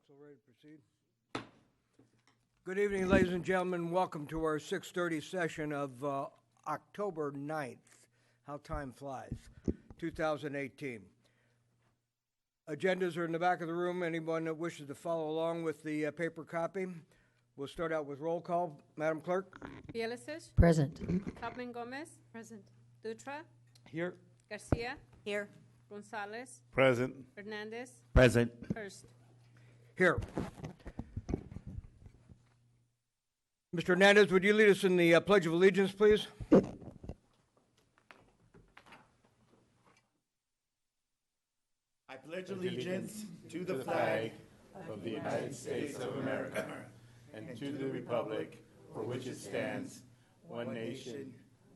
Council ready to proceed? Good evening, ladies and gentlemen. Welcome to our 6:30 session of October 9th. How time flies. 2018. Agendas are in the back of the room. Anyone that wishes to follow along with the paper copy. We'll start out with roll call. Madam Clerk. Bielisich. Present. Tubman Gomez. Present. Dutra. Here. Garcia. Here. Gonzalez. Present. Hernandez. Present. Hurst. Here. Mr. Hernandez, would you lead us in the Pledge of Allegiance, please? I pledge allegiance to the flag of the United States of America and to the republic for which it stands, one nation,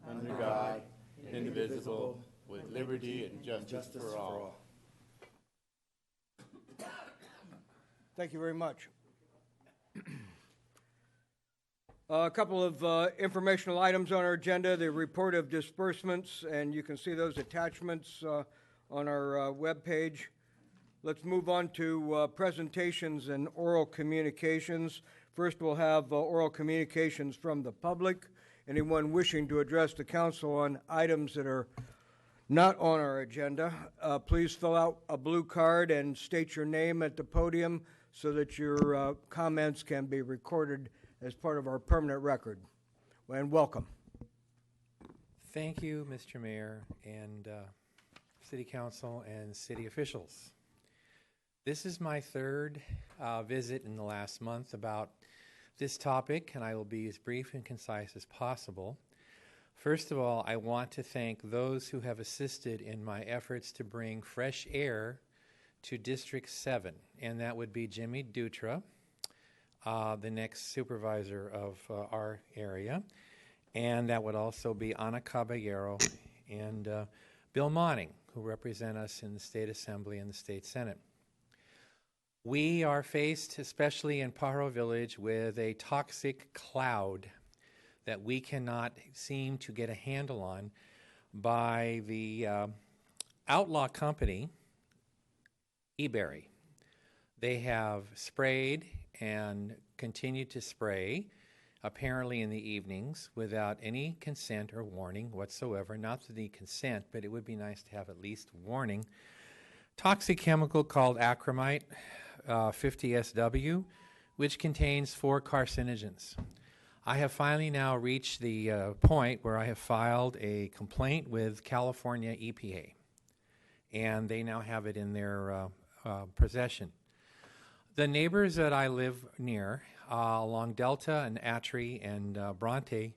under God, indivisible, with liberty and justice for all. Thank you very much. A couple of informational items on our agenda, the report of disbursements, and you can see those attachments on our webpage. Let's move on to presentations and oral communications. First, we'll have oral communications from the public. Anyone wishing to address the council on items that are not on our agenda, please fill out a blue card and state your name at the podium so that your comments can be recorded as part of our permanent record. And welcome. Thank you, Mr. Mayor and City Council and city officials. This is my third visit in the last month about this topic, and I will be as brief and concise as possible. First of all, I want to thank those who have assisted in my efforts to bring fresh air to District 7, and that would be Jimmy Dutra, the next supervisor of our area, and that would also be Ana Caballero and Bill Monning, who represent us in the State Assembly and the State Senate. We are faced, especially in Pajaro Village, with a toxic cloud that we cannot seem to get a handle on by the outlaw company, eBerry. They have sprayed and continue to spray, apparently in the evenings, without any consent or warning whatsoever. Not the consent, but it would be nice to have at least warning. Toxic chemical called acromite, 50 SW, which contains 4 carcinogens. I have finally now reached the point where I have filed a complaint with California EPA, and they now have it in their possession. The neighbors that I live near, along Delta and Atri and Bronte,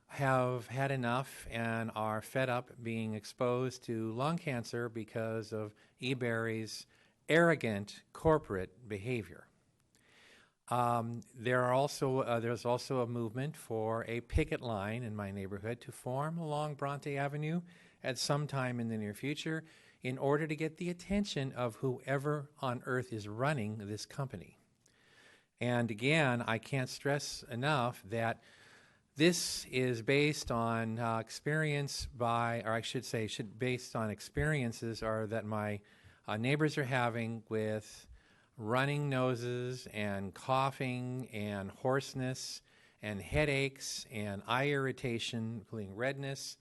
have had enough and are fed up being exposed to lung cancer because of eBerry's arrogant corporate behavior. There's also a movement for a picket line in my neighborhood to form along Bronte Avenue at some time in the near future in order to get the attention of whoever on earth is running this company. And again, I can't stress enough that this is based on experiences that my neighbors are having with running noses and coughing and hoarseness and headaches and eye irritation, including redness,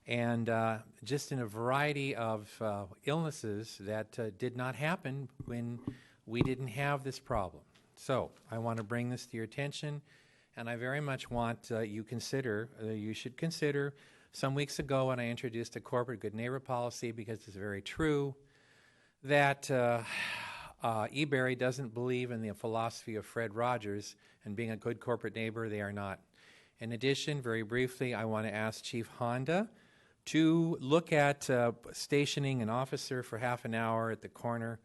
and just in a variety of illnesses that did not happen when we didn't have this problem. So I want to bring this to your attention, and I very much want you should consider, some weeks ago when I introduced a corporate good neighbor policy, because it's very true, that eBerry doesn't believe in the philosophy of Fred Rogers and being a good corporate neighbor. They are not. In addition, very briefly, I want to ask Chief Honda to look at stationing an officer for half an hour at the corner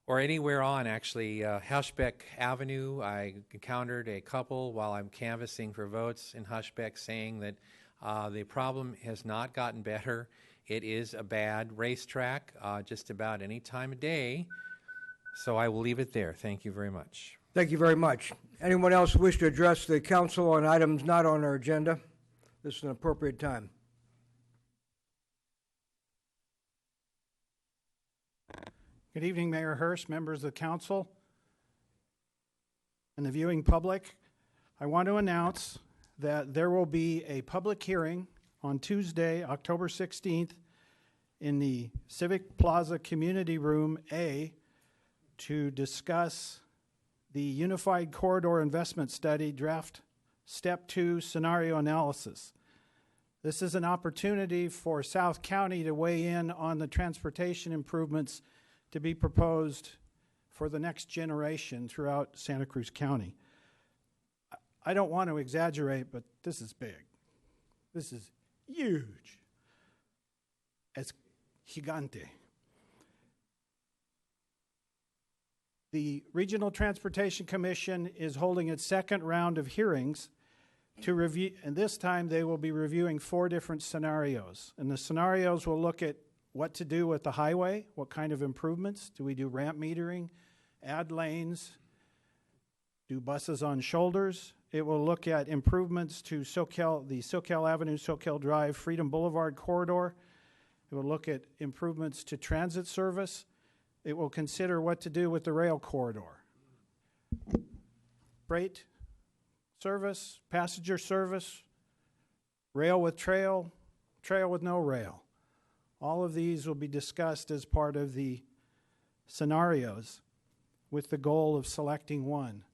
or anywhere on, actually, Hushbeck Avenue. I encountered a couple while I'm canvassing for votes in Hushbeck saying that the problem has not gotten better. It is a bad racetrack just about any time of day. So I will leave it there. Thank you very much. Thank you very much. Anyone else wish to address the council on items not on our agenda? This is an appropriate time. Good evening, Mayor Hurst, members of the council. and the viewing public, I want to announce that there will be a public hearing on Tuesday, October 16th, in the Civic Plaza Community Room A to discuss the Unified Corridor Investment Study Draft Step 2 Scenario Analysis. This is an opportunity for South County to weigh in on the transportation improvements to be proposed for the next generation throughout Santa Cruz County. I don't want to exaggerate, but this is big. This is huge. Es gigante. The Regional Transportation Commission is holding its second round of hearings to review, and this time they will be reviewing 4 different scenarios. And the scenarios will look at what to do with the highway, what kind of improvements. Do we do ramp metering, add lanes, do buses on shoulders? It will look at improvements to the Soquel Avenue, Soquel Drive, Freedom Boulevard corridor. It will look at improvements to transit service. It will consider what to do with the rail corridor. Freight service, passenger service, rail with trail, trail with no rail. All of these will be discussed as part of the scenarios with the goal of selecting one.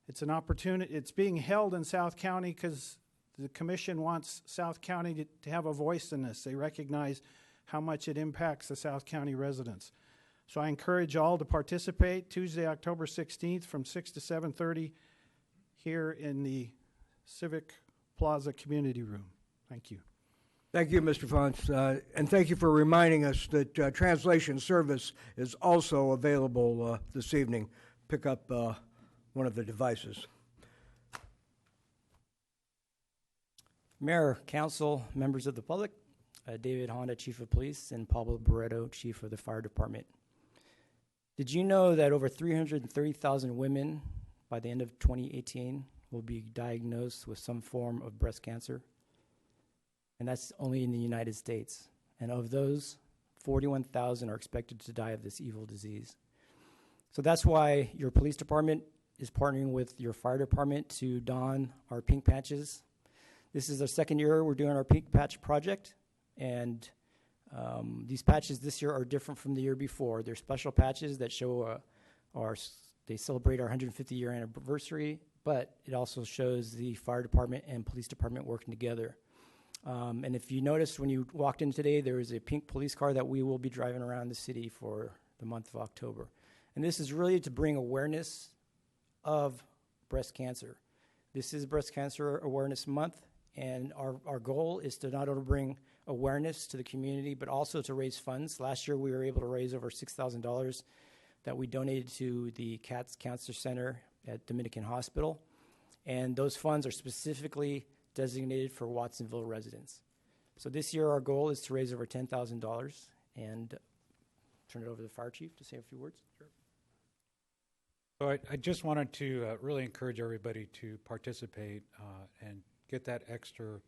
It's an opportunity. It's being held in South County because the commission wants South County to have a voice in this. They recognize how much it impacts the South County residents. So I encourage all to participate Tuesday, October 16th from 6 to 7:30 here in the Civic Plaza Community Room. Thank you. Thank you, Mr. Fonts, and thank you for reminding us that translation service is also available this evening. Pick up one of the devices. Mayor, council, members of the public, David Honda, Chief of Police, and Pablo Barreto, Chief of the Fire Department. Did you know that over 330,000 women by the end of 2018 will be diagnosed with some form of breast cancer? And that's only in the United States. And of those, 41,000 are expected to die of this evil disease. So that's why your police department is partnering with your fire department to don our pink patches. This is our second year we're doing our pink patch project, and these patches this year are different from the year before. They're special patches that show they celebrate our 150-year anniversary, but it also shows the fire department and police department working together. And if you noticed when you walked in today, there is a pink police car that we will be driving around the city for the month of October. And this is really to bring awareness of breast cancer. This is Breast Cancer Awareness Month, and our goal is to not only bring awareness to the community, but also to raise funds. Last year, we were able to raise over $6,000 that we donated to the CATS Cancer Center at Dominican Hospital. And those funds are specifically designated for Watsonville residents. So this year, our goal is to raise over $10,000, and turn it over to the fire chief to say a few words. Sure. So I just wanted to really encourage everybody to participate and get that extra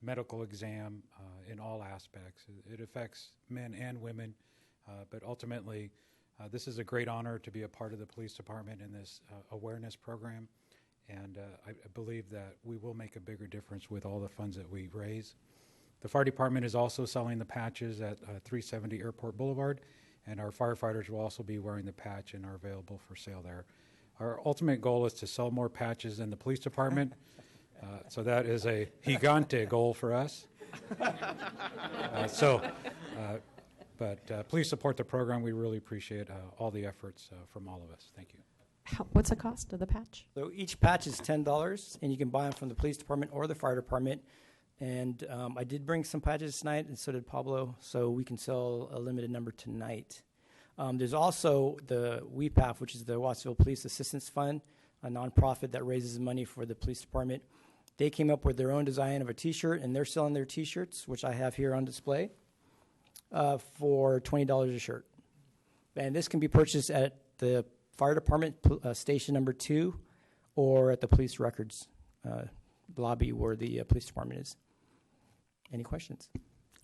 medical exam in all aspects. It affects men and women, but ultimately, this is a great honor to be a part of the police department in this awareness program, and I believe that we will make a bigger difference with all the funds that we raise. The fire department is also selling the patches at 370 Airport Boulevard, and our firefighters will also be wearing the patch and are available for sale there. Our ultimate goal is to sell more patches than the police department, so that is a gigante goal for us. But please support the program. We really appreciate all the efforts from all of us. Thank you. What's the cost of the patch? So each patch is $10, and you can buy them from the police department or the fire department. And I did bring some patches tonight, and so did Pablo, so we can sell a limited number tonight. There's also the WEPAF, which is the Watsonville Police Assistance Fund, a nonprofit that raises money for the police department. They came up with their own design of a T-shirt, and they're selling their T-shirts, which I have here on display, for $20 a shirt. And this can be purchased at the fire department, station number 2, or at the police records lobby where the police department is. Any questions?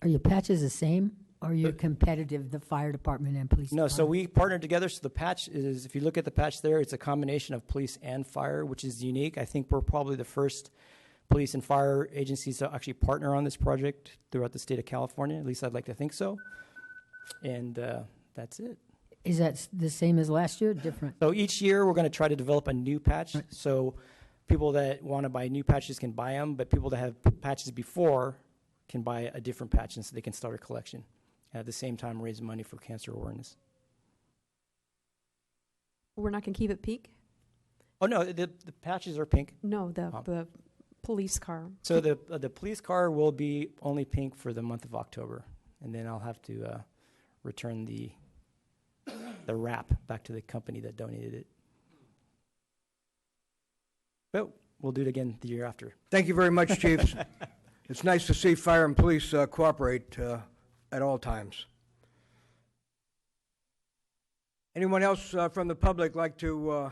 Are your patches the same Are you competitive, the fire department and police No, department? so we partnered together. So the patch is, if you look at the patch there, it's a combination of police and fire, which is unique. I think we're probably the first police and fire agencies to actually partner on this project throughout the state of California. At least I'd like to think so. And that's it. Is that the same as last year, different? So each year we're going to try to develop a new patch. So people that want to buy new patches can buy them, but people that have patches before can buy a different patch, and so they can start a collection. And at the same time, raise money for cancer awareness. We're not going to keep it pink? Oh, no, the patches are pink. No, the police car. So the police car will be only pink for the month of October, and then I'll have to return the wrap back to the company that donated it. But we'll do it again the year after. Thank you very much, chiefs. It's nice to see fire and police cooperate at all times. Anyone else from the public like to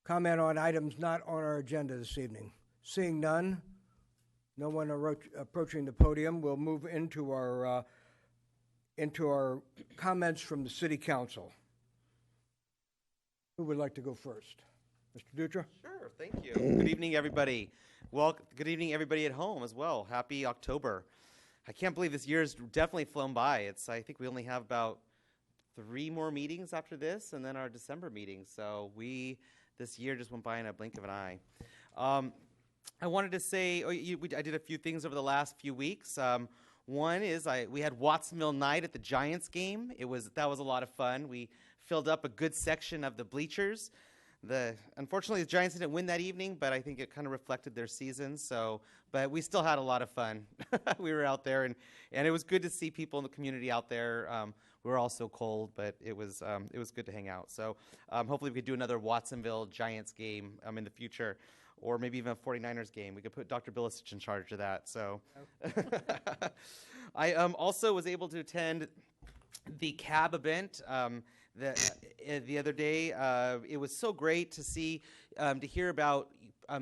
comment on items not on our agenda this evening? Seeing none, no one approaching the podium, we'll move into our comments from the City Council. Who would like to go first? Mr. Dutra? Sure, thank you. Good evening, everybody. Well, good evening, everybody at home as well. Happy October. I can't believe this year's definitely flown by. I think we only have about 3 more meetings after this, and then our December meeting. So this year just went by in a blink of an eye. I wanted to say, I did a few things over the last few weeks. One is we had Watsonville Night at the Giants game. That was a lot of fun. We filled up a good section of the bleachers. Unfortunately, the Giants didn't win that evening, but I think it kind of reflected their season. But we still had a lot of fun. We were out there, and it was good to see people in the community out there. We were all so cold, but it was good to hang out. So hopefully we could do another Watsonville Giants game in the future, or maybe even a 49ers game. We could put Dr. Bilicic in charge of that. So I also was able to attend the CAB event the other day. It was so great to see, to hear about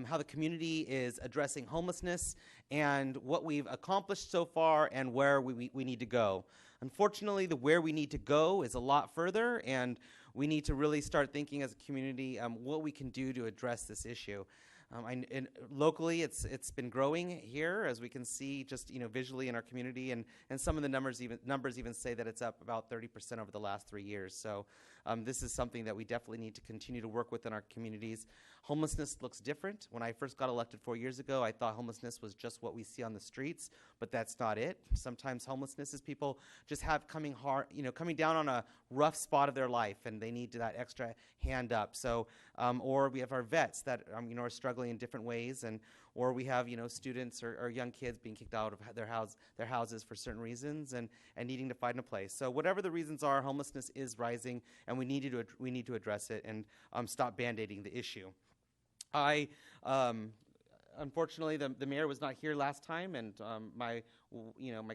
how the community is addressing homelessness and what we've accomplished so far and where we need to go. Unfortunately, where we need to go is a lot further, and we need to really start thinking as a community what we can do to address this issue. And locally, it's been growing here, as we can see just visually in our community, and some of the numbers even say that it's up about 30% over the last 3 years. So this is something that we definitely need to continue to work with in our communities. Homelessness looks different. When I first got elected 4 years ago, I thought homelessness was just what we see on the streets, but that's not it. Sometimes homelessness is people just coming down on a rough spot of their life, and they need that extra hand up. So, or we have our vets that are struggling in different ways, or we have students or young kids being kicked out of their houses for certain reasons and needing to find a place. So whatever the reasons are, homelessness is rising, and we need to address it and stop band-aiding the issue. Unfortunately, the mayor was not here last time, and my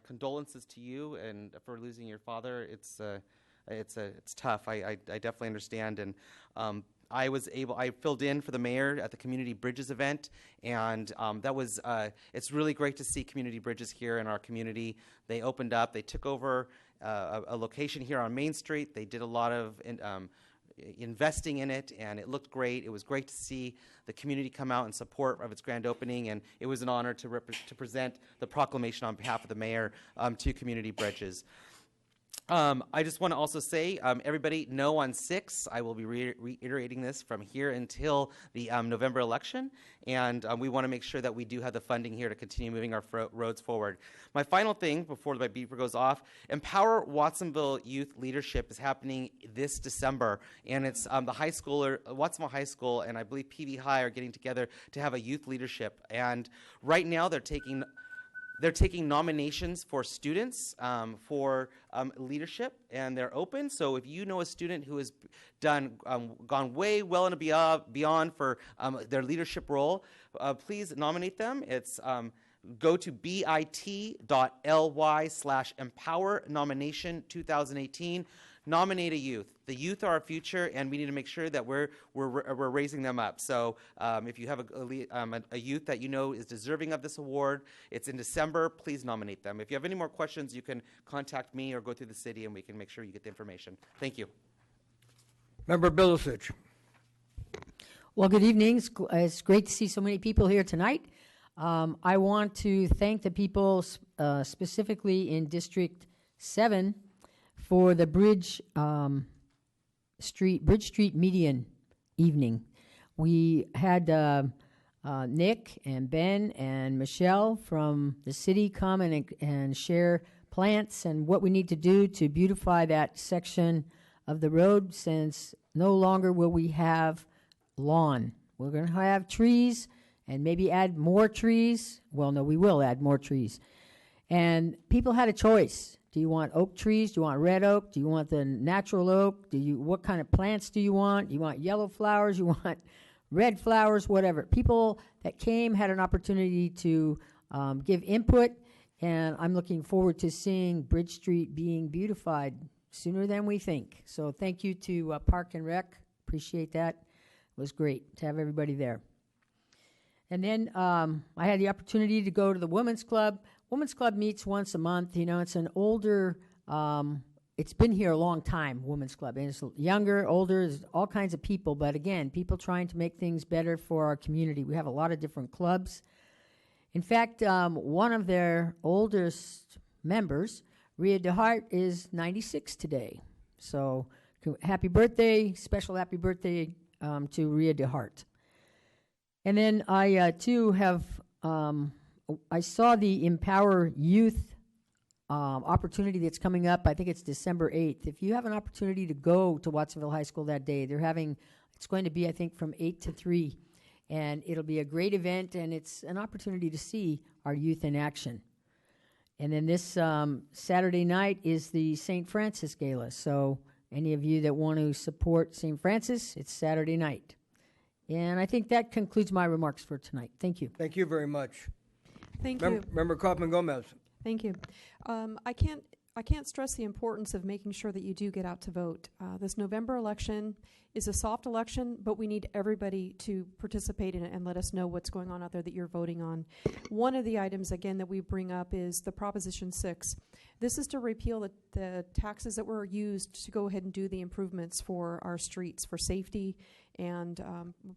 condolences to you and for losing your father. It's tough. I definitely understand, and I filled in for the mayor at the Community Bridges event, and it's really great to see Community Bridges here in our community. They opened up, they took over a location here on Main Street. They did a lot of investing in it, and it looked great. It was great to see the community come out in support of its grand opening, and it was an honor to present the proclamation on behalf of the mayor to Community Bridges. I just want to also say, everybody, no on 6. I will be reiterating this from here until the November election, and we want to make sure that we do have the funding here to continue moving our roads forward. My final thing, before my beeper goes off, Empower Watsonville Youth Leadership is happening this December, and it's Watsonville High School, and I believe PV High are getting together to have a youth leadership, and right now they're taking nominations for students for leadership, and they're open. So if you know a student who has gone way well and beyond for their leadership role, please nominate them. It's go to bit.ly/empower nomination 2018. nominate a youth. The youth are our future, and we need to make sure that we're raising them up. So if you have a youth that you know is deserving of this award, it's in December. Please nominate them. If you have any more questions, you can contact me or go through the city, and we can make sure you get the information. Thank you. Member Bilicich. Well, good evening. It's great to see so many people here tonight. I want to thank the people specifically in District 7 for the Bridge Street median evening. We had Nick and Ben and Michelle from the city come and share plants and what we need to do to beautify that section of the road, since no longer will we have lawn. We're going to have trees and maybe add more trees. Well, no, we will add more trees. And people had a choice. Do you want oak trees? Do you want red oak? Do you want the natural oak? What kind of plants do you want? You want yellow flowers? You want red flowers? Whatever. People that came had an opportunity to give input, and I'm looking forward to seeing Bridge Street being beautified sooner than we think. So thank you to Park and Rec. Appreciate that. It was great to have everybody there. And then I had the opportunity to go to the Women's Club. Women's Club meets once a month. You know, it's an older, it's been here a long time, Women's Club. And it's younger, older, there's all kinds of people. But again, people trying to make things better for our community. We have a lot of different clubs. In fact, one of their oldest members, Ria DeHart, is 96 today. So happy birthday, special happy birthday to Ria DeHart. And then I, too, have, I saw the Empower Youth opportunity that's coming up. I think it's December 8th. If you have an opportunity to go to Watsonville High School that day, it's going to be, I think, from 8 to 3. And it'll be a great event, and it's an opportunity to see our youth in action. And then this Saturday night is the St. Francis Gala. So any of you that want to support St. Francis, it's Saturday night. And I think that concludes my remarks for tonight. Thank you. Thank you very much. Thank you. Member Kaufman Gomez. Thank you. I can't stress the importance of making sure that you do get out to vote. This November election is a soft election, but we need everybody to participate in it and let us know what's going on out there that you're voting on. One of the items, again, that we bring up is the Proposition 6. This is to repeal the taxes that were used to go ahead and do the improvements for our streets, for safety and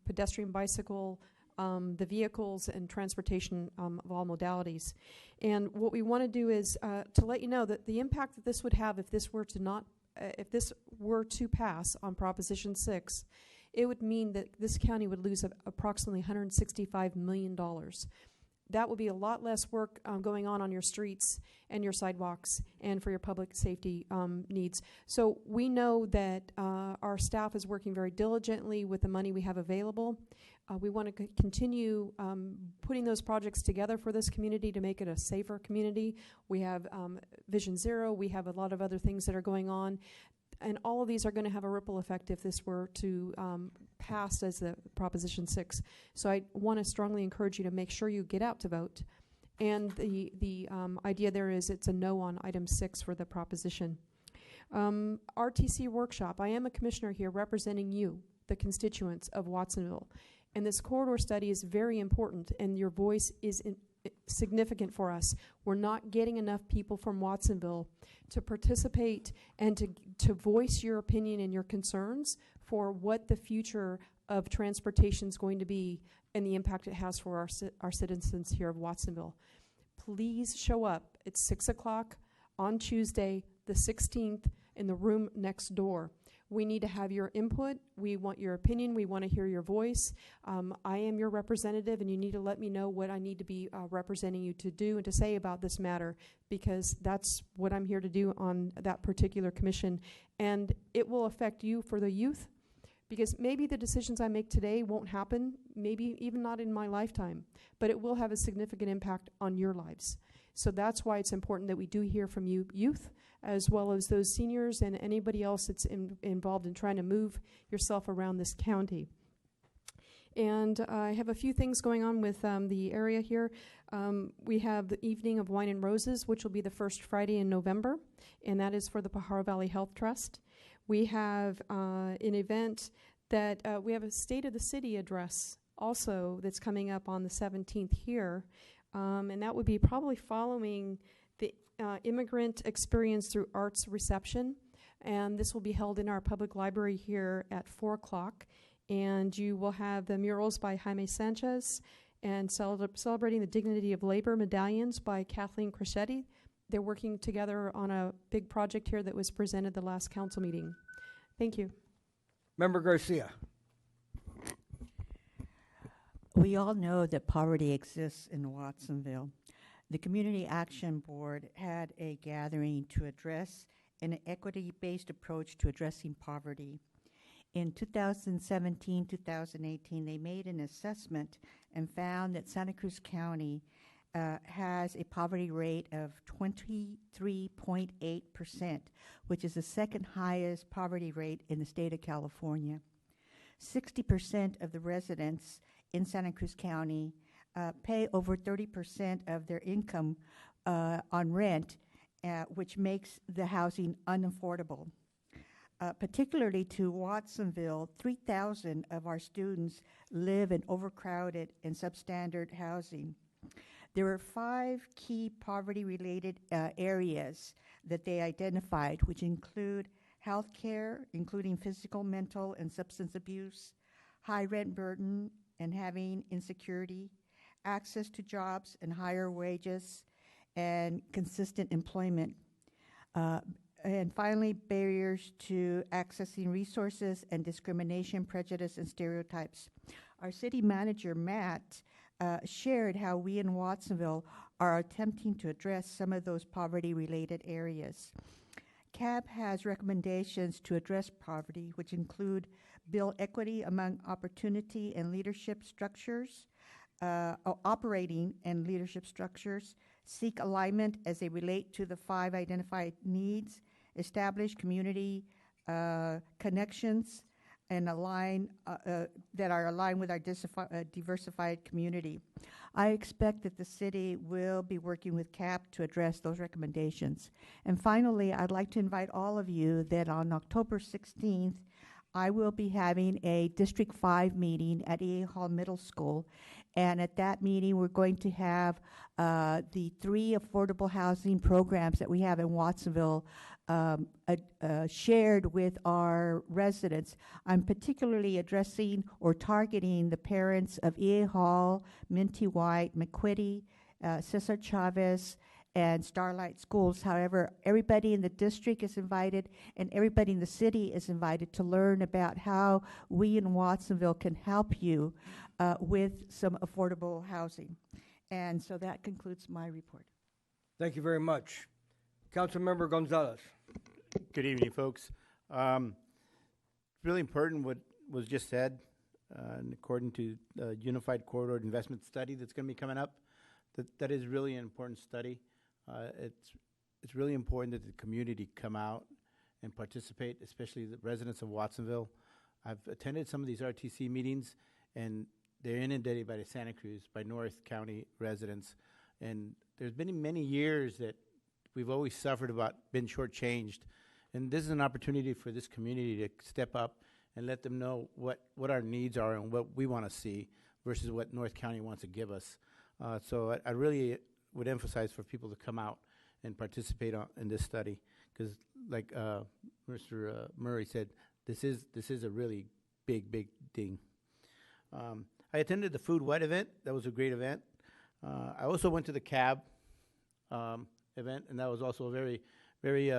pedestrian, bicycle, the vehicles and transportation of all modalities. And what we want to do is to let you know that the impact that this would have if this were to pass on Proposition 6, it would mean that this county would lose approximately $165 million. That would be a lot less work going on your streets and your sidewalks and for your public safety needs. So we know that our staff is working very diligently with the money we have available. We want to continue putting those projects together for this community to make it a safer community. We have Vision Zero. We have a lot of other things that are going on. And all of these are going to have a ripple effect if this were to pass as the Proposition 6. So I want to strongly encourage you to make sure you get out to vote. And the idea there is it's a no on item 6 for the proposition. RTC workshop. I am a commissioner here representing you, the constituents of Watsonville. And this corridor study is very important, and your voice is significant for us. We're not getting enough people from Watsonville to participate and to voice your opinion and your concerns for what the future of transportation is going to be and the impact it has for our citizens here of Watsonville. Please show up. It's 6 o'clock on Tuesday, the 16th, in the room next door. We need to have your input. We want your opinion. We want to hear your voice. I am your representative, and you need to let me know what I need to be representing you to do and to say about this matter, because that's what I'm here to do on that particular commission. And it will affect you for the youth, because maybe the decisions I make today won't happen, maybe even not in my lifetime, but it will have a significant impact on your lives. So that's why it's important that we do hear from you, youth, as well as those seniors and anybody else that's involved in trying to move yourself around this county. And I have a few things going on with the area here. We have the Evening of Wine and Roses, which will be the first Friday in November, and that is for the Pajaro Valley Health Trust. We have an event that we have a State of the City address also that's coming up on the 17th here. And that would be probably following the Immigrant Experience Through Arts reception. And this will be held in our public library here at 4 o'clock. And you will have the murals by Jaime Sanchez and celebrating the dignity of labor medallions by Kathleen Crescetti. They're working together on a big project here that was presented the last council meeting. Thank you. Member Garcia. We all know that poverty exists in Watsonville. The Community Action Board had a gathering to address an equity-based approach to addressing poverty. In 2017-2018, they made an assessment and found that Santa Cruz County has a poverty rate of 23.8%, which is the second highest poverty rate in the state of California. 60% of the residents in Santa Cruz County pay over 30% of their income on rent, which makes the housing unaffordable. Particularly to Watsonville, 3,000 of our students live in overcrowded and substandard housing. There are 5 key poverty-related areas that they identified, which include health care, including physical, mental, and substance abuse, high rent burden and having insecurity, access to jobs and higher wages, and consistent employment. And finally, barriers to accessing resources and discrimination, prejudice, and stereotypes. Our city manager, Matt, shared how we in Watsonville are attempting to address some of those poverty-related areas. CAB has recommendations to address poverty, which include build equity among opportunity and leadership structures, operating and leadership structures, seek alignment as they relate to the 5 identified needs, establish community connections, and align that are aligned with our diversified community. I expect that the city will be working with CAP to address those recommendations. And finally, I'd like to invite all of you that on October 16th, I will be having a District 5 meeting at EA Hall Middle School. And at that meeting, we're going to have the 3 affordable housing programs that we have in Watsonville shared with our residents. I'm particularly addressing or targeting the parents of EA Hall, Minty White, McQuitty, Cesar Chavez, and Starlight Schools. However, everybody in the district is invited, and everybody in the city is invited to learn about how we in Watsonville can help you with some affordable housing. And so that concludes my report. Thank you very much. Councilmember Gonzalez. Good evening, folks. Really important what was just said, and according to the Unified Corridor Investment Study that's going to be coming up. That is really an important study. It's really important that the community come out and participate, especially the residents of Watsonville. I've attended some of these RTC meetings, and they're inundated by the Santa Cruz, by North County residents. And there's been many years that we've always suffered about being shortchanged. And this is an opportunity for this community to step up and let them know what our needs are and what we want to see versus what North County wants to give us. So I really would emphasize for people to come out and participate in this study, because like Mr. Murray said, this is a really big thing. I attended the Food Wet event. That was a great event. I also went to the CAB event, and that was also a very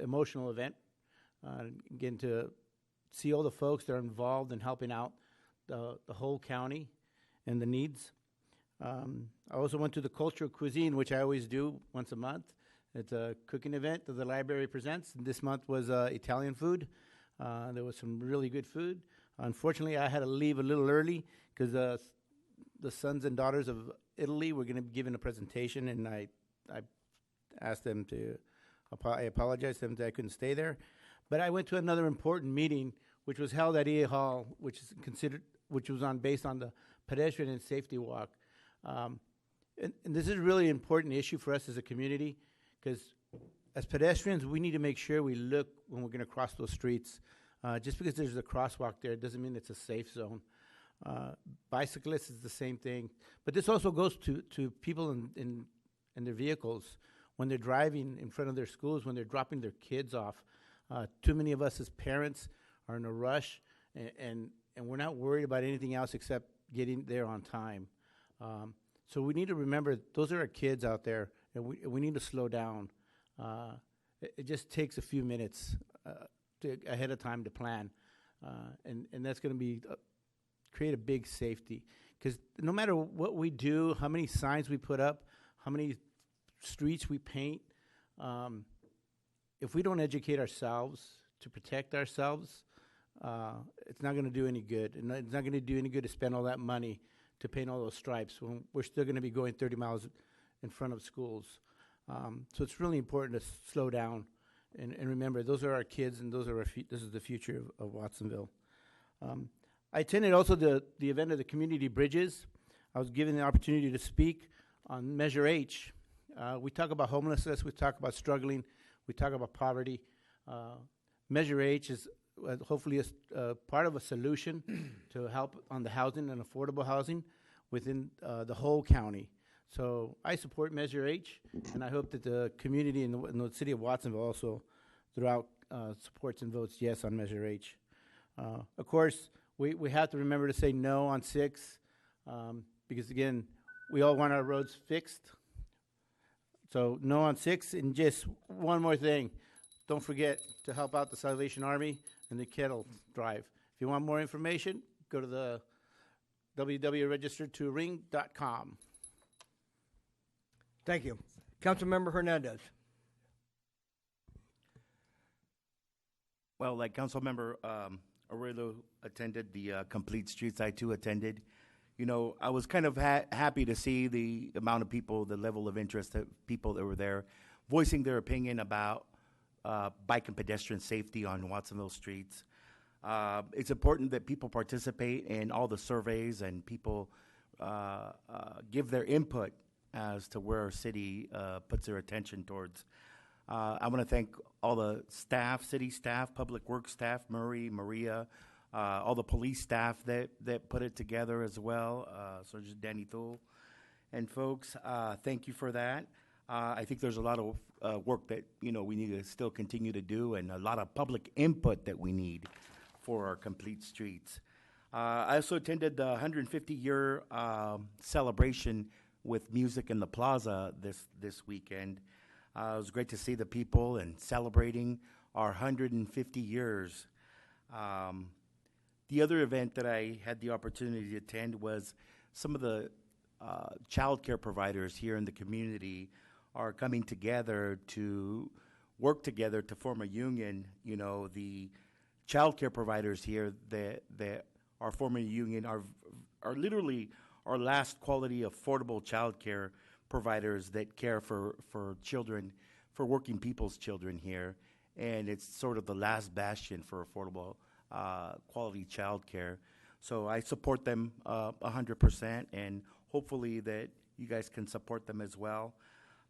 emotional event. Getting to see all the folks that are involved in helping out the whole county and the needs. I also went to the Cultural Cuisine, which I always do once a month. It's a cooking event that the library presents. And this month was Italian food. There was some really good food. Unfortunately, I had to leave a little early because the sons and daughters of Italy were going to be giving a presentation, and I asked them to, I apologized to them that I couldn't stay there. But I went to another important meeting, which was held at EA Hall, which was based on the pedestrian and safety walk. And this is a really important issue for us as a community, because as pedestrians, we need to make sure we look when we're going to cross those streets. Just because there's a crosswalk there doesn't mean it's a safe zone. Bicyclists is the same thing. But this also goes to people in their vehicles when they're driving in front of their schools, when they're dropping their kids off. Too many of us as parents are in a rush, and we're not worried about anything else except getting there on time. So we need to remember those are our kids out there, and we need to slow down. It just takes a few minutes ahead of time to plan, and that's going to be create a big safety. Because no matter what we do, how many signs we put up, how many streets we paint, if we don't educate ourselves to protect ourselves, it's not going to do any good. And it's not going to do any good to spend all that money to paint all those stripes when we're still going to be going 30 miles in front of schools. So it's really important to slow down and remember those are our kids and those are this is the future of Watsonville. I attended also the event of the community bridges. I was given the opportunity to speak on Measure H. We talk about homelessness, we talk about struggling, we talk about poverty. Measure H is hopefully a part of a solution to help on the housing and affordable housing within the whole county. So I support Measure H, and I hope that the community in the city of Watsonville also throughout supports and votes yes on Measure H. Of course, we have to remember to say no on 6, because again, we all want our roads fixed. So no on 6, and just one more thing. Don't forget to help out the Salvation Army and the Kettle Drive. If you want more information, go to the www.registertoring.com. Thank you. Councilmember Hernandez. Well, like Councilmember Aurelio attended the Complete Streets, I too attended. You know, I was kind of happy to see the amount of people, the level of interest that people that were there voicing their opinion about bike and pedestrian safety on Watsonville streets. It's important that people participate in all the surveys and people give their input as to where our city puts their attention towards. I want to thank all the staff, city staff, public works staff, Murray, Maria, all the police staff that put it together as well, Sergeant Danny Thule and folks. Thank you for that. I think there's a lot of work that we need to still continue to do, and a lot of public input that we need for our Complete Streets. I also attended the 150-year celebration with music in the plaza this weekend. It was great to see the people and celebrating our 150 years. The other event that I had the opportunity to attend was some of the child care providers here in the community are coming together to work together to form a union. You know, the child care providers here that are forming a union are literally our last quality affordable child care providers that care for children, for working people's children here. And it's sort of the last bastion for affordable quality child care. So I support them 100%, and hopefully that you guys can support them as well.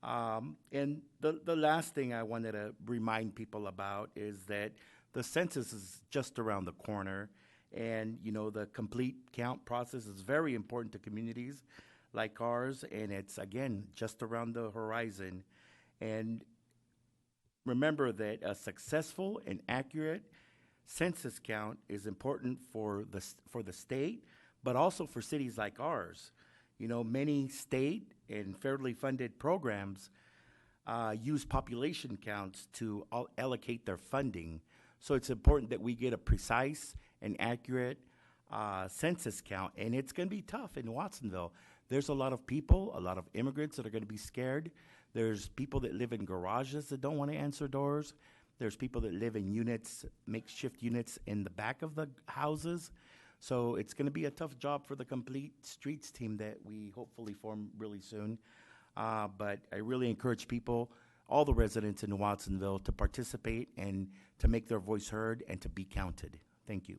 And the last thing I wanted to remind people about is that the census is just around the corner, and the complete count process is very important to communities like ours, and it's again just around the horizon. And remember that a successful and accurate census count is important for the state, but also for cities like ours. Many state and federally funded programs use population counts to allocate their funding. So it's important that we get a precise and accurate census count. And it's going to be tough in Watsonville. There's a lot of people, a lot of immigrants that are going to be scared. There's people that live in garages that don't want to answer doors. There's people that live in units, makeshift units in the back of the houses. So it's going to be a tough job for the Complete Streets team that we hopefully form really soon. But I really encourage people, all the residents in Watsonville, to participate and to make their voice heard and to be counted. Thank you.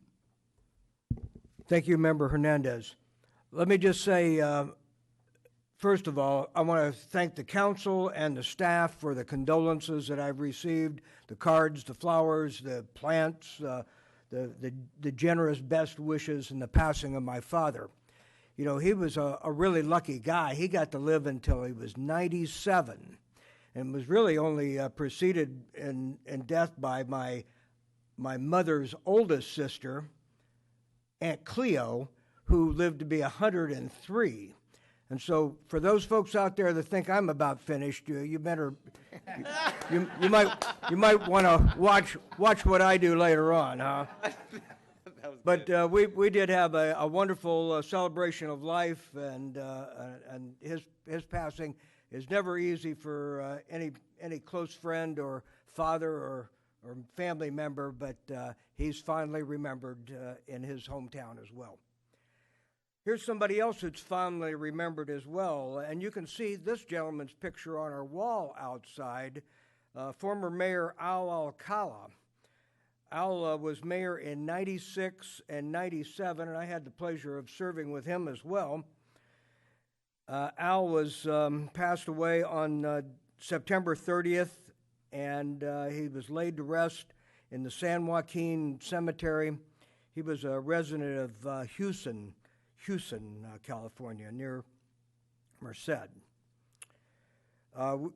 Thank you, Member Hernandez. Let me just say, first of all, I want to thank the council and the staff for the condolences that I've received, the cards, the flowers, the plants, the generous best wishes in the passing of my father. You know, he was a really lucky guy. He got to live until he was 97 and was really only preceded in death by my mother's oldest sister, Aunt Cleo, who lived to be 103. And so for those folks out there that think I'm about finished, you better, you might want to watch what I do later on, huh? But we did have a wonderful celebration of life, and his passing is never easy for any close friend or father or family member, but he's fondly remembered in his hometown as well. Here's somebody else who's fondly remembered as well, and you can see this gentleman's picture on our wall outside, former Mayor Al Alcala. Al was mayor in 96 and 97, and I had the pleasure of serving with him as well. Al was passed away on September 30th, and he was laid to rest in the San Joaquin Cemetery. He was a resident of Houston, California, near Merced.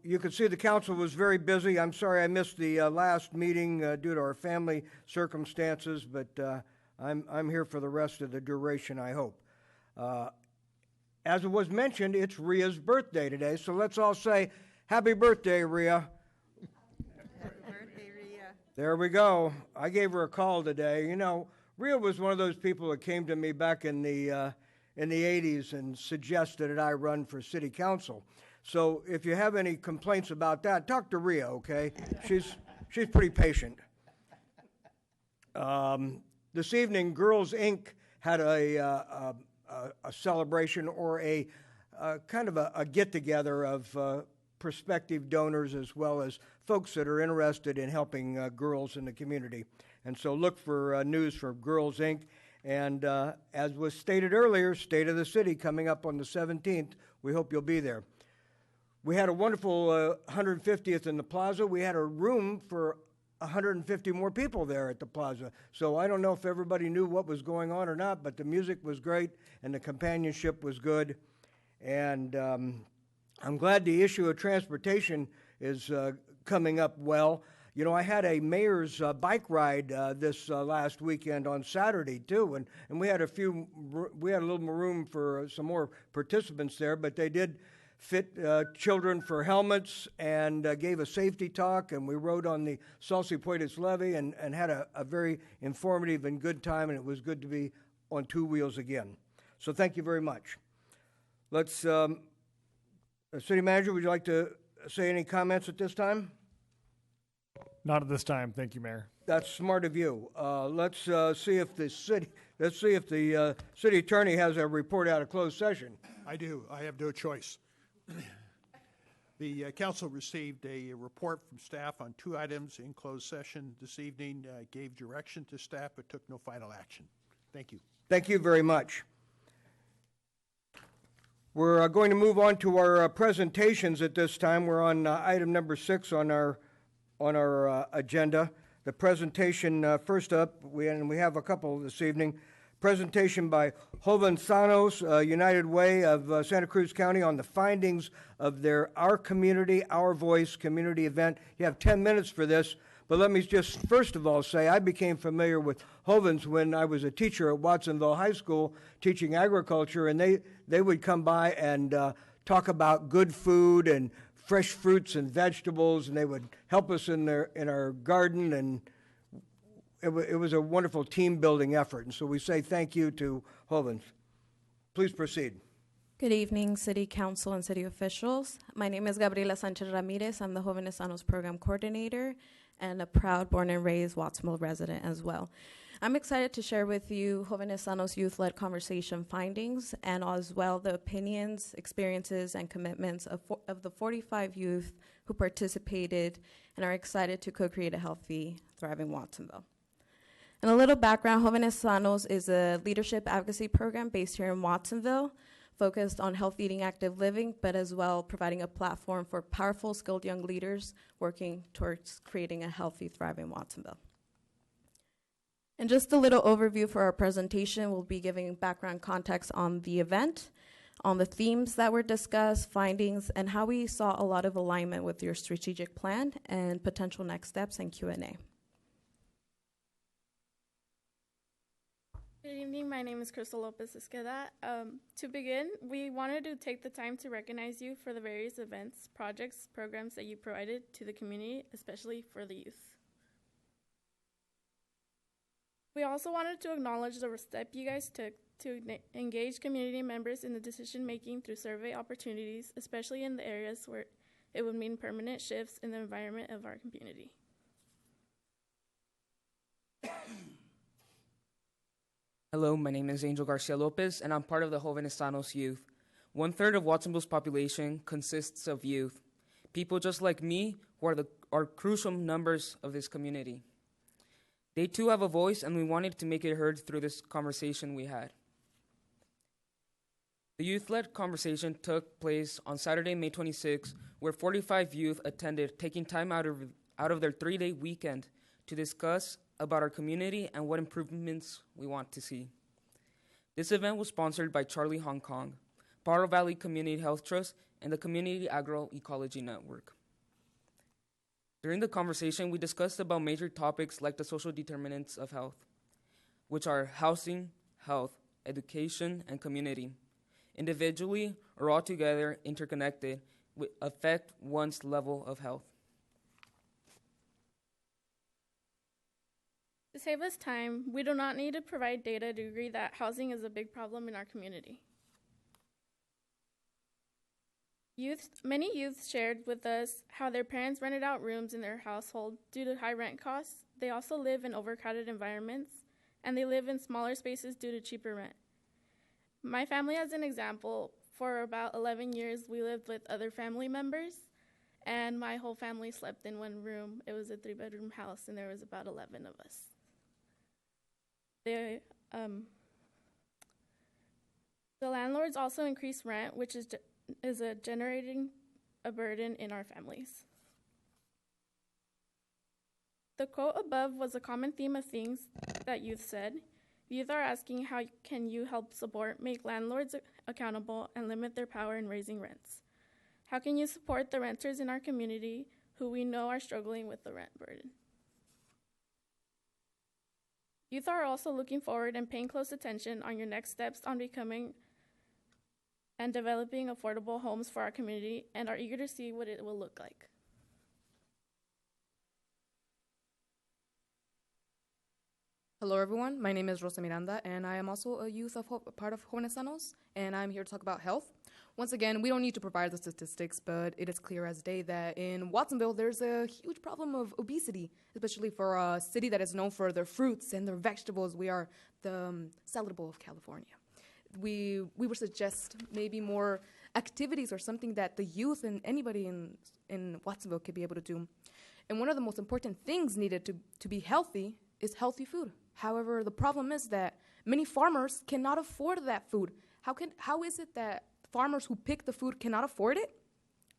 You can see the council was very busy. I'm sorry I missed the last meeting due to our family circumstances, but I'm here for the rest of the duration, I hope. As it was mentioned, it's Ria's birthday today, so let's all say, happy birthday, Ria. Happy birthday, Ria. There we go. I gave her a call today. You know, Ria was one of those people that came to me back in the 80s and suggested that I run for city council. So if you have any complaints about that, talk to Ria, okay? She's pretty patient. This evening, Girls Inc. had a celebration or a kind of a get-together of prospective donors as well as folks that are interested in helping girls in the community. And so look for news from Girls Inc. And as was stated earlier, State of the City coming up on the 17th. We hope you'll be there. We had a wonderful 150th in the plaza. We had a room for 150 more people there at the plaza. So I don't know if everybody knew what was going on or not, but the music was great and the companionship was good. And I'm glad the issue of transportation is coming up well. You know, I had a mayor's bike ride this last weekend on Saturday too, and we had a little more room for some more participants there, but they did fit children for helmets and gave a safety talk, and we rode on the Salsi Puentes levee and had a very informative and good time, and it was good to be on two wheels again. So thank you very much. Let's, City Manager, would you like to say any comments at this time? Not at this time. Thank you, Mayor. That's smart of you. Let's see if the city attorney has a report out of closed session. I do. I have no choice. The council received a report from staff on 2 items in closed session this evening, gave direction to staff, but took no final action. Thank you. Thank you very much. We're going to move on to our presentations at this time. We're on item number 6 on our agenda. The presentation, first up, we have a couple this evening. Presentation by Joven Sanos, United Way of Santa Cruz County on the findings of their Our Community, Our Voice community event. You have 10 minutes for this, but let me just first of all say I became familiar with Joven's when I was a teacher at Watsonville High School teaching agriculture, and they would come by and talk about good food and fresh fruits and vegetables, and they would help us in our garden, and it was a wonderful team-building effort, and so we say thank you to Joven. Please proceed. Good evening, City Council and City officials. My name is Gabriela Sanchez Ramirez. I'm the Jóvenes Sanos Program Coordinator and a proud born and raised Watsonville resident as well. I'm excited to share with you Jóvenes Sanos youth-led conversation findings and as well the opinions, experiences, and commitments of the 45 youth who participated and are excited to co-create a healthy, thriving Watsonville. And a little background, Jóvenes Sanos is a leadership advocacy program based here in Watsonville, focused on healthy eating, active living, but as well providing a platform for powerful, skilled young leaders working towards creating a healthy, thriving Watsonville. And just a little overview for our presentation. We'll be giving background context on the event, on the themes that were discussed, findings, and how we saw a lot of alignment with your strategic plan and potential next steps and Q&A. Good evening, my name is Crystal Lopez Esqueda. To begin, we wanted to take the time to recognize you for the various events, projects, programs that you provided to the community, especially for the youth. We also wanted to acknowledge the step you guys took to engage community members in the decision-making through survey opportunities, especially in the areas where it would mean permanent shifts in the environment of our community. Hello, my name is Angel Garcia Lopez, and I'm part of the Jóvenes Sanos Youth. 1/3 of Watsonville's population consists of youth, people just like me who are crucial numbers of this community. They too have a voice, and we wanted to make it heard through this conversation we had. The youth-led conversation took place on Saturday, May 26, where 45 youth attended, taking time out of their 3-day weekend to discuss about our community and what improvements we want to see. This event was sponsored by Charlie Hong Kong, Pajaro Valley Community Health Trust, and the Community Agroecology Network. During the conversation, we discussed about major topics like the social determinants of health, which are housing, health, education, and community. Individually or altogether interconnected, affect one's level of health. To save us time, we do not need to provide data to agree that housing is a big problem in our community. Many youth shared with us how their parents rented out rooms in their household due to high rent costs. They also live in overcrowded environments, and they live in smaller spaces due to cheaper rent. My family, as an example, for about 11 years, we lived with other family members, and my whole family slept in one room. It was a 3-bedroom house, and there was about 11 of us. The landlords also increased rent, which is generating a burden in our families. The quote above was a common theme of things that youth said. Youth are asking, how can you help support, make landlords accountable, and limit their power in raising rents? How can you support the renters in our community who we know are struggling with the rent burden? Youth are also looking forward and paying close attention on your next steps on becoming and developing affordable homes for our community and are eager to see what it will look like. Hello everyone, my name is Rosa Miranda and I am also a youth of part of Jóvenes Sanos, and I'm here to talk about health. Once again, we don't need to provide the statistics, but it is clear as day that in Watsonville there's a huge problem of obesity, especially for a city that is known for their fruits and their vegetables. We are the salad bowl of California. We would suggest maybe more activities or something that the youth and anybody in Watsonville could be able to do. And one of the most important things needed to be healthy is healthy food. However, the problem is that many farmers cannot afford that food. How is it that farmers who pick the food cannot afford it?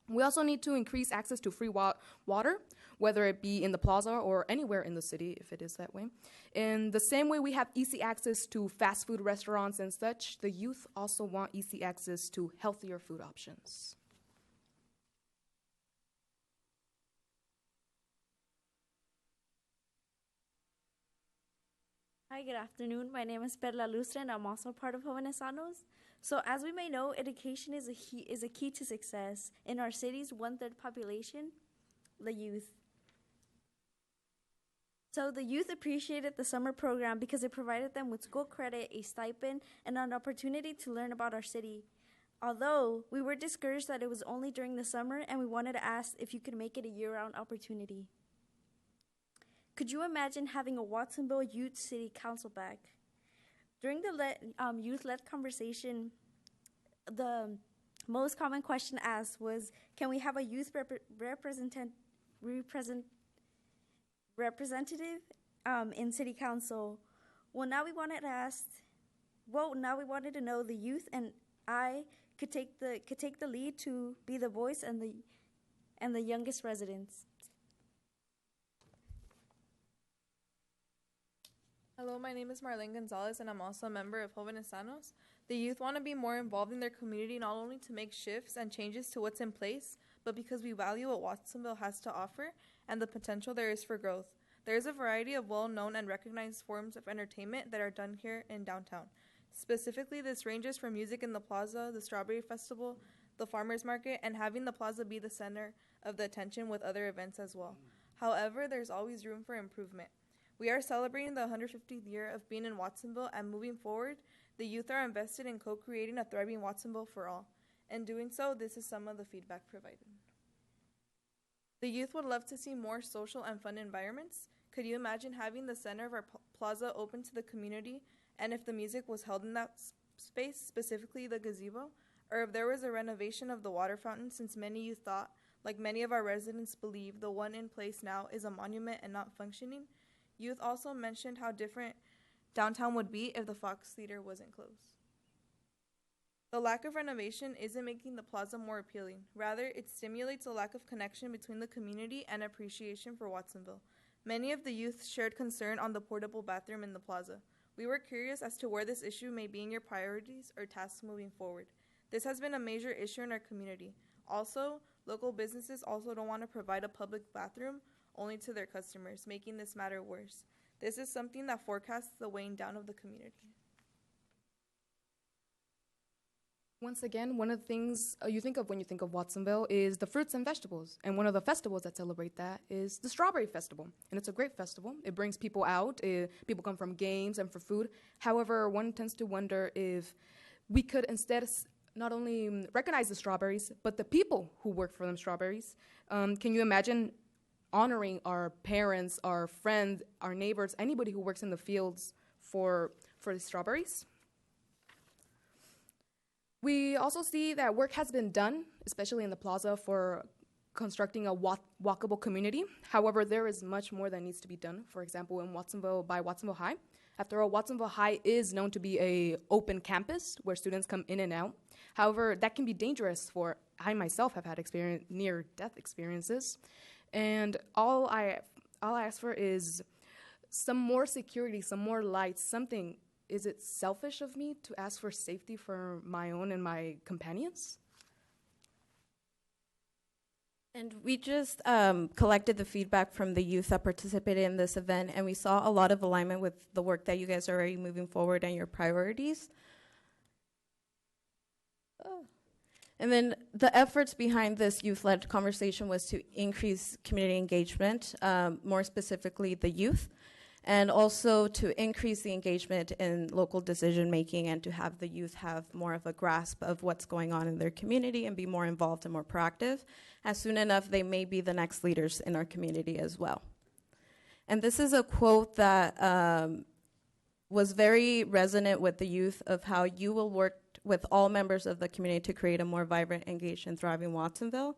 We also need to increase access to free water, whether it be in the plaza or anywhere in the city, if it is that way. In the same way we have easy access to fast food restaurants and such, the youth also want easy access to healthier food options. Hi, good afternoon. My name is Perla Lustre, and I'm also part of Jóvenes Sanos. So, as we may know, education is a key to success in our city's 1/3 population, the youth. So, the youth appreciated the summer program because it provided them with school credit, a stipend, and an opportunity to learn about our city. Although we were discouraged that it was only during the summer, and we wanted to ask if you could make it a year-round opportunity. Could you imagine having a Watsonville Youth City Council back? During the youth-led conversation, the most common question asked was, can we have a youth representative in City Council? Now we wanted to know the youth and I could take the lead to be the voice and the youngest residents. Hello, my name is Marlene Gonzalez, and I'm also a member of Jóvenes Sanos. The youth want to be more involved in their community, not only to make shifts and changes to what's in place, but because we value what Watsonville has to offer and the potential there is for growth. There is a variety of well-known and recognized forms of entertainment that are done here in downtown. Specifically, this ranges from music in the plaza, the Strawberry Festival, the Farmers Market, and having the plaza be the center of the attention with other events as well. However, there's always room for improvement. We are celebrating the 150th year of being in Watsonville, and moving forward, the youth are invested in co-creating a thriving Watsonville for all. In doing so, this is some of the feedback provided. The youth would love to see more social and fun environments. Could you imagine having the center of our plaza open to the community, and if the music was held in that space, specifically the gazebo? Or if there was a renovation of the water fountain, since many youth thought, like many of our residents believe, the one in place now is a monument and not functioning? Youth also mentioned how different downtown would be if the Fox Theater wasn't closed. The lack of renovation isn't making the plaza more appealing. Rather, it stimulates a lack of connection between the community and appreciation for Watsonville. Many of the youth shared concern on the portable bathroom in the plaza. We were curious as to where this issue may be in your priorities or tasks moving forward. This has been a major issue in our community. Also, local businesses also don't want to provide a public bathroom only to their customers, making this matter worse. This is something that forecasts the weighing down of the community. Once again, one of the things you think of when you think of Watsonville is the fruits and vegetables. And one of the festivals that celebrate that is the Strawberry Festival. And it's a great festival. It brings people out. People come from games and for food. However, one tends to wonder if we could instead not only recognize the strawberries, but the people who work for them strawberries. Can you imagine honoring our parents, our friends, our neighbors, anybody who works in the fields for the strawberries? We also see that work has been done, especially in the plaza, for constructing a walkable community. However, there is much more that needs to be done. For example, in Watsonville, by Watsonville High. After all, Watsonville High is known to be an open campus where students come in and out. However, that can be dangerous for, I myself have had near-death experiences. And all I ask for is some more security, some more lights, something. Is it selfish of me to ask for safety for my own and my companions? And we just collected the feedback from the youth that participated in this event, and we saw a lot of alignment with the work that you guys are already moving forward and your priorities. And then the efforts behind this youth-led conversation was to increase community engagement, more specifically the youth, and also to increase the engagement in local decision-making and to have the youth have more of a grasp of what's going on in their community and be more involved and more proactive. As soon enough, they may be the next leaders in our community as well. And this is a quote that was very resonant with the youth of how you will work with all members of the community to create a more vibrant, engaged, and thriving Watsonville.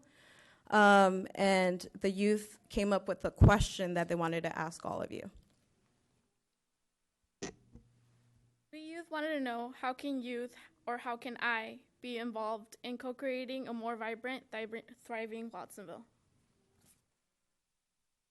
And the youth came up with a question that they wanted to ask all of you. The youth wanted to know, how can youth, or how can I, be involved in co-creating a more vibrant, thriving Watsonville?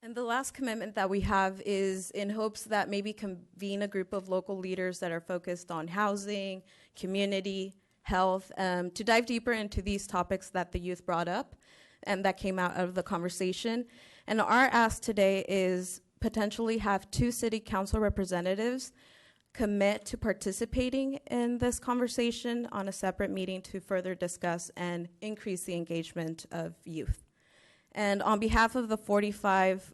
And the last commitment that we have is in hopes that maybe convene a group of local leaders that are focused on housing, community, health, to dive deeper into these topics that the youth brought up and that came out of the conversation. And our ask today is potentially have 2 city council representatives commit to participating in this conversation on a separate meeting to further discuss and increase the engagement of youth. And on behalf of the 45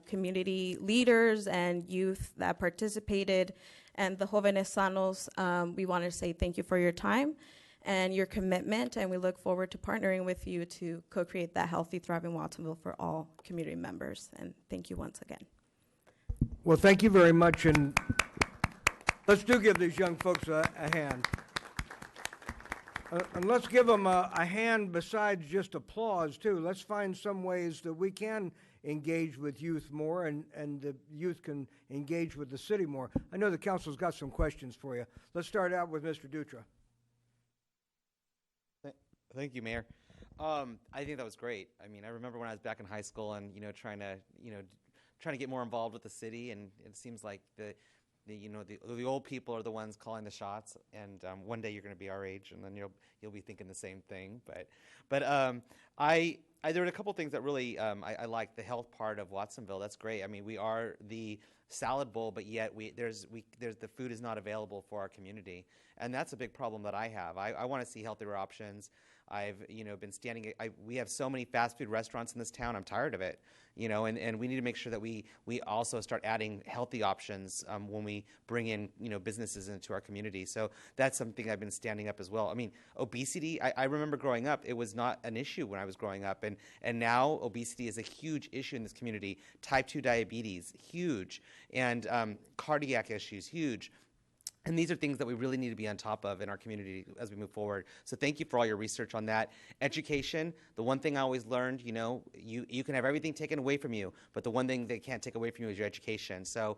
community leaders and youth that participated and the Jóvenes Sanos, we want to say thank you for your time and your commitment, and we look forward to partnering with you to co-create that healthy, thriving Watsonville for all community members. And thank you once again. Well, thank you very much, and let's give these young folks a hand. And let's give them a hand besides just applause, too. Let's find some ways that we can engage with youth more and the youth can engage with the city more. I know the council's got some questions for you. Let's start out with Mr. Dutra. Thank you, Mayor. I think that was great. I mean, I remember when I was back in high school and, trying to get more involved with the city, and it seems like the old people are the ones calling the shots, and one day you're going to be our age, and then you'll be thinking the same thing. But there were a couple things that really I like. The health part of Watsonville, that's great. I mean, we are the salad bowl, but yet the food is not available for our community, and that's a big problem that I have. I want to see healthier options. I've been standing. We have so many fast food restaurants in this town. I'm tired of it, and we need to make sure that we also start adding healthy options when we bring in businesses into our community. So that's something I've been standing up as well. I mean, obesity. I remember growing up, it was not an issue when I was growing up, and now obesity is a huge issue in this community. Type 2 diabetes, huge, and cardiac issues, huge. And these are things that we really need to be on top of in our community as we move forward. So thank you for all your research on that. Education, the one thing I always learned, you can have everything taken away from you, but the one thing they can't take away from you is your education. So,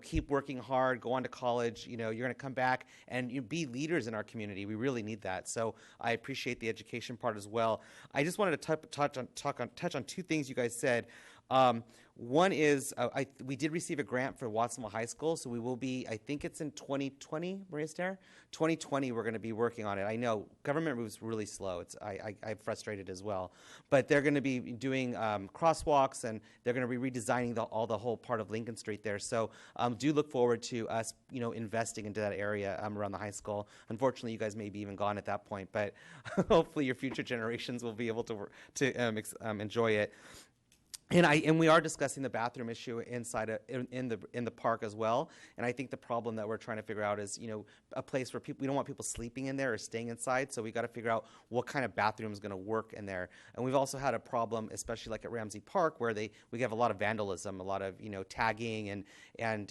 keep working hard, go on to college, you're going to come back and be leaders in our community. We really need that. So I appreciate the education part as well. I just wanted to touch on two things you guys said. One is we did receive a grant for Watsonville High School, so we will be, I think it's in 2020, Maria Esther? 2020 we're going to be working on it. I know government moves really slow. I'm frustrated as well. But they're going to be doing crosswalks, and they're going to be redesigning the whole part of Lincoln Street there. So do look forward to us investing into that area around the high school. Unfortunately, you guys may be even gone at that point, but hopefully your future generations will be able to enjoy it. And we are discussing the bathroom issue inside in the park as well. And I think the problem that we're trying to figure out is a place where we don't want people sleeping in there or staying inside. So we got to figure out what kind of bathroom is going to work in there. And we've also had a problem, especially like at Ramsey Park, where we have a lot of vandalism, a lot of tagging, and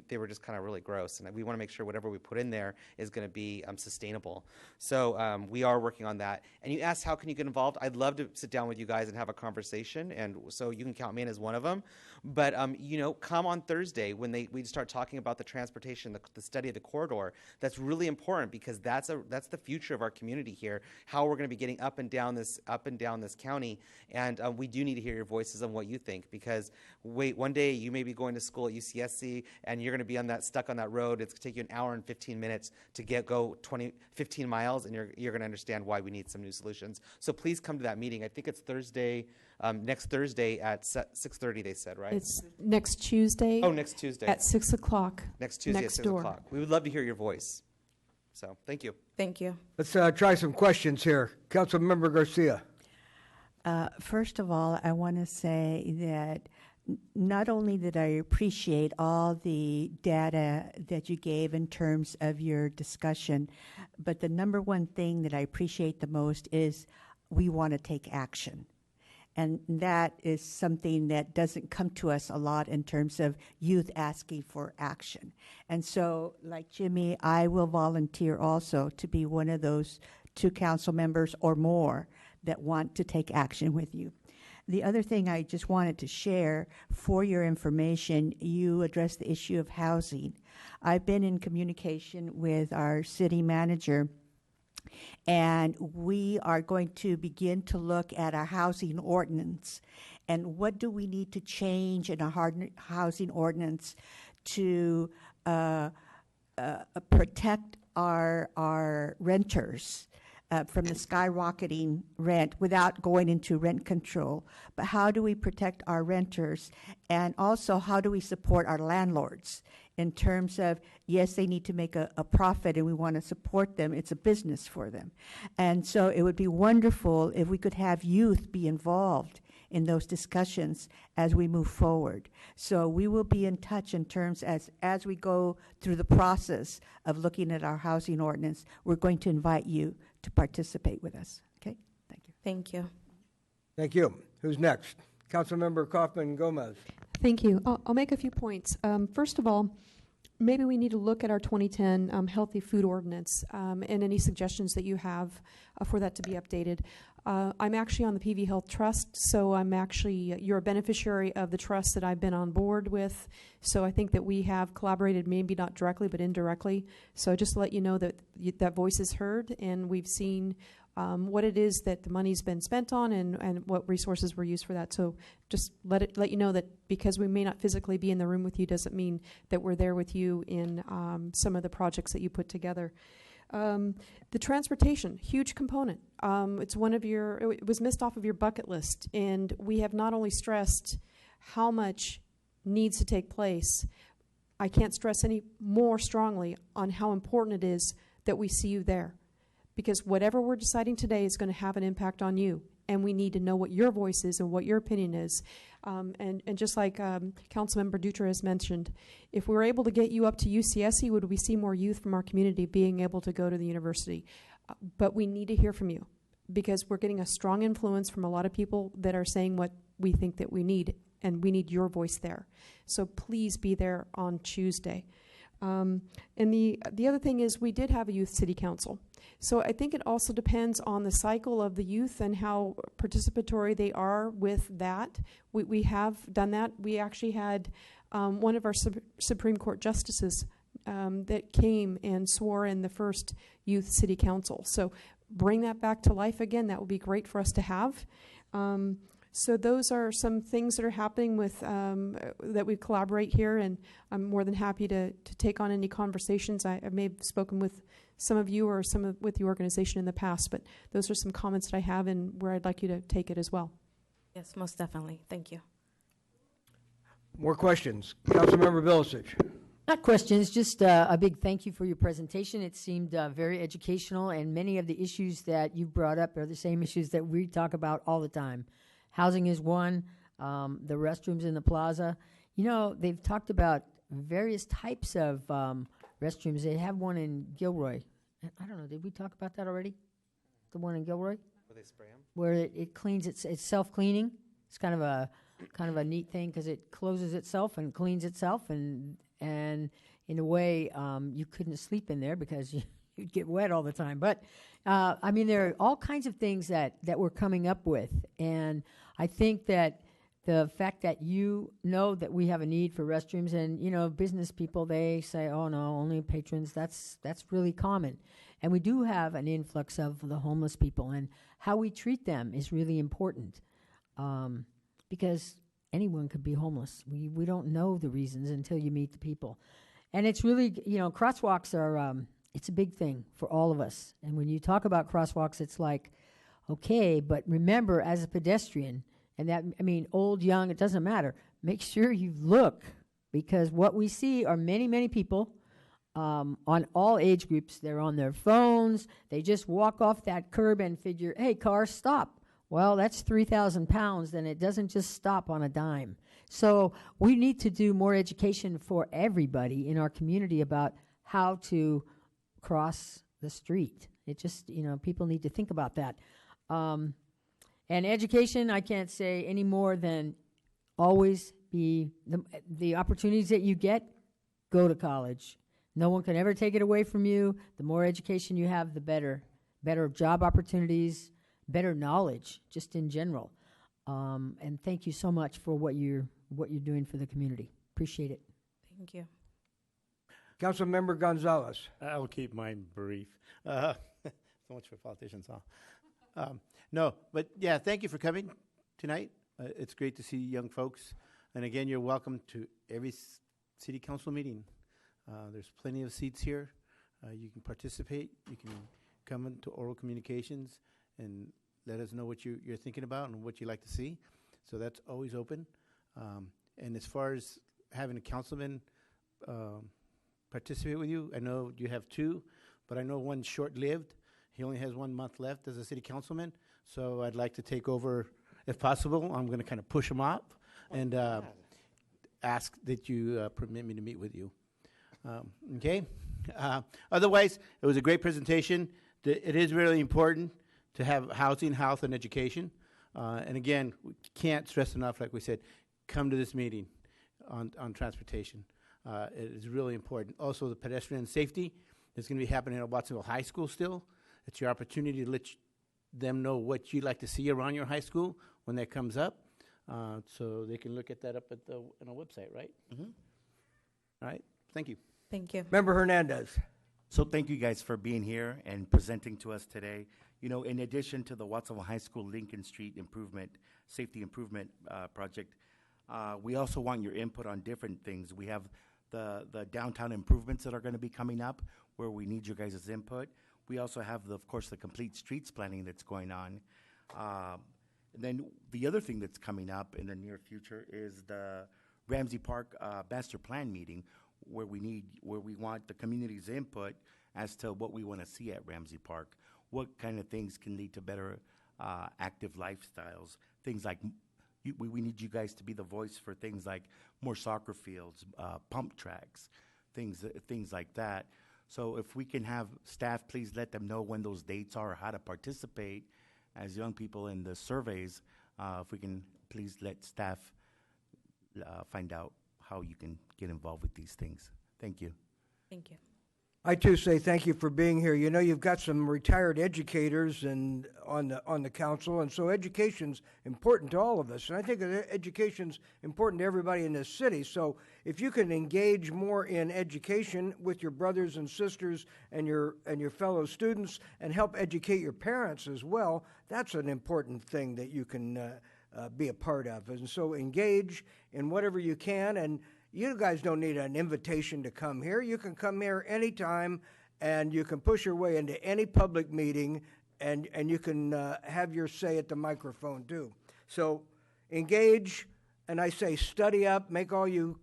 they were just kind of really gross. And we want to make sure whatever we put in there is going to be sustainable. So we are working on that. And you asked how can you get involved? I'd love to sit down with you guys and have a conversation. And so you can count me in as one of them. But, come on Thursday when we start talking about the transportation, the study of the corridor. That's really important because that's the future of our community here, how we're going to be getting up and down this county. And we do need to hear your voices on what you think, because one day you may be going to school at UCSC and you're going to be stuck on that road. It's going to take you an hour and 15 minutes to go 15 miles, and you're going to understand why we need some new solutions. So please come to that meeting. I think it's Thursday. Next Thursday at 6:30, they said, right? It's next Tuesday. Oh, next Tuesday. At 6 o'clock. Next Tuesday next at 6 door. o'clock. We would love to hear your voice. So, thank you. Thank you. Let's try some questions here. Councilmember Garcia. First of all, I want to say that not only did I appreciate all the data that you gave in terms of your discussion, but the number one thing that I appreciate the most is we want to take action. And that is something that doesn't come to us a lot in terms of youth asking for action. And so, like Jimmy, I will volunteer also to be one of those 2 council members or more that want to take action with you. The other thing I just wanted to share for your information, you addressed the issue of housing. I've been in communication with our city manager, and we are going to begin to look at our housing ordinance and what do we need to change in our housing ordinance to protect our renters from the skyrocketing rent without going into rent control. But how do we protect our renters? And also, how do we support our landlords in terms of, yes, they need to make a profit and we want to support them. It's a business for them. And so it would be wonderful if we could have youth be involved in those discussions as we move forward. So we will be in touch in terms as we go through the process of looking at our housing ordinance. We're going to invite you to participate with us. Okay? Thank you. Thank you. Thank you. Who's next? Councilmember Kaufman Gomez. Thank you. I'll make a few points. First of all, maybe we need to look at our 2010 healthy food ordinance and any suggestions that you have for that to be updated. I'm actually on the PV Health Trust, so you're a beneficiary of the trust that I've been on board with. So I think that we have collaborated, maybe not directly, but indirectly. So just to let you know that that voice is heard, and we've seen what it is that the money's been spent on and what resources were used for that. So just let you know that because we may not physically be in the room with you doesn't mean that we're there with you in some of the projects that you put together. The transportation, huge component. It's it was missed off of your bucket list, and we have not only stressed how much needs to take place, I can't stress any more strongly on how important it is that we see you there. Because whatever we're deciding today is going to have an impact on you, and we need to know what your voice is and what your opinion is. And just like Councilmember Dutra has mentioned, if we were able to get you up to UCSC, would we see more youth from our community being able to go to the university? But we need to hear from you, because we're getting a strong influence from a lot of people that are saying what we think that we need, and we need your voice there. So please be there on Tuesday. And the other thing is, we did have a youth city council. So I think it also depends on the cycle of the youth and how participatory they are with that. We have done that. We actually had one of our Supreme Court justices that came and swore in the first youth city council. So bring that back to life again. That would be great for us to have. So those are some things that are happening with that we collaborate here, and I'm more than happy to take on any conversations. I may have spoken with some of you or with the organization in the past, but those are some comments that I have and where I'd like you to take it as well. Yes, most definitely. Thank you. More questions? Councilmember Bilicic. Not questions, just a big thank you for your presentation. It seemed very educational, and many of the issues that you brought up are the same issues that we talk about all the time. Housing is one, the restrooms in the plaza. You know, they've talked about various types of restrooms. They have one in Gilroy. I don't know, did we talk about that already? The one in Gilroy? Where they spray them? Where it cleans, it's self-cleaning. It's kind of a neat thing because it closes itself and cleans itself, and in a way you couldn't sleep in there because you'd get wet all the time. But I mean, there are all kinds of things that we're coming up with, and I think that the fact that you know that we have a need for restrooms, and you know, business people, they say, oh no, only patrons, that's really common. And we do have an influx of the homeless people, and how we treat them is really important, because anyone could be homeless. We don't know the reasons until you meet the people. And it's really, you know, crosswalks are, it's a big thing for all of us. And when you talk about crosswalks, it's like, okay, but remember, as a pedestrian, and that, I mean, old, young, it doesn't matter. Make sure you look, because what we see are many, many people on all age groups. They're on their phones. They just walk off that curb and figure, hey, car, stop. Well, that's 3,000 pounds, and it doesn't just stop on a dime. So we need to do more education for everybody in our community about how to cross the street. It just, you know, people need to think about that. And education, I can't say any more than always be the opportunities that you get, go to college. No one can ever take it away from you. The more education you have, the better. Better job opportunities, better knowledge, just in general. And thank you so much for what you're doing for the community. Appreciate it. Thank you. Councilmember Gonzalez. I'll keep mine brief. So much for politicians, huh? No, but yeah, thank you for coming tonight. It's great to see young folks. And again, you're welcome to every city council meeting. There's plenty of seats here. You can participate. You can come into oral communications and let us know what you're thinking about and what you'd like to see. So that's always open. And as far as having a councilman participate with you, I know you have two, but I know one's short-lived. He only has 1 month left as a city councilman, so I'd like to take over if possible. I'm going to kind of push him up and ask that you permit me to meet with you. Okay? Otherwise, it was a great presentation. It is really important to have housing, health, and education. And again, we can't stress enough, like we said, come to this meeting on transportation. It is really important. Also, the pedestrian safety is going to be happening at Watsonville High School still. It's your opportunity to let them know what you'd like to see around your high school when that comes up. So they can look at that up on our website, right? Mm-hmm. All right. Thank you. Thank you. Member Hernandez. So thank you guys for being here and presenting to us today. in addition to the Watsonville High School Lincoln Street safety improvement project, we also want your input on different things. We have the downtown improvements that are going to be coming up where we need your guys' input. We also have, of course, the complete streets planning that's going on. And then the other thing that's coming up in the near future is the Ramsey Park Master Plan meeting, where we want the community's input as to what we want to see at Ramsey Park. What kind of things can lead to better active lifestyles? Things like we need you guys to be the voice for things like more soccer fields, pump tracks, things like that. So if we can have staff, please let them know when those dates are, how to participate as young people in the surveys. If we can please let staff find out how you can get involved with these things. Thank you. Thank you. I too say thank you for being here. You know, you've got some retired educators and on the council, and so education's important to all of us. And I think that education's important to everybody in this city. So if you can engage more in education with your brothers and sisters and your fellow students, and help educate your parents as well, that's an important thing that you can be a part of. And so engage in whatever you can. And you guys don't need an invitation to come here. You can come here anytime, and you can push your way into any public meeting, and you can have your say at the microphone too. So engage, and I say study up, make all you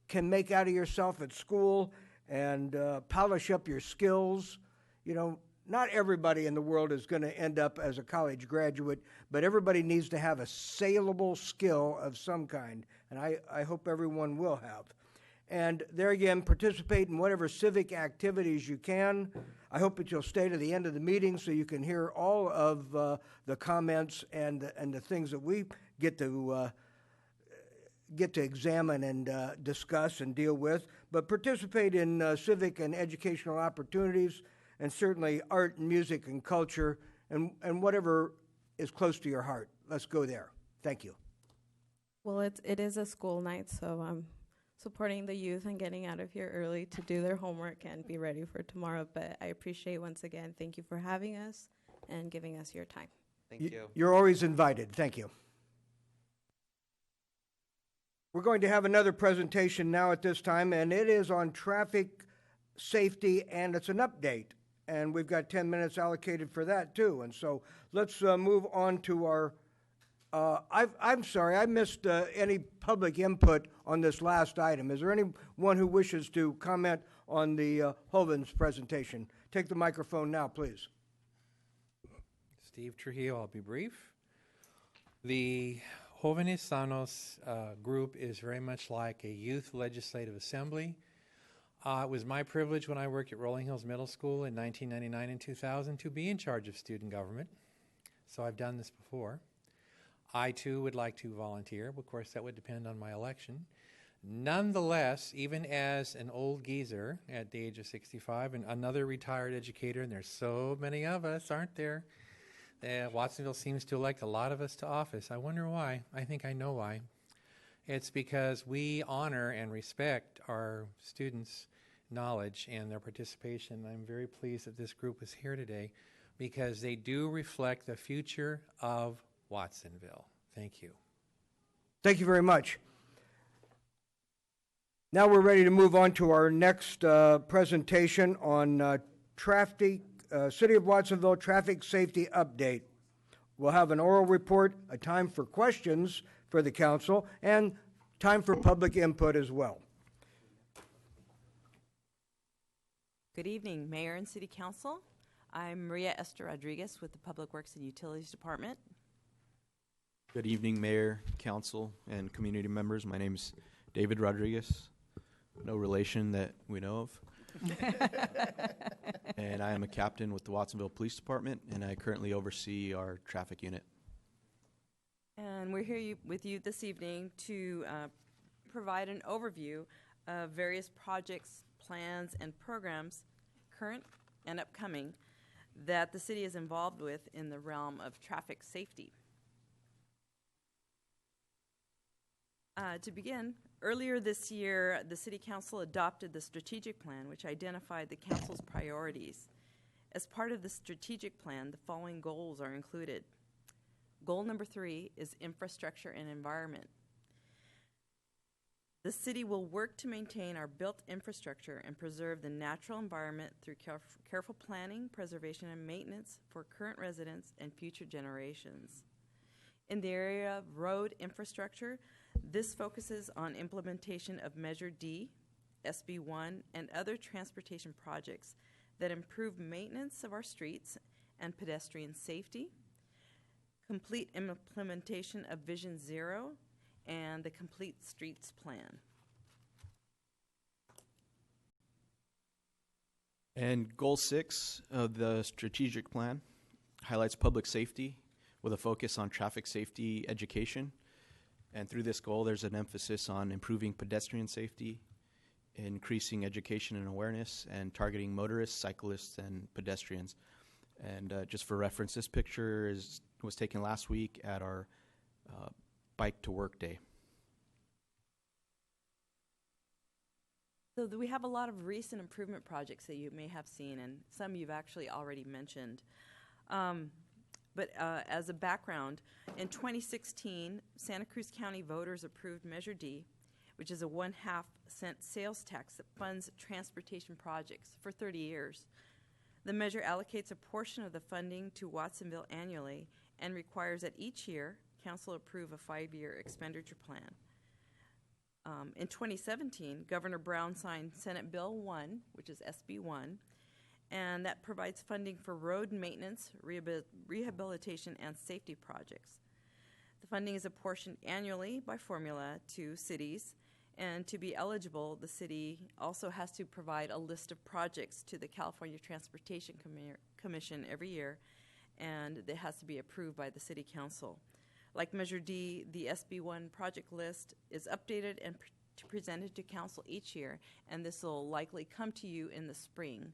can make out of yourself at school, and polish up your skills. You know, not everybody in the world is going to end up as a college graduate, but everybody needs to have a saleable skill of some kind, and I hope everyone will have. And there again, participate in whatever civic activities you can. I hope that you'll stay to the end of the meeting so you can hear all of the comments and the things that we get to examine and discuss and deal with. But participate in civic and educational opportunities, and certainly art and music and culture, and whatever is close to your heart. Let's go there. Thank you. Well, it is a school night, so I'm supporting the youth and getting out of here early to do their homework and be ready for tomorrow. But I appreciate, once again, thank you for having us and giving us your time. Thank you. You're always invited. Thank you. We're going to have another presentation now at this time, and it is on traffic safety, and it's an update. And we've got 10 minutes allocated for that, too. And so let's move on to our I'm sorry, I missed any public input on this last item. Is there anyone who wishes to comment on the Hovens presentation? Take the microphone now, please. Steve Trujillo, I'll be brief. The Jovenes group is very much like a youth legislative assembly. It was my privilege when I worked at Rolling Hills Middle School in 1999 and 2000 to be in charge of student government. So I've done this before. I, too, would like to volunteer. Of course, that would depend on my election. Nonetheless, even as an old geezer at the age of 65 and another retired educator, and there's so many of us, aren't there? Watsonville seems to elect a lot of us to office. I wonder why. I think I know why. It's because we honor and respect our students' knowledge and their participation. I'm very pleased that this group is here today because they do reflect the future of Watsonville. Thank you. Thank you very much. Now we're ready to move on to our next presentation on City of Watsonville traffic safety update. We'll have an oral report, a time for questions for the council, and time for public input as well. Good evening, Mayor and City Council. I'm Maria Esther Rodriguez with the Public Works and Utilities Department. Good evening, Mayor, Council, and community members. My name's David Rodriguez. No relation that we know of. And I am a captain with the Watsonville Police Department, and I currently oversee our traffic unit. And we're here with you this evening to provide an overview of various projects, plans, and programs, current and upcoming, that the city is involved with in the realm of traffic safety. To begin, earlier this year, the City Council adopted the strategic plan, which identified the Council's priorities. As part of the strategic plan, the following goals are included. Goal number 3 is infrastructure and environment. The city will work to maintain our built infrastructure and preserve the natural environment through careful planning, preservation, and maintenance for current residents and future generations. In the area of road infrastructure, this focuses on implementation of Measure D, SB1, and other transportation projects that improve maintenance of our streets and pedestrian safety, complete implementation of Vision Zero, and the Complete Streets Plan. And Goal 6 of the strategic plan highlights public safety with a focus on traffic safety education. And through this goal, there's an emphasis on improving pedestrian safety, increasing education and awareness, and targeting motorists, cyclists, and pedestrians. And just for reference, this picture was taken last week at our Bike to Work Day. So we have a lot of recent improvement projects that you may have seen, and some you've actually already mentioned. But as a background, in 2016, Santa Cruz County voters approved Measure D, which is a 1/2-cent sales tax that funds transportation projects for 30 years. The measure allocates a portion of the funding to Watsonville annually and requires that each year, Council approve a 5-year expenditure plan. In 2017, Governor Brown signed Senate Bill 1, which is SB 1, and that provides funding for road maintenance, rehabilitation, and safety projects. The funding is apportioned annually by formula to cities, and to be eligible, the city also has to provide a list of projects to the California Transportation Commission every year, and it has to be approved by the City Council. Like Measure D, the SB1 project list is updated and presented to Council each year, and this will likely come to you in the spring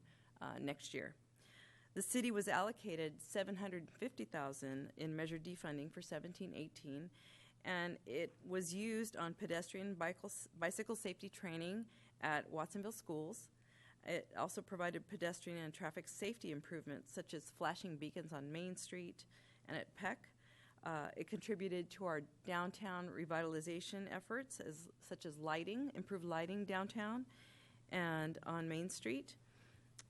next year. The city was allocated $750,000 in Measure D funding for 17-18, and it was used on pedestrian bicycle safety training at Watsonville schools. It also provided pedestrian and traffic safety improvements, such as flashing beacons on Main Street and at Peck. It contributed to our downtown revitalization efforts, such as lighting, improved lighting downtown and on Main Street.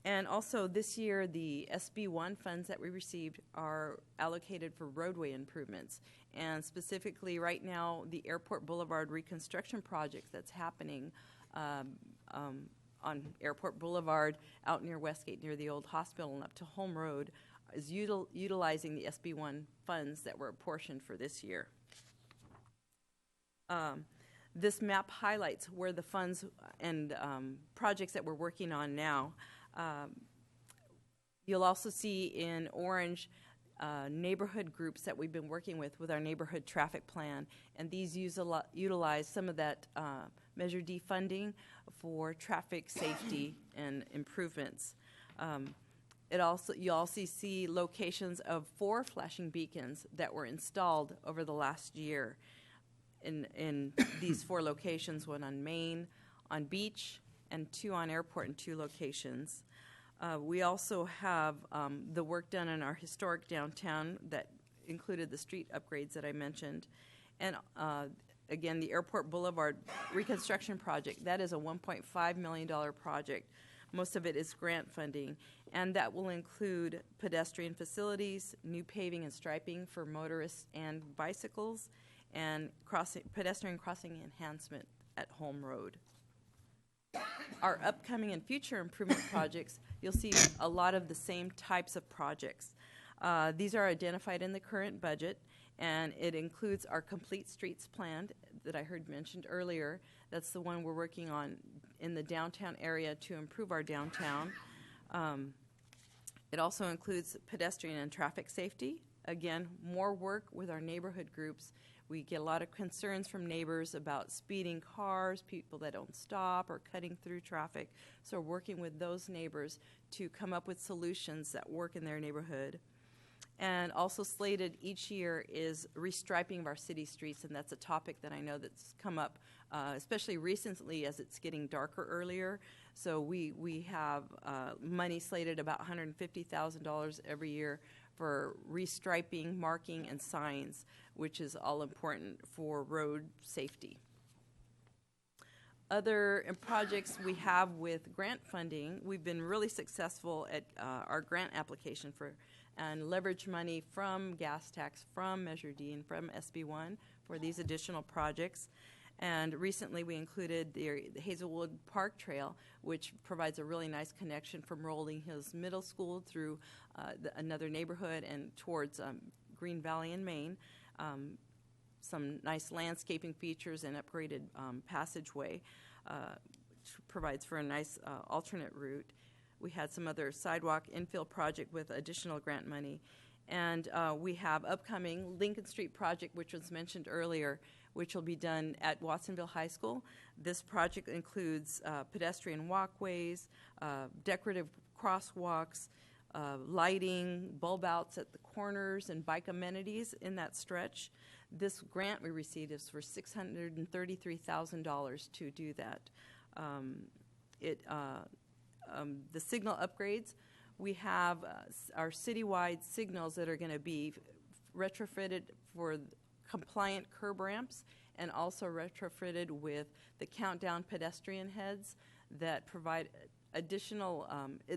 And also this year, the SB1 funds that we received are allocated for roadway improvements. And specifically right now, the Airport Boulevard reconstruction project that's happening on Airport Boulevard out near Westgate, near the old hospital and up to Home Road, is utilizing the SB1 funds that were apportioned for this year. This map highlights where the funds and projects that we're working on now. You'll also see in orange neighborhood groups that we've been working with our neighborhood traffic plan, and these utilize some of that Measure D funding for traffic safety and improvements. You also see locations of 4 flashing beacons that were installed over the last year in these 4 locations, one on Main, on Beach, and 2 on Airport in 2 locations. We also have the work done in our historic downtown that included the street upgrades that I mentioned. And again, the Airport Boulevard reconstruction project, that is a $1.5 million project. Most of it is grant funding, and that will include pedestrian facilities, new paving and striping for motorists and bicycles, and pedestrian crossing enhancement at Home Road. Our upcoming and future improvement projects, you'll see a lot of the same types of projects. These are identified in the current budget, and it includes our Complete Streets Plan that I heard mentioned earlier. That's the one we're working on in the downtown area to improve our downtown. It also includes pedestrian and traffic safety. Again, more work with our neighborhood groups. We get a lot of concerns from neighbors about speeding cars, people that don't stop or cutting through traffic. So we're working with those neighbors to come up with solutions that work in their neighborhood. And also slated each year is restriping of our city streets, and that's a topic that I know that's come up, especially recently as it's getting darker earlier. So we have money slated about $150,000 every year for restriping, marking, and signs, which is all important for road safety. Other projects we have with grant funding, we've been really successful at our grant application for and leverage money from gas tax, from Measure D, and from SB1 for these additional projects. And recently we included the Hazelwood Park Trail, which provides a really nice connection from Rolling Hills Middle School through another neighborhood and towards Green Valley in Maine. Some nice landscaping features and upgraded passageway, which provides for a nice alternate route. We had some other sidewalk infill project with additional grant money. And we have upcoming Lincoln Street project, which was mentioned earlier, which will be done at Watsonville High School. This project includes pedestrian walkways, decorative crosswalks, lighting, bulb outs at the corners, and bike amenities in that stretch. This grant we received is for $633,000 to do that. The signal upgrades, we have our citywide signals that are going to be retrofitted for compliant curb ramps and also retrofitted with the countdown pedestrian heads that provide additional,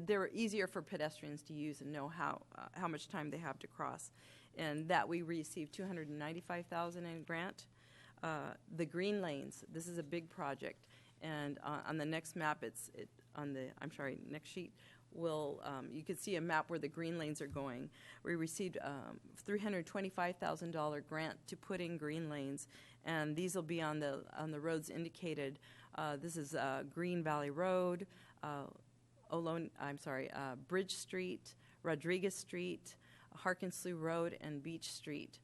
they're easier for pedestrians to use and know how much time they have to cross. And that we received $295,000 in grant. The green lanes, this is a big project. And on the next map, next sheet, you can see a map where the green lanes are going. We received $325,000 grant to put in green lanes, and these will be on the roads indicated. This is Green Valley Road, Bridge Street, Rodriguez Street, Harkins Slough Road, and Beach Street.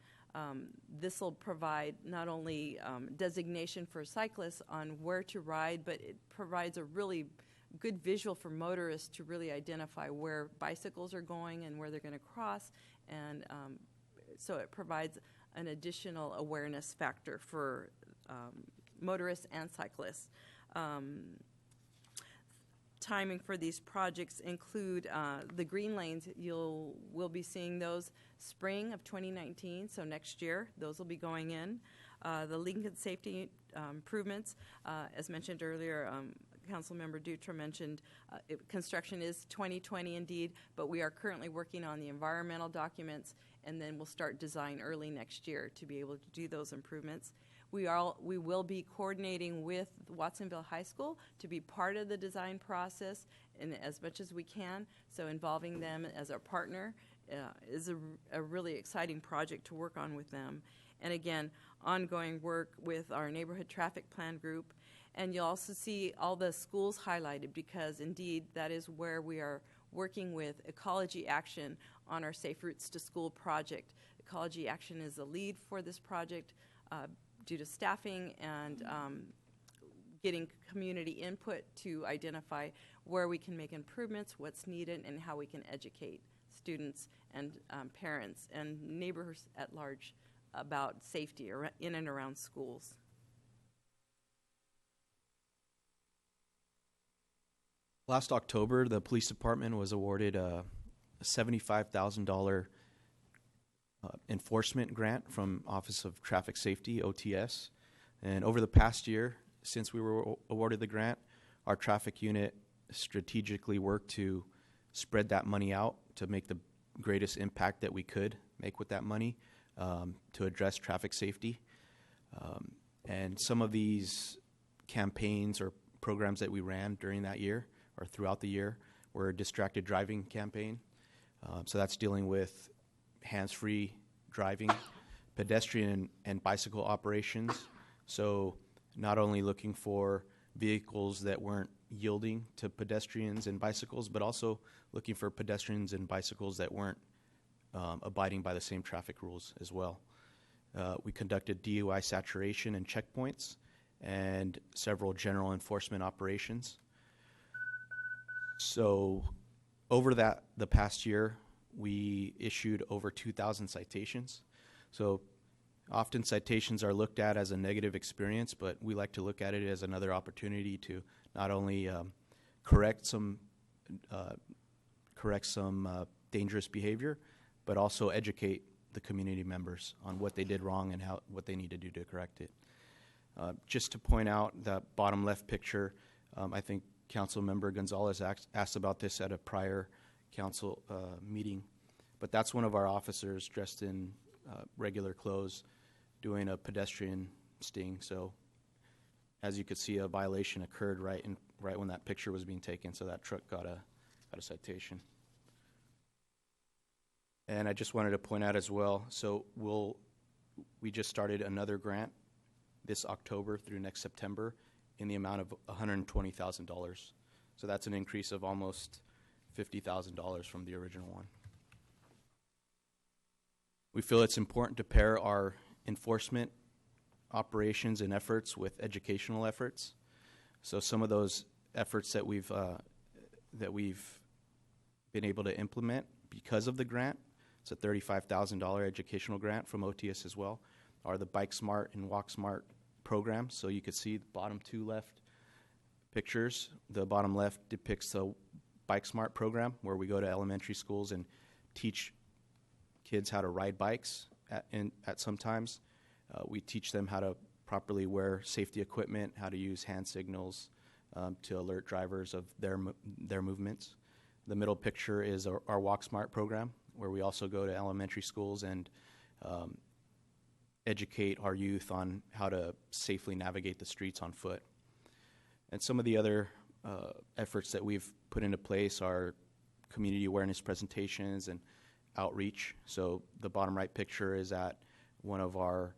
This will provide not only designation for cyclists on where to ride, but it provides a really good visual for motorists to really identify where bicycles are going and where they're going to cross. And so it provides an additional awareness factor for motorists and cyclists. Timing for these projects include the green lanes. We'll be seeing those spring of 2019, so next year those will be going in. The Lincoln safety improvements, as mentioned earlier, Councilmember Dutra mentioned construction is 2020 indeed, but we are currently working on the environmental documents, and then we'll start design early next year to be able to do those improvements. We will be coordinating with Watsonville High School to be part of the design process in as much as we can, so involving them as our partner is a really exciting project to work on with them. And again, ongoing work with our neighborhood traffic plan group. And you'll also see all the schools highlighted because indeed that is where we are working with Ecology Action on our Safe Routes to School project. Ecology Action is the lead for this project due to staffing and getting community input to identify where we can make improvements, what's needed, and how we can educate students and parents and neighbors at large about safety in and around schools. Last October, the police department was awarded a $75,000 enforcement grant from Office of Traffic Safety, OTS. And over the past year, since we were awarded the grant, our traffic unit strategically worked to spread that money out to make the greatest impact that we could make with that money to address traffic safety. And some of these campaigns or programs that we ran during that year or throughout the year were a distracted driving campaign. So that's dealing with hands-free driving, pedestrian and bicycle operations. So not only looking for vehicles that weren't yielding to pedestrians and bicycles, but also looking for pedestrians and bicycles that weren't abiding by the same traffic rules as well. We conducted DUI saturation and checkpoints and several general enforcement operations. So over the past year, we issued over 2,000 citations. So often citations are looked at as a negative experience, but we like to look at it as another opportunity to not only correct some dangerous behavior, but also educate the community members on what they did wrong and what they need to do to correct it. Just to point out that bottom left picture, I think Council Member Gonzalez asked about this at a prior council meeting, but that's one of our officers dressed in regular clothes doing a pedestrian sting. So as you could see, a violation occurred right when that picture was being taken, so that truck got a citation. And I just wanted to point out as well, so we just started another grant this October through next September in the amount of $120,000. So that's an increase of almost $50,000 from the original one. We feel it's important to pair our enforcement operations and efforts with educational efforts. So some of those efforts that we've been able to implement because of the grant, it's a $35,000 educational grant from OTS as well, are the Bike Smart and Walk Smart programs. So you could see the bottom two left pictures. The bottom left depicts the Bike Smart program, where we go to elementary schools and teach kids how to ride bikes at some times. We teach them how to properly wear safety equipment, how to use hand signals to alert drivers of their movements. The middle picture is our Walk Smart program, where we also go to elementary schools and educate our youth on how to safely navigate the streets on foot. And some of the other efforts that we've put into place are community awareness presentations and outreach. So the bottom right picture is at one of our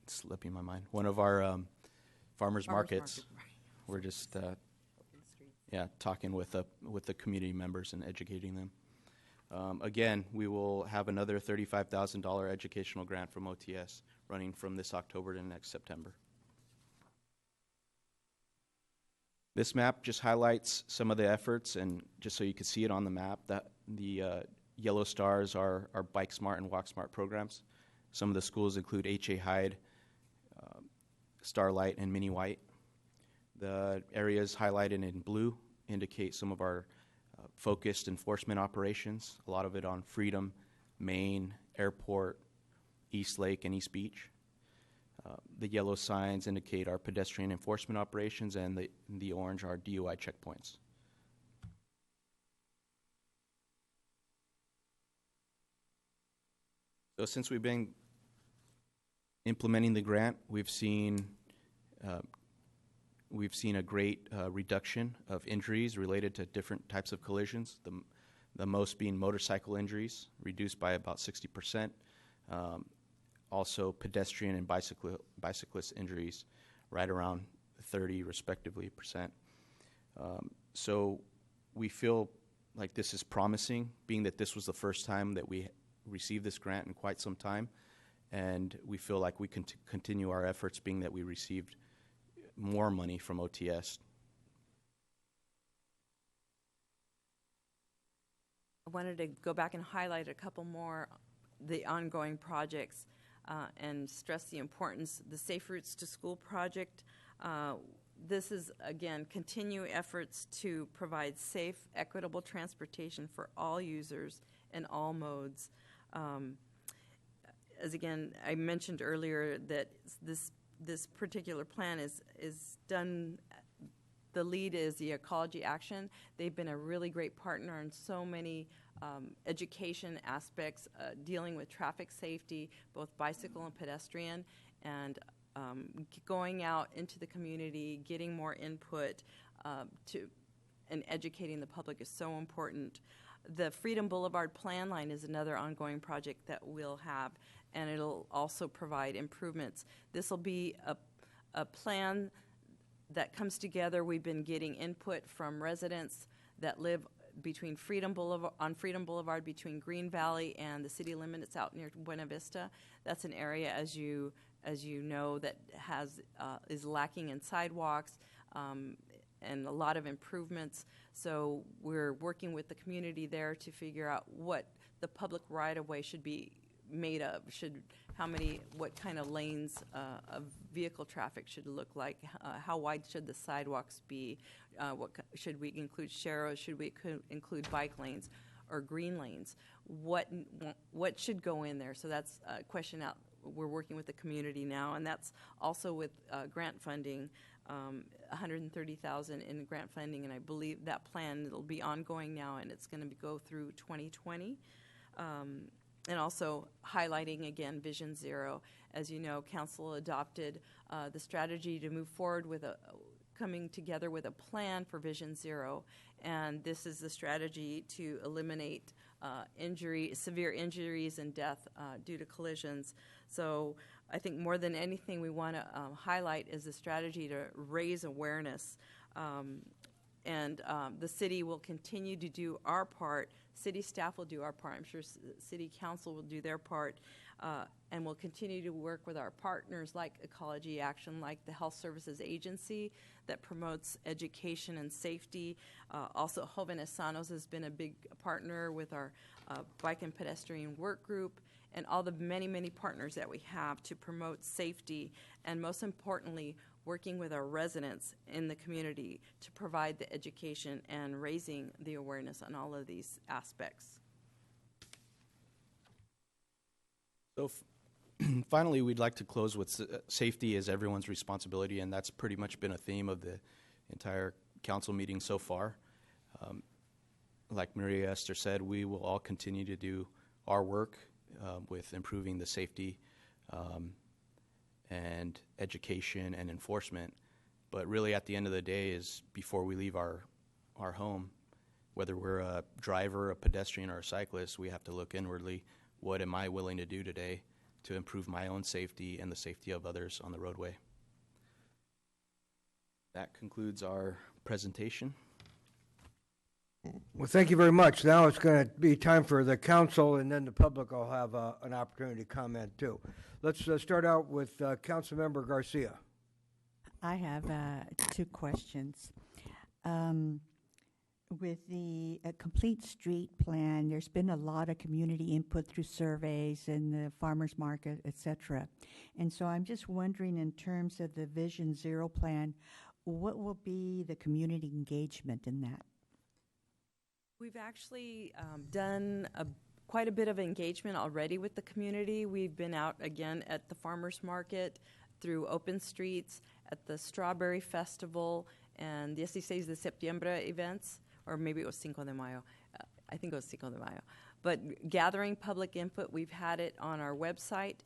it's slipping my mind. One of our farmers markets. We're just talking with the community members and educating them. Again, we will have another $35,000 educational grant from OTS running from this October to next September. This map just highlights some of the efforts, and just so you can see it on the map, that the yellow stars are our Bike Smart and Walk Smart programs. Some of the schools include H.A. Hyde, Starlight, and Minnie White. The areas highlighted in blue indicate some of our focused enforcement operations, a lot of it on Freedom, Main, Airport, East Lake, and East Beach. The yellow signs indicate our pedestrian enforcement operations, and the orange are DUI checkpoints. So since we've been implementing the grant, we've seen a great reduction of injuries related to different types of collisions, the most being motorcycle injuries, reduced by about 60%. Also pedestrian and bicyclist injuries, right around 30 respectively %. So we feel like this is promising, being that this was the first time that we received this grant in quite some time, and we feel like we can continue our efforts, being that we received more money from OTS. I wanted to go back and highlight a couple more the ongoing projects and stress the importance. The Safe Routes to School project, this is, again, continue efforts to provide safe, equitable transportation for all users in all modes. As again, I mentioned earlier that this particular plan is done, the lead is the Ecology Action. They've been a really great partner in so many education aspects, dealing with traffic safety, both bicycle and pedestrian, and going out into the community, getting more input and educating the public is so important. The Freedom Boulevard plan line is another ongoing project that we'll have, and it'll also provide improvements. This will be a plan that comes together. We've been getting input from residents that live between Freedom Boulevard between Green Valley and the city limits out near Buena Vista. That's an area, as you know, that is lacking in sidewalks. and a lot of improvements. So we're working with the community there to figure out what the public right-of-way should be made of, what kind of lanes of vehicle traffic should look like, how wide should the sidewalks be, should we include sharrows, should we include bike lanes or green lanes, what should go in there. So that's a question out. We're working with the community now, and that's also with grant funding, $130,000 in grant funding, and I believe that plan will be ongoing now, and it's going to go through 2020. And also highlighting again Vision Zero. As you know, Council adopted the strategy to move forward with coming together with a plan for Vision Zero, and this is the strategy to eliminate severe injuries and death due to collisions. So I think more than anything we want to highlight is the strategy to raise awareness. And the city will continue to do our part. City staff will do our part. I'm sure City Council will do their part. And we'll continue to work with our partners like Ecology Action, like the Health Services Agency that promotes education and safety. Also, Jóvenes Sanos has been a big partner with our Bike and Pedestrian Work Group and all the many, many partners that we have to promote safety, and most importantly, working with our residents in the community to provide the education and raising the awareness on all of these aspects. So finally, we'd like to close with safety is everyone's responsibility, and that's pretty much been a theme of the entire council meeting so far. Like Maria Esther said, we will all continue to do our work with improving the safety and education and enforcement. But really at the end of the day is before we leave our home, whether we're a driver, a pedestrian, or a cyclist, we have to look inwardly. What am I willing to do today to improve my own safety and the safety of others on the roadway? That concludes our presentation. Well, thank you very much. Now it's going to be time for the council, and then the public will have an opportunity to comment too. Let's start out with Councilmember Garcia. I have 2 questions. With the Complete Street Plan, there's been a lot of community input through surveys and the farmers market, et cetera. And so I'm just wondering, in terms of the Vision Zero plan, what will be the community engagement in that? We've actually done quite a bit of engagement already with the community. We've been out again at the farmers market, through open streets, at the Strawberry Festival, and the 16 de Septiembre events, or maybe it was Cinco de Mayo. I think it was Cinco de Mayo. But gathering public input, we've had it on our website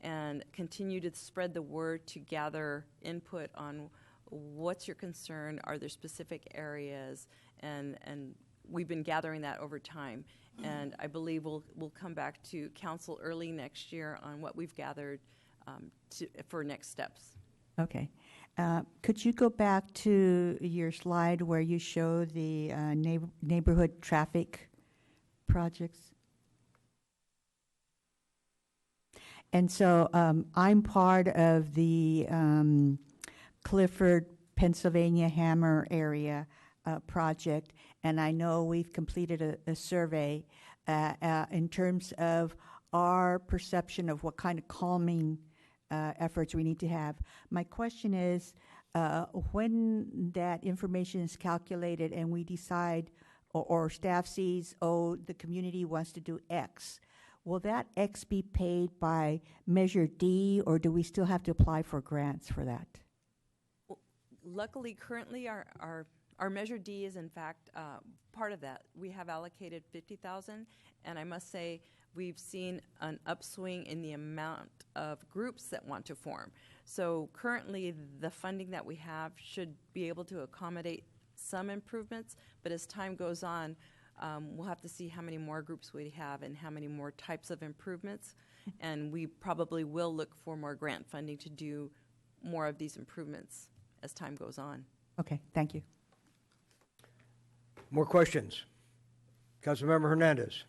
and continue to spread the word to gather input on what's your concern, are there specific areas, and we've been gathering that over time. And I believe we'll come back to council early next year on what we've gathered for next steps. Okay. Could you go back to your slide where you show the neighborhood traffic projects? And so I'm part of the Clifford, Pennsylvania Hammer area project, and I know we've completed a survey in terms of our perception of what kind of calming efforts we need to have. My question is, when that information is calculated and we decide, or staff sees, oh, the community wants to do X, will that X be paid by Measure D, or do we still have to apply for grants for that? Well, luckily, currently, our Measure D is, in fact, part of that. We have allocated $50,000, and I must say we've seen an upswing in the amount of groups that want to form. So currently, the funding that we have should be able to accommodate some improvements, but as time goes on, we'll have to see how many more groups we have and how many more types of improvements, and we probably will look for more grant funding to do more of these improvements as time goes on. Okay, thank you. More questions? Councilmember Hernandez.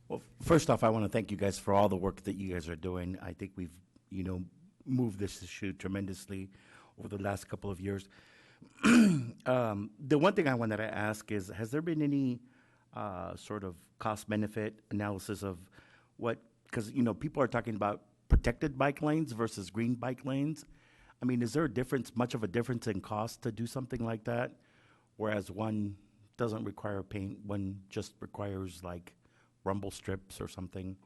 Well, first off, I want to thank you guys for all the work that you guys are doing. I think we've, moved this issue tremendously over the last couple of years. The one thing I wanted to ask is, has there been any sort of cost-benefit analysis of what, because, you know, people are talking about protected bike lanes versus green bike lanes. I mean, is there a difference, much of a difference in cost to do something like that? Whereas one doesn't require paint, one just requires like rumble strips or something.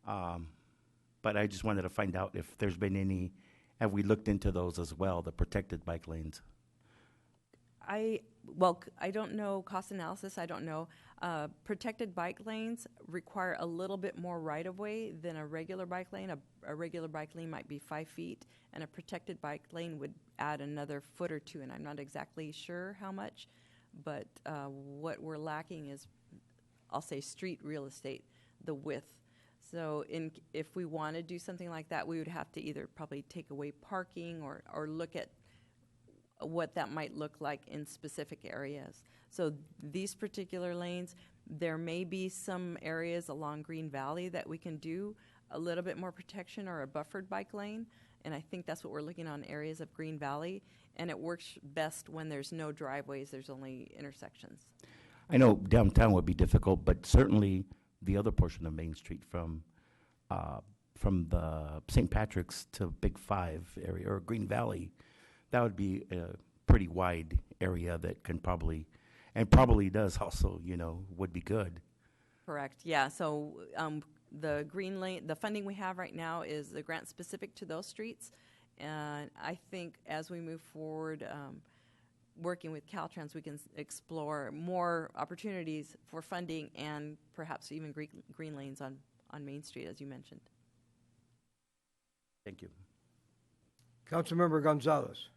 But I just wanted to find out if there's been any, have we looked into those as well, the protected bike lanes? I don't know cost analysis. I don't know. Protected bike lanes require a little bit more right-of-way than a regular bike lane. A regular bike lane might be 5 feet, and a protected bike lane would add another foot or two, and I'm not exactly sure how much, but what we're lacking is, I'll say, street real estate, the width. So if we want to do something like that, we would have to either probably take away parking or look at what that might look like in specific areas. So these particular lanes, there may be some areas along Green Valley that we can do a little bit more protection or a buffered bike lane, and I think that's what we're looking on areas of Green Valley, and it works best when there's no driveways, there's only intersections. I know downtown would be difficult, but certainly the other portion of Main Street from the St. Patrick's to Big Five area or Green Valley, that would be a pretty wide area that can probably does also, you know, would be good. Correct. Yeah. So the green lane, the funding we have right now is the grant specific to those streets, and I think as we move forward, working with Caltrans, we can explore more opportunities for funding and perhaps even green lanes on Main Street, as you mentioned. Thank you. Councilmember Gonzalez.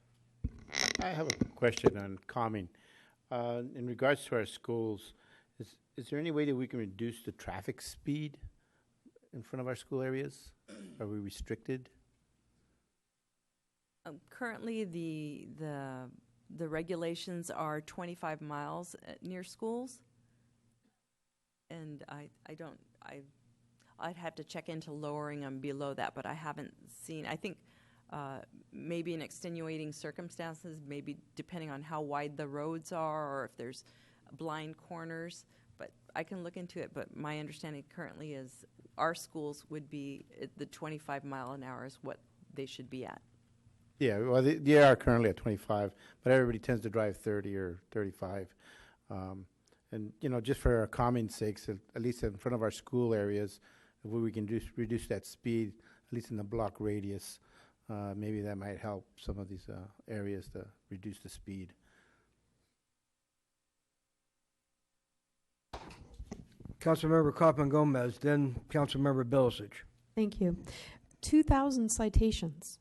I have a question on calming. In regards to our schools, is there any way that we can reduce the traffic speed in front of our school areas? Are we restricted? Currently, the regulations are 25 miles near schools, and I'd have to check into lowering them below that, but I haven't seen. I think maybe in extenuating circumstances, maybe depending on how wide the roads are or if there's blind corners, but I can look into it. But my understanding currently is our schools would be at the 25 mile an hour is what they should be at. Yeah, well, they are currently at 25, but everybody tends to drive 30 or 35. And, you know, just for our calming sakes, at least in front of our school areas, if we can reduce that speed, at least in the block radius, maybe that might help some of these areas to reduce the speed. Councilmember Kaufman Gomez, then Councilmember Bilicic. Thank you. 2,000 citations.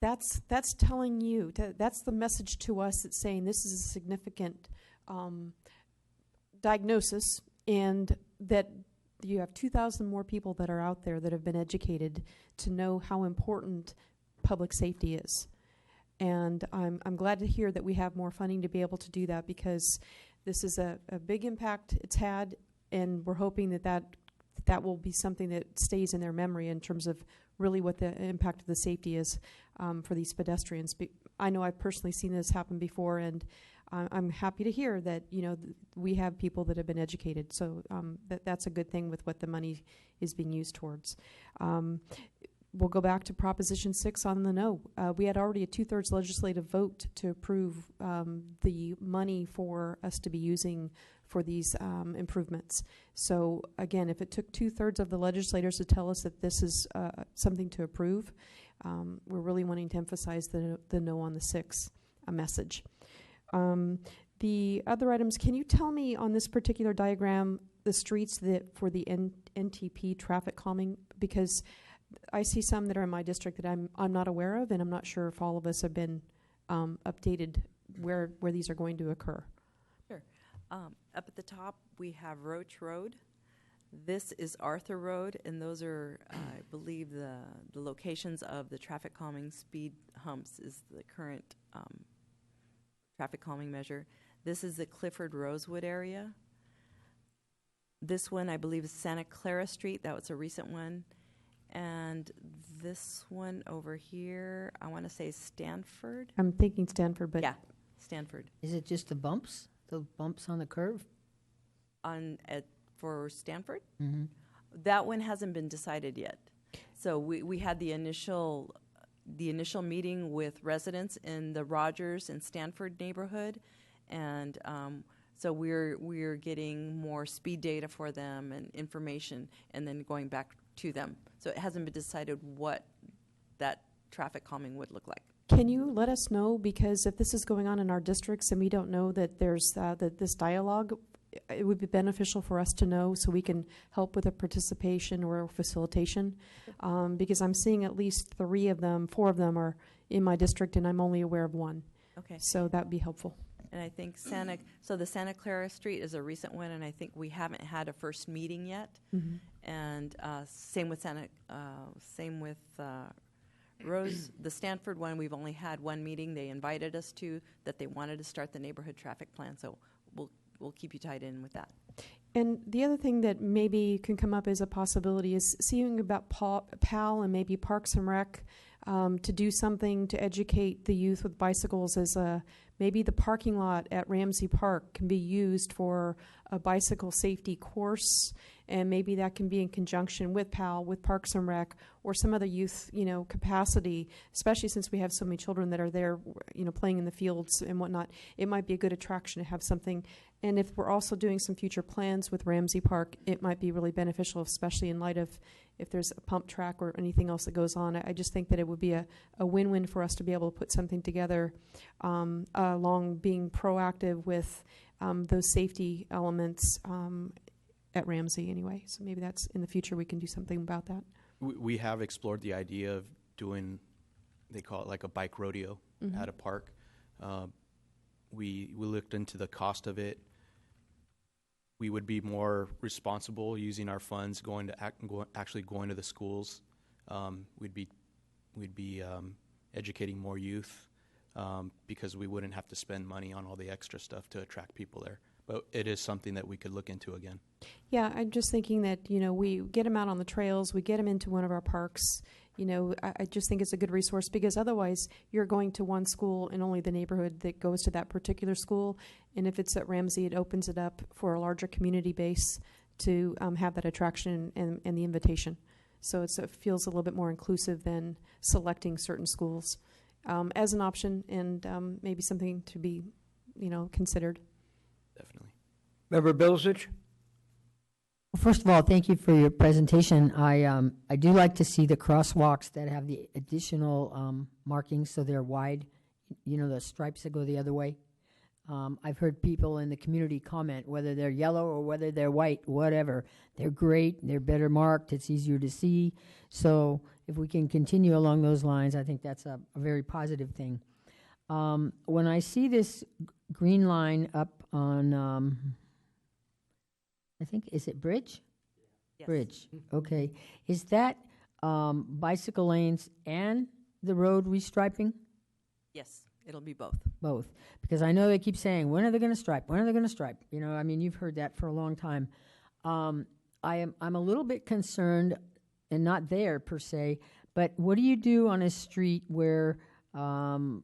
That's telling you, that's the message to us that's saying this is a significant diagnosis, and that you have 2,000 more people that are out there that have been educated to know how important public safety is. And I'm glad to hear that we have more funding to be able to do that, because this is a big impact it's had, and we're hoping that will be something that stays in their memory in terms of really what the impact of the safety is for these pedestrians. I know I've personally seen this happen before, and I'm happy to hear that, you know, we have people that have been educated. So that's a good thing with what the money is being used towards. We'll go back to Proposition 6 on the no. We had already a 2/3 legislative vote to approve the money for us to be using for these improvements. So again, if it took 2/3 of the legislators to tell us that this is something to approve, we're really wanting to emphasize the no on the 6 message. The other items, can you tell me on this particular diagram the streets that for the NTP traffic calming? Because I see some that are in my district that I'm not aware of, and I'm not sure if all of us have been updated where these are going to occur. Sure. Up at the top, we have Roach Road. This is Arthur Road, and those are, I believe, the locations of the traffic calming speed humps is the current traffic calming measure. This is the Clifford Rosewood area. This one, I believe, is Santa Clara Street. That was a recent one. And this one over here, I want to say Stanford. I'm thinking Stanford, but Yeah, Stanford. Is it just the bumps on the curve? For Stanford? Mm-hmm. That one hasn't been decided yet. So we had the initial meeting with residents in the Rogers and Stanford neighborhood, and so we're getting more speed data for them and information, and then going back to them. So it hasn't been decided what that traffic calming would look like. can you let us know? Because if this is going on in our districts and we don't know that there's that this dialogue, it would be beneficial for us to know so we can help with a participation or facilitation. Because I'm seeing at least 4 of them are in my district, and I'm only aware of one. Okay. So that would be helpful. And I think the Santa Clara Street is a recent one, and I think we haven't had a first meeting yet. Mhm. And same with Rose. The Stanford one, we've only had one meeting. They invited us to that they wanted to start the neighborhood traffic plan. So we'll keep you tied in with that. And the other thing that maybe can come up as a possibility is seeing about PAL and maybe Parks and Rec to do something to educate the youth with bicycles as maybe the parking lot at Ramsey Park can be used for a bicycle safety course, and maybe that can be in conjunction with PAL, with Parks and Rec, or some other youth, capacity, especially since we have so many children that are there, playing in the fields and whatnot. It might be a good attraction to have something. And if we're also doing some future plans with Ramsey Park, it might be really beneficial, especially in light of if there's a pump track or anything else that goes on. I just think that it would be a win-win for us to be able to put something together along being proactive with those safety elements at Ramsey anyway. So maybe that's in the future we can do something about that. We have explored the idea of doing, they call it like a bike rodeo Mhm. at a park. We looked into the cost of it. We would be more responsible using our funds actually going to the schools. We'd be educating more youth because we wouldn't have to spend money on all the extra stuff to attract people there. But it is something that we could look into again. Yeah, I'm just thinking that, we get them out on the trails, we get them into one of our parks. I just think it's a good resource, because otherwise you're going to one school and only the neighborhood that goes to that particular school. And if it's at Ramsey, it opens it up for a larger community base to have that attraction and the invitation. So it feels a little bit more inclusive than selecting certain schools as an option, and maybe something to be, considered. Definitely. Member Bilzich? Well, first of all, thank you for your presentation. I do like to see the crosswalks that have the additional markings so they're wide, the stripes that go the other way. I've heard people in the community comment whether they're yellow or whether they're white, whatever. They're great, they're better marked, it's easier to see. So if we can continue along those lines, I think that's a very positive thing. When I see this green line up on, I think, is it Bridge? Yes. Bridge, okay. Is that bicycle lanes and the road restriping? Yes, it'll be both. Both. Because I know they keep saying, when are they going to stripe? When are they going to stripe? You've heard that for a long time. I'm a little bit concerned, and not there per se, but what do you do on a street where, and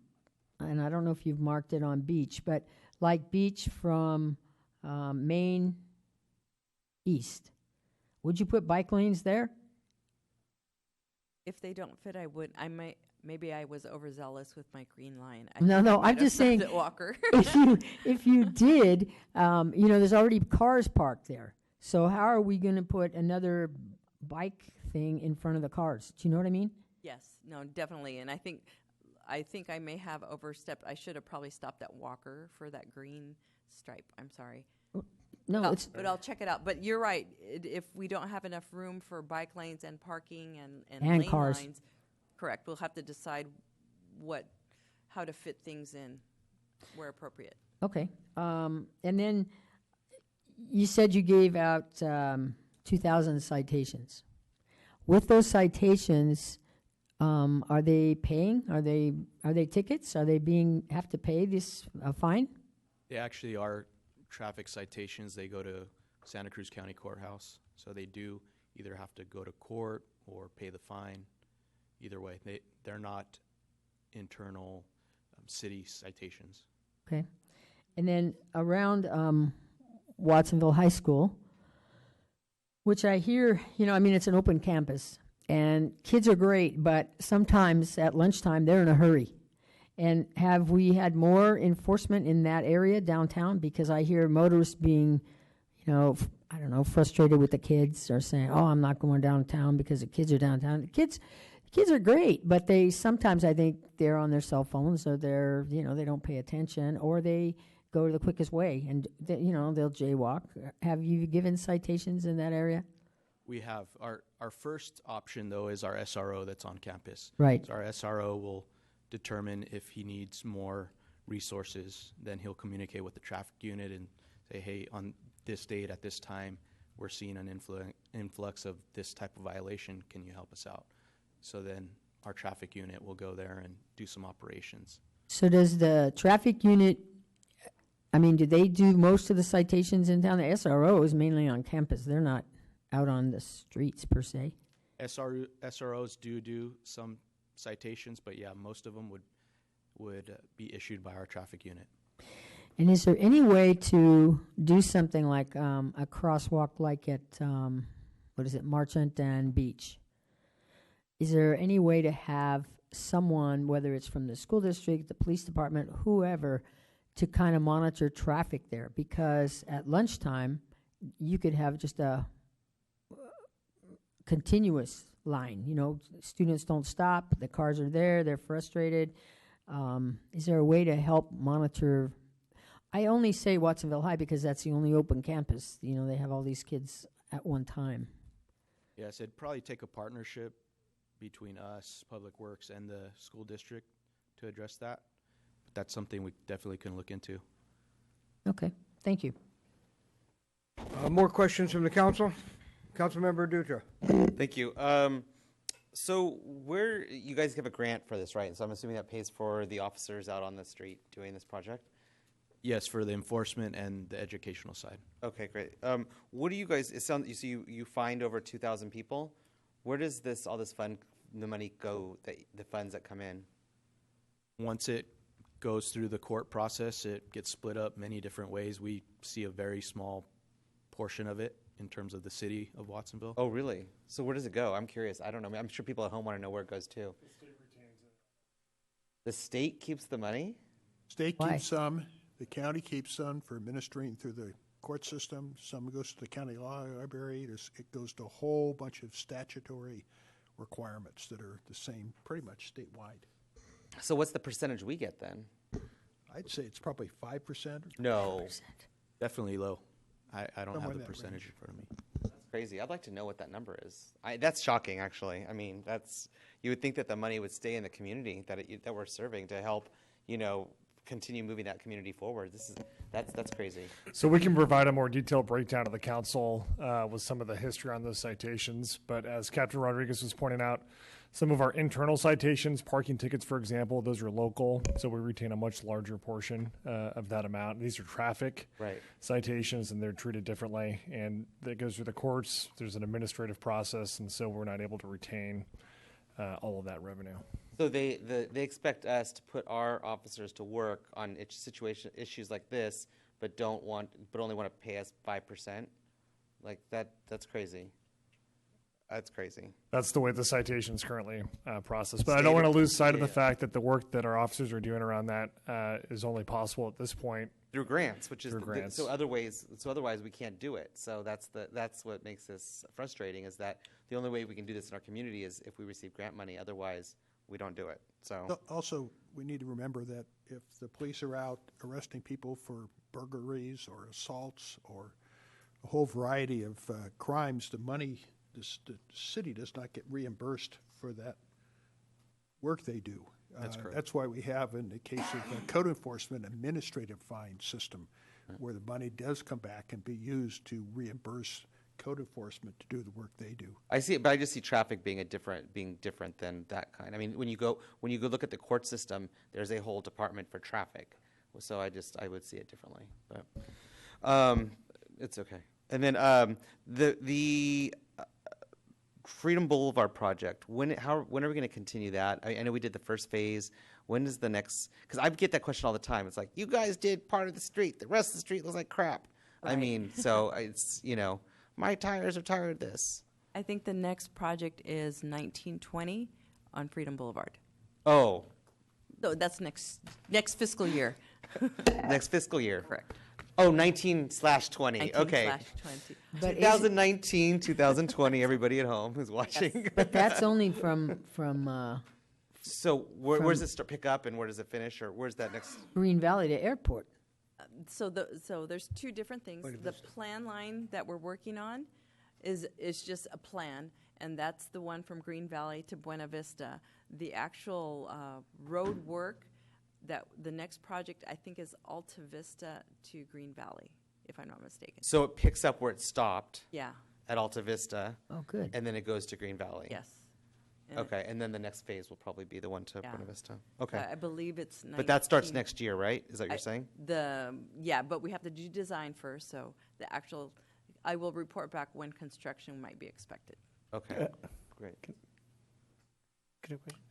I don't know if you've marked it on Beach, but like Beach from Main east, would you put bike lanes there? If they don't fit, I would. Maybe I was overzealous with my green line. No, I'm just saying, Walker. if you did, there's already cars parked there. So how are we going to put another bike thing in front of the cars? Do you know what I mean? Yes, no, definitely. And I think I may have overstepped. I should have probably stopped at Walker for that green stripe. I'm sorry. No, but I'll check it out. But you're right. If we don't have enough room for bike lanes and parking and lane cars. lines, correct. We'll have to decide how to fit things in where appropriate. Okay. And then you said you gave out 2,000 citations. With those citations, are they paying? Are they tickets? Are they have to pay this fine? They actually are traffic citations. They go to Santa Cruz County Courthouse. So they do either have to go to court or pay the fine. Either way, they're not internal city citations. Okay. And then around Watsonville High School, which I hear, I mean, it's an open campus, and kids are great, but sometimes at lunchtime they're in a hurry. And have we had more enforcement in that area downtown? Because I hear motorists being, I don't know, frustrated with the kids, or saying, "Oh, I'm not going downtown because the kids are downtown." The kids are great, but they sometimes, I think, they're on their cell phones, or they're, they don't pay attention, or they go to the quickest way, and they'll jaywalk. Have you given citations in that area? We have. Our first option, though, is our SRO that's on campus. Right. So our SRO will determine if he needs more resources. Then he'll communicate with the traffic unit and say, hey, on this date at this time, we're seeing an influx of this type of violation. Can you help us out? So then our traffic unit will go there and do some operations. So does the traffic unit, do they do most of the citations in town? The SRO is mainly on campus. They're not out on the streets per se. SROs do some citations, but yeah, most of them would be issued by our traffic unit. And is there any way to do something like a crosswalk like at, Marchant and Beach? Is there any way to have someone, whether it's from the school district, the police department, whoever, to kind of monitor traffic there? Because at lunchtime, you could have just a continuous line. Students don't stop, the cars are there, they're frustrated. Is there a way to help monitor? I only say Watsonville High because that's the only open campus. They have all these kids at one time. Yes, it'd probably take a partnership between us, Public Works, and the school district to address that. But that's something we definitely can look into. Okay, thank you. More questions from the council? Councilmember Dutra. Thank you. So you guys have a grant for this, right? So I'm assuming that pays for the officers out on the street doing this project? Yes, for the enforcement and the educational side. Okay, great. What do you guys, you find over 2,000 people. Where does all this the money go, the funds that come in? Once it goes through the court process, it gets split up many different ways. We see a very small portion of it in terms of the city of Watsonville. Oh, really? So where does it go? I'm curious. I don't know. I'm sure people at home want to know where it goes to. The state retains it. The state keeps the money? State keeps some. The county keeps some for administering through the court system. Some goes to the county law library. It goes to a whole bunch of statutory requirements that are the same pretty much statewide. So what's the percentage we get then? I'd say it's probably 5%. No. Definitely low. I don't Somewhere have in the that percentage range. in front of me. That's crazy. I'd like to know what that number is. That's shocking, actually. You would think that the money would stay in the community that we're serving to help, continue moving that community forward. That's crazy. So we can provide a more detailed breakdown to the council with some of the history on those citations. But as Captain Rodriguez was pointing out, some of our internal citations, parking tickets, for example, those are local, so we retain a much larger portion of that amount. These are traffic citations, and they're treated differently. And that goes through the courts. There's an administrative process, and so we're not able to retain all of that revenue. So they expect us to put our officers to work on issues like this, but only want to pay us 5%. Like that's crazy. That's crazy. That's the way the citation's currently processed. But I don't want to lose sight of the fact that the work that our officers are doing around that is only possible at this point through grants, which is grants. So otherwise we can't do it. So that's what makes this frustrating, is that the only way we can do this in our community is if we receive grant money. Otherwise, we don't do it. So also, we need to remember that if the police are out arresting people for burglaries or assaults or a whole variety of crimes, the city does not get reimbursed for that work they do. That's correct. That's why we have, in the case of code enforcement, administrative fine system, where the money does come back and be used to reimburse code enforcement to do the work they do. I see it, but I just see traffic being different than that kind. I mean, when you go look at the court system, there's a whole department for traffic. So I would see it differently, but it's okay. And then the Freedom Boulevard project. When are we going to continue that? I know we did the first phase. When is the next? Because I get that question all the time. It's like, you guys did part of the street. The rest of the street looks like crap. I mean, so it's, my tires are tired of this. I think the next project is 1920 on Freedom Boulevard. Oh. So that's next fiscal year. Next fiscal year. Correct. Oh, 19/20. Okay. 19/20. But 2019, 2020, everybody at home who's watching. But that's only from So where does it pick up and where does it finish, or where's that next? Green Valley to airport. So there's two different things. The plan line that we're working on is just a plan, and that's the one from Green Valley to Buena Vista. The actual road work, that the next project I think is Alta Vista to Green Valley, if I'm not mistaken. So it picks up where it stopped. Yeah. At Alta Vista. Oh, good. And then it goes to Green Valley. Yes. Okay, and then the next phase will probably be the one to Buena Vista. Okay. I believe it's 19. But that starts next year, right? Is that what you're saying? But we have to do design first, so I will report back when construction might be expected. Okay, great.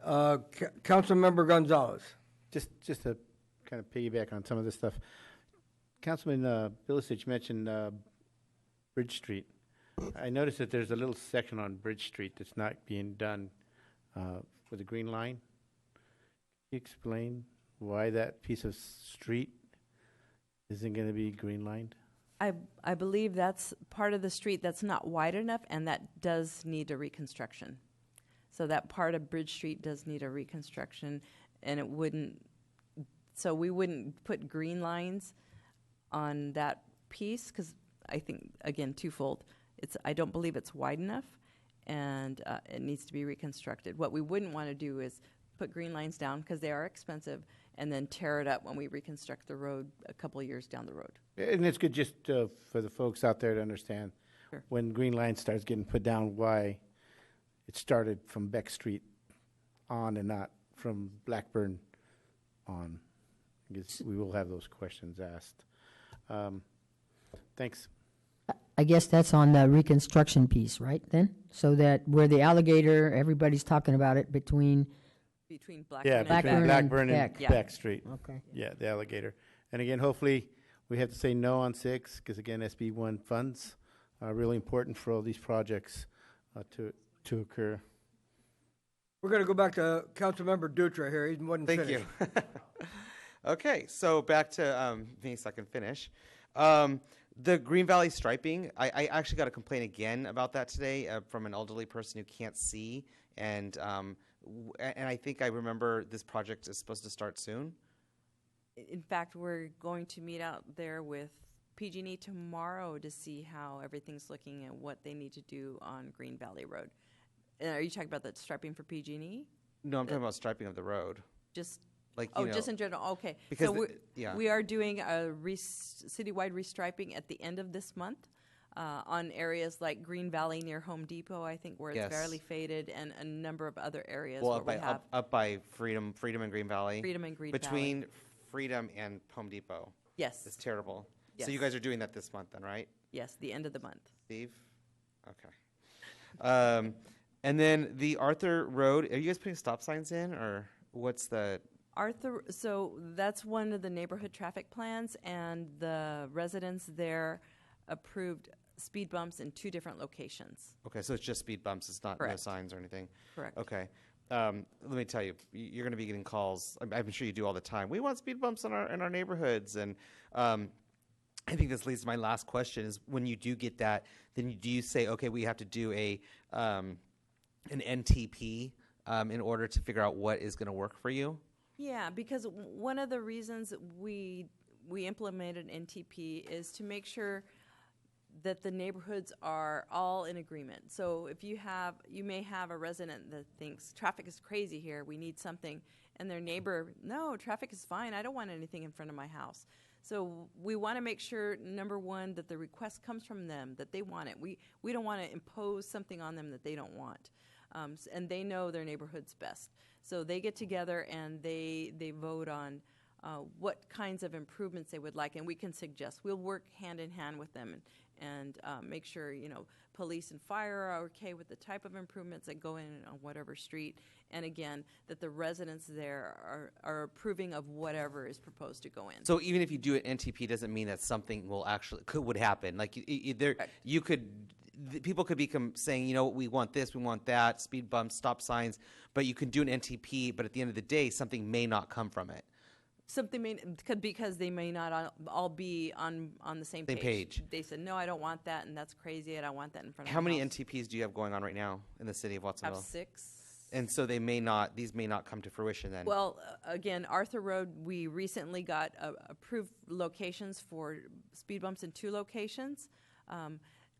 Councilmember Gonzalez. Just to kind of piggyback on some of this stuff, Councilman Bilicic mentioned Bridge Street. I noticed that there's a little section on Bridge Street that's not being done with the green line. Can you explain why that piece of street isn't going to be green lined? I believe that's part of the street that's not wide enough, and that does need a reconstruction. So that part of Bridge Street does need a reconstruction, and we wouldn't put green lines on that piece, because I think, again, twofold. I don't believe it's wide enough, and it needs to be reconstructed. What we wouldn't want to do is put green lines down, because they are expensive, and then tear it up when we reconstruct the road a couple of years down the road. And it's good just for the folks out there to understand when green line starts getting put down, why it started from Beck Street on and not from Blackburn on. I guess we will have those questions asked. Thanks. I guess that's on the reconstruction piece, right, then? So that where the alligator, everybody's talking about it between Blackburn and Beck Street. Okay. Yeah, the alligator. And again, hopefully we have to say no on 6, because again, SB1 funds are really important for all these projects to occur. We're going to go back to Councilmember Dutra here. He wasn't Thank finished. you. Okay, so back to me, so I can finish. The Green Valley striping, I actually got a complaint again about that today from an elderly person who can't see, and I think I remember this project is supposed to start soon. In fact, we're going to meet out there with PG&E tomorrow to see how everything's looking and what they need to do on Green Valley Road. Are you talking about the striping for PG&E? No, I'm talking about striping of the road. Just like just in general. Okay, because so we are doing a citywide restriping at the end of this month on areas like Green Valley near Home Depot, I think, where it's fairly faded, and a number of other areas. Well, where we have up by Freedom and Green Valley. Freedom and Green Between Valley. Freedom and Home Depot. Yes. It's terrible. Yes. So you guys are doing that this month then, right? Yes, the end of the month. Steve? Okay. And then the Arthur Road, are you guys putting stop signs in, or what's the... So that's one of the neighborhood traffic plans, and the residents there approved speed bumps in 2 different locations. Okay, so it's just speed bumps. It's not no signs or anything. Correct. Okay. Let me tell you, you're going to be getting calls. I'm sure you do all the time. We want speed bumps in our neighborhoods, and I think this leads to my last question: is when you do get that, then do you say, okay, we have to do an NTP in order to figure out what is going to work for you? Yeah, because one of the reasons we implemented NTP is to make sure that the neighborhoods are all in agreement. So if you may have a resident that thinks traffic is crazy here, we need something, and their neighbor, no, traffic is fine, I don't want anything in front of my house. So we want to make sure, number one, that the request comes from them, that they want it. We don't want to impose something on them that they don't want. And they know their neighborhoods best. So they get together and they vote on what kinds of improvements they would like, and we can suggest. We'll work hand in hand with them and make sure, police and fire are okay with the type of improvements that go in on whatever street, and again, that the residents there are approving of whatever is proposed to go in. So even if you do it NTP, doesn't mean that something would happen. Like people could be saying, we want this, we want that, speed bumps, stop signs, but you can do an NTP, but at the end of the day, something may not come from it. Something because they may not all be on the same page. They said, no, I don't want that, and that's crazy, I don't want that in front of How my many house. NTPs do you have going on right now in the city of Watsonville? I have 6. And so these may not come to fruition then. Well, again, Arthur Road, we recently got approved locations for speed bumps in 2 locations.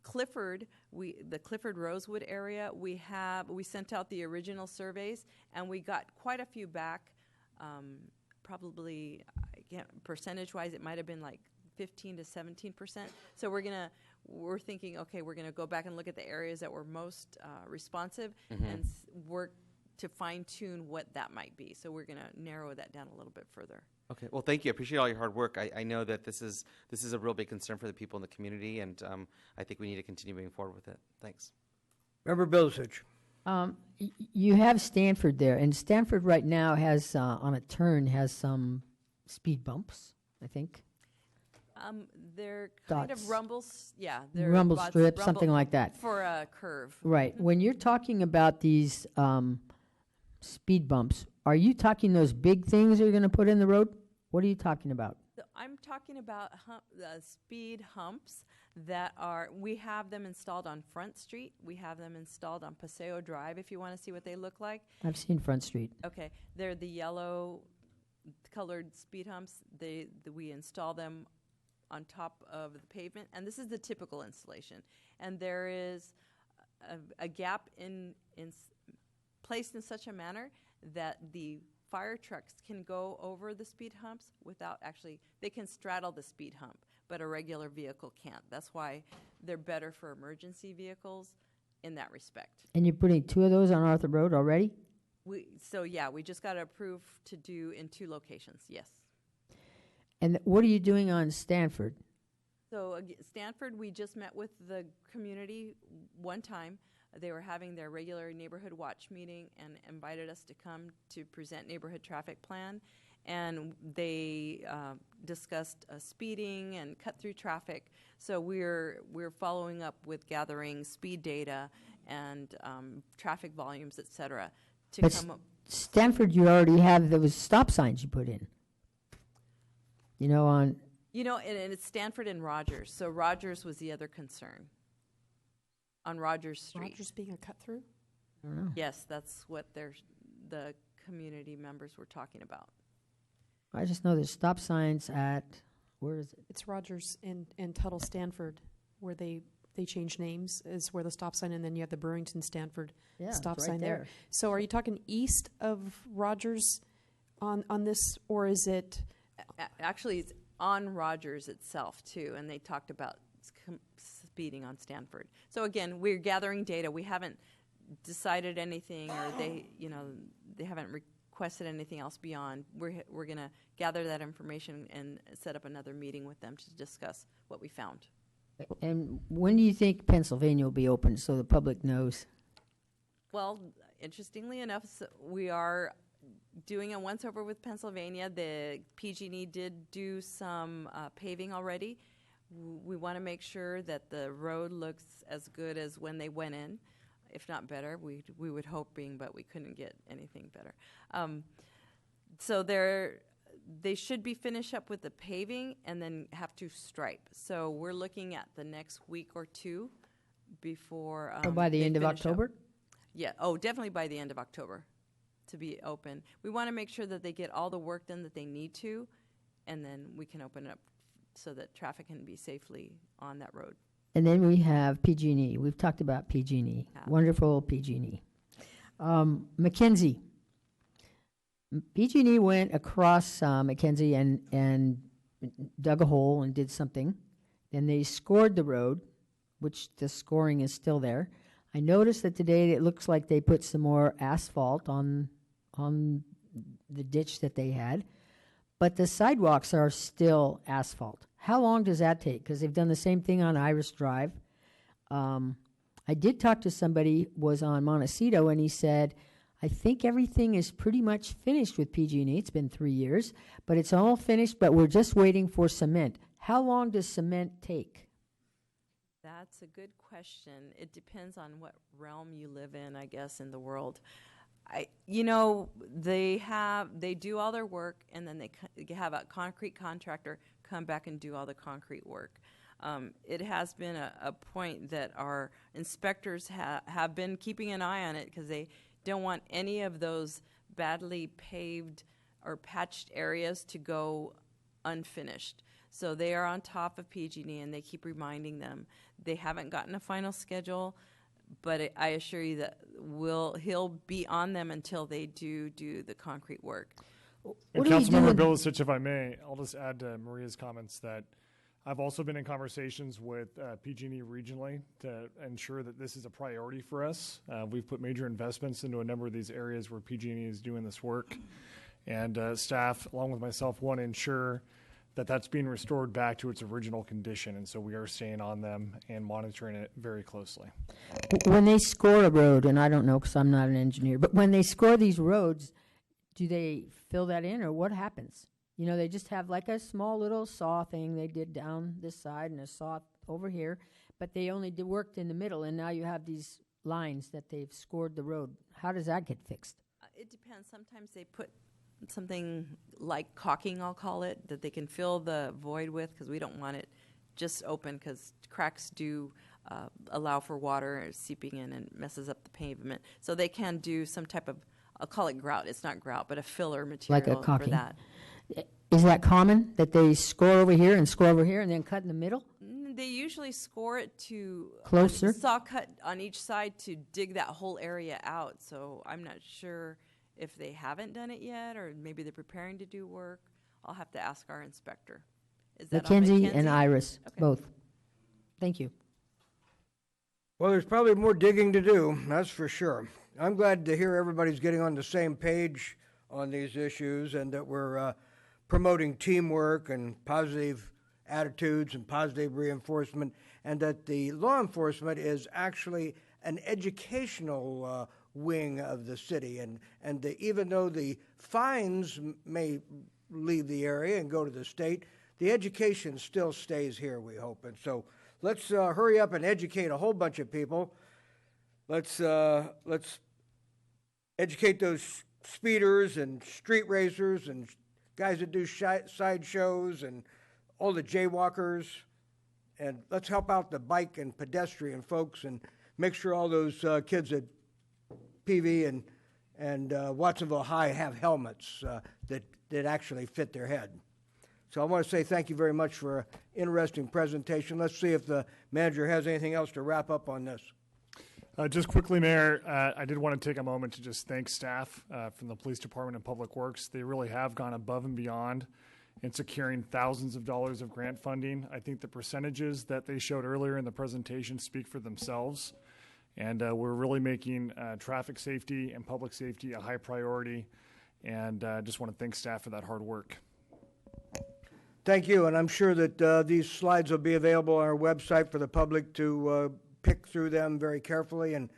Clifford, the Clifford Rosewood area, we sent out the original surveys, and we got quite a few back. Probably, percentage-wise, it might have been like 15 to 17%. So we're thinking, okay, we're gonna go back and look at the areas that were most responsive and work to fine-tune what that might be. So we're gonna narrow that down a little bit further. Okay, well, thank you. I appreciate all your hard work. I know that this is a real big concern for the people in the community, and I think we need to continue moving forward with it. Thanks. Member Bilicic. You have Stanford there, and Stanford right now has, on a turn, has some speed bumps, I think. They're kind Dots. of rumbles, yeah. They're Rumble lots- strip, something like that. For a curve. Right. When you're talking about these speed bumps, are you talking those big things you're going to put in the road? What are you talking about? So I'm talking about speed humps that we have them installed on Front Street. We have them installed on Paseo Drive, if you want to see what they look like. I've seen Front Street. Okay, they're the yellow colored speed humps. We install them on top of the pavement, and this is the typical installation. And there is a gap placed in such a manner that the fire trucks can go over the speed humps they can straddle the speed hump, but a regular vehicle can't. That's why they're better for emergency vehicles in that respect. And you're putting 2 of those on Arthur Road already? We just got approved to do in 2 locations, yes. And what are you doing on Stanford? So Stanford, we just met with the community one time. They were having their regular neighborhood watch meeting and invited us to come to present neighborhood traffic plan. And they discussed speeding and cut-through traffic. So we're following up with gathering speed data and traffic volumes, et cetera, to But come up. Stanford, you already have those stop signs you put in. And it's Stanford and Rogers. So Rogers was the other concern on Rogers Street. Rogers being a cut-through? I don't know. Yes, that's what the community members were talking about. I just know there's stop signs at, where is it? It's Rogers and Tuttle Stanford, where they change names, is where the stop sign, and then you have the Burrington Stanford stop it's right sign there. there. So are you talking east of Rogers on this, or is it? Actually, it's on Rogers itself, too, and they talked about speeding on Stanford. So again, we're gathering data. We haven't decided anything, or they haven't requested anything else beyond. We're going to gather that information and set up another meeting with them to discuss what we found. And when do you think Pennsylvania will be open so the public knows? Well, interestingly enough, we are doing a once-over with Pennsylvania. The PG&E did do some paving already. We want to make sure that the road looks as good as when they went in, if not better. We would hoping, but we couldn't get anything better. So they should be finished up with the paving and then have to stripe. So we're looking at the next week or 2 before. By the they end of finish up. October? Yeah. Oh, definitely by the end of October to be open. We want to make sure that they get all the work done that they need to, and then we can open it up so that traffic can be safely on that road. And then we have PG&E. We've talked about PG&E. Wonderful PG&E. McKenzie. PG&E went across McKenzie and dug a hole and did something. Then they scored the road, which the scoring is still there. I noticed that today it looks like they put some more asphalt on the ditch that they had. but the sidewalks are still asphalt. How long does that take? Because they've done the same thing on Iris Drive. I did talk to somebody was on Montecito, and he said, I think everything is pretty much finished with PG&E. It's been 3 years, but it's all finished, but we're just waiting for cement. How long does cement take? That's a good question. It depends on what realm you live in, I guess, in the world. They do all their work, and then they have a concrete contractor come back and do all the concrete work. It has been a point that our inspectors have been keeping an eye on it because they don't want any of those badly paved or patched areas to go unfinished. So they are on top of PG&E, and they keep reminding them. They haven't gotten a final schedule, but I assure you that he'll be on them until they do the concrete work. And Councilmember Bilicich, if I may, I'll just add to Maria's comments that I've also been in conversations with PG&E regionally to ensure that this is a priority for us. We've put major investments into a number of these areas where PG&E is doing this work. And staff, along with myself, want to ensure that that's being restored back to its original condition. And so we are staying on them and monitoring it very closely. When they score a road, and I don't know because I'm not an engineer, but when they score these roads, do they fill that in or what happens? You know, they just have like a small little saw thing they did down this side and a saw over here, but they only worked in the middle, and now you have these lines that they've scored the road. How does that get fixed? It depends. Sometimes they put something like caulking, I'll call it, that they can fill the void with, because we don't want it just open, because cracks do allow for water seeping in and messes up the pavement. So they can do some type of, I'll call it grout. It's not grout, but a filler material Like a caulking. for that. Is that common, that they score over here and score over here and then cut in the middle? They usually score it to Closer? saw cut on each side to dig that whole area out. So I'm not sure if they haven't done it yet, or maybe they're preparing to do work. I'll have to ask our inspector. Is that on Mackenzie Mackenzie? and Iris, Okay. both. Thank you. Well, there's probably more digging to do, that's for sure. I'm glad to hear everybody's getting on the same page on these issues, and that we're promoting teamwork and positive attitudes and positive reinforcement, and that the law enforcement is actually an educational wing of the city. And even though the fines may leave the area and go to the state, the education still stays here, we hope. And so let's hurry up and educate a whole bunch of people. Let's educate those speeders and street racers and guys that do side shows and all the jaywalkers, and let's help out the bike and pedestrian folks and make sure all those kids at PV and Watsonville High have helmets that actually fit their head. So I want to say thank you very much for an interesting presentation. Let's see if the manager has anything else to wrap up on this. Just quickly, Mayor, I did want to take a moment to just thank staff from the Police Department and Public Works. They really have gone above and beyond in securing thousands of dollars of grant funding. I think the percentages that they showed earlier in the presentation speak for themselves. And we're really making traffic safety and public safety a high priority. And I just want to thank staff for that hard work. Thank you, and I'm sure that these slides will be available on our website for the public to pick through them very carefully and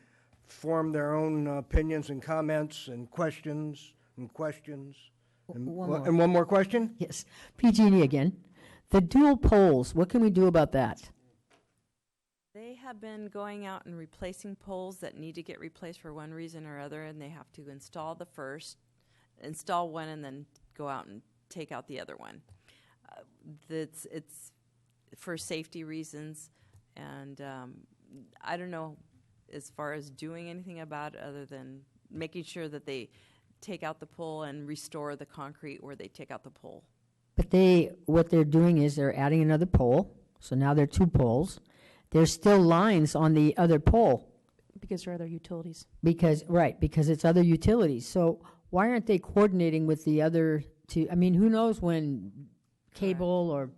form their own opinions and comments and questions. And one more question? Yes. PG&E again. The dual poles, what can we do about that? They have been going out and replacing poles that need to get replaced for one reason or other, and they have to install one, and then go out and take out the other one. It's for safety reasons, and I don't know as far as doing anything about it other than making sure that they take out the pole and restore the concrete where they take out the pole. But what they're doing is they're adding another pole, so now there are 2 poles. There's still lines on the other pole. Because there are other utilities. Because it's other utilities. So why aren't they coordinating with the other 2? I mean, who knows when cable or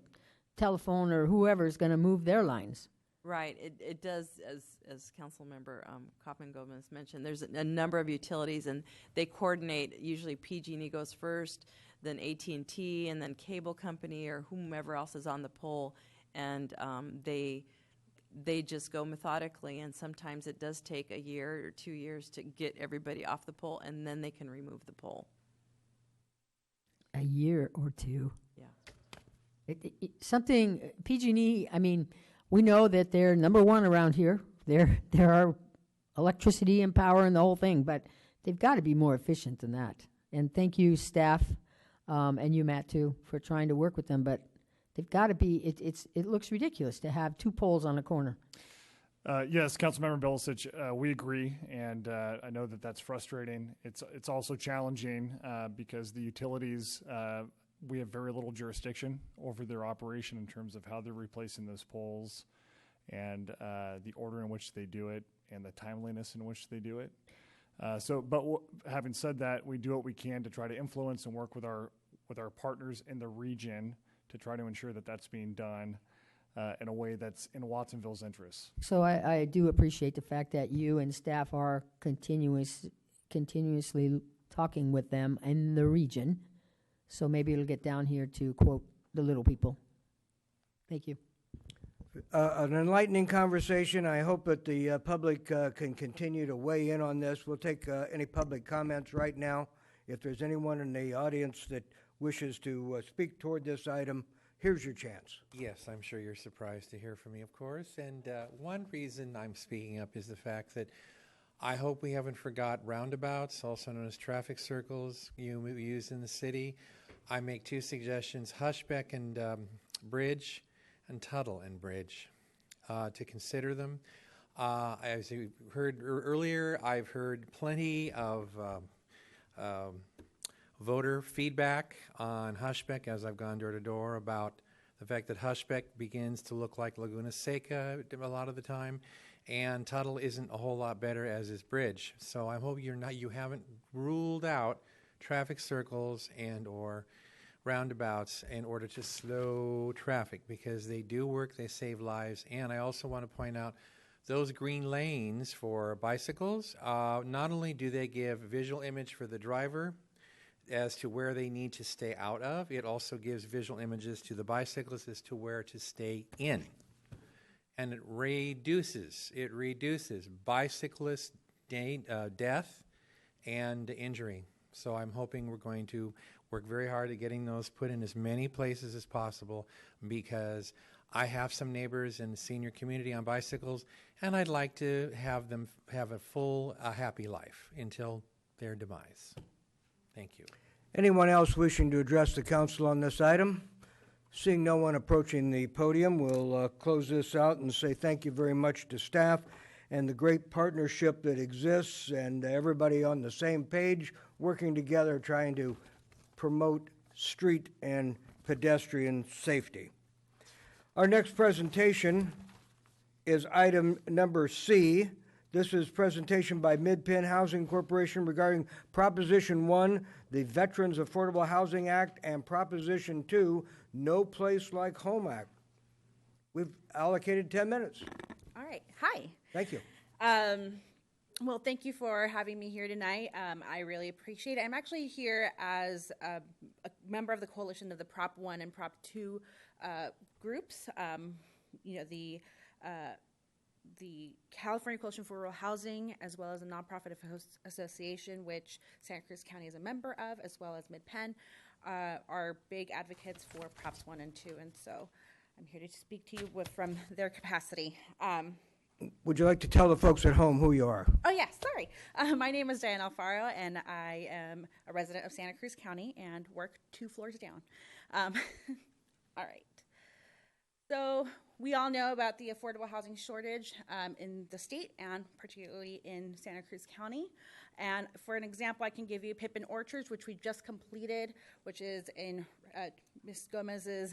telephone or whoever is going to move their lines? Right. It does, as Councilmember Kaufman Gomez mentioned, there's a number of utilities, and they coordinate. Usually PG&E goes first, then AT&T, and then cable company or whomever else is on the pole, and they just go methodically, and sometimes it does take a year or 2 years to get everybody off the pole, and then they can remove the pole. A year or two. Yeah. Something, PG&E, I mean, we know that they're number one around here. There are electricity and power and the whole thing, but they've got to be more efficient than that. And thank you, staff, and you, Matt, too, for trying to work with them. But they've got to be. It looks ridiculous to have 2 poles on a corner. Yes, Councilmember Bilicic, we agree, and I know that that's frustrating. It's also challenging because the utilities, we have very little jurisdiction over their operation in terms of how they're replacing those poles and the order in which they do it and the timeliness in which they do it. Having said that, we do what we can to try to influence and work with our partners in the region to try to ensure that that's being done in a way that's in Watsonville's interests. So I do appreciate the fact that you and staff are continuously talking with them in the region. So maybe it'll get down here to quote the little people. Thank you. An enlightening conversation. I hope that the public can continue to weigh in on this. We'll take any public comments right now. If there's anyone in the audience that wishes to speak toward this item, here's your chance. Yes, I'm sure you're surprised to hear from me, of course. And one reason I'm speaking up is the fact that I hope we haven't forgot roundabouts, also known as traffic circles, used in the city. I make 2 suggestions, Hushbeck and Bridge, and Tuttle and Bridge, to consider them. As you heard earlier, I've heard plenty of voter feedback on Hushbeck as I've gone door to door about the fact that Hushbeck begins to look like Laguna Seca a lot of the time, and Tuttle isn't a whole lot better, as is Bridge. So I hope you haven't ruled out traffic circles and or roundabouts in order to slow traffic, because they do work, they save lives. And I also want to point out those green lanes for bicycles, not only do they give visual image for the driver as to where they need to stay out of, it also gives visual images to the bicyclist as to where to stay in. And it reduces bicyclist death and injury. So I'm hoping we're going to work very hard at getting those put in as many places as possible, because I have some neighbors in the senior community on bicycles, and I'd like to have them have a full, happy life until their demise. Thank you. Anyone else wishing to address the council on this item? Seeing no one approaching the podium, we'll close this out and say thank you very much to staff and the great partnership that exists, and everybody on the same page working together trying to promote street and pedestrian safety. Our next presentation is item number C. This is presentation by Mid-Penn Housing Corporation regarding Proposition 1, the Veterans Affordable Housing Act, and Proposition 2, No Place Like Home Act. We've allocated 10 minutes. All right. Hi. Thank you. Well, thank you for having me here tonight. I really appreciate it. I'm actually here as a member of the coalition of the Prop 1 and Prop 2 groups. The California Coalition for Rural Housing, as well as a nonprofit association, which Santa Cruz County is a member of, as well as Mid-Penn, are big advocates for Props 1 and 2. And so I'm here to speak to you from their capacity. Would you like to tell the folks at home who you are? Oh, yeah, sorry. My name is Diane Alfaro, and I am a resident of Santa Cruz County and work 2 floors down. All right. So we all know about the affordable housing shortage in the state and particularly in Santa Cruz County. And for an example, I can give you Pippin Orchards, which we just completed, which is in Ms. Gomez's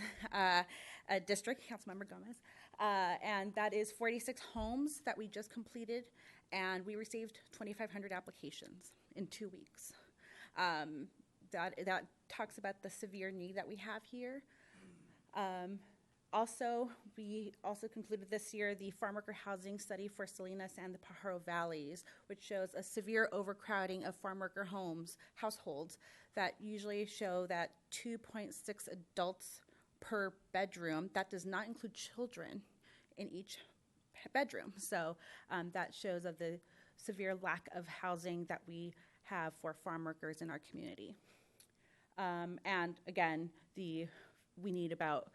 district, Councilmember Gomez. And that is 46 homes that we just completed, and we received 2,500 applications in 2 weeks. That talks about the severe need that we have here. Also, we also concluded this year the farm worker housing study for Salinas and the Pajaro Valleys, which shows a severe overcrowding of farm worker households that usually show that 2.6 adults per bedroom. That does not include children in each bedroom. So that shows of the severe lack of housing that we have for farm workers in our community. And again, we need about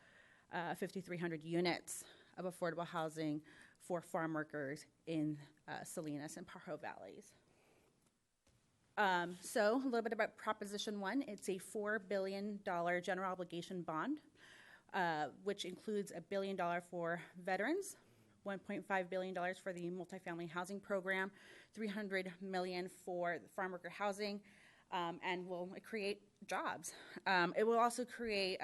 5,300 units of affordable housing for farm workers in Salinas and Pajaro Valleys. So a little bit about Proposition 1. It's a $4 billion general obligation bond, which includes $1 billion for veterans, $1.5 billion for the multifamily housing program, $300 million for the farm worker housing, and will create jobs. It will also create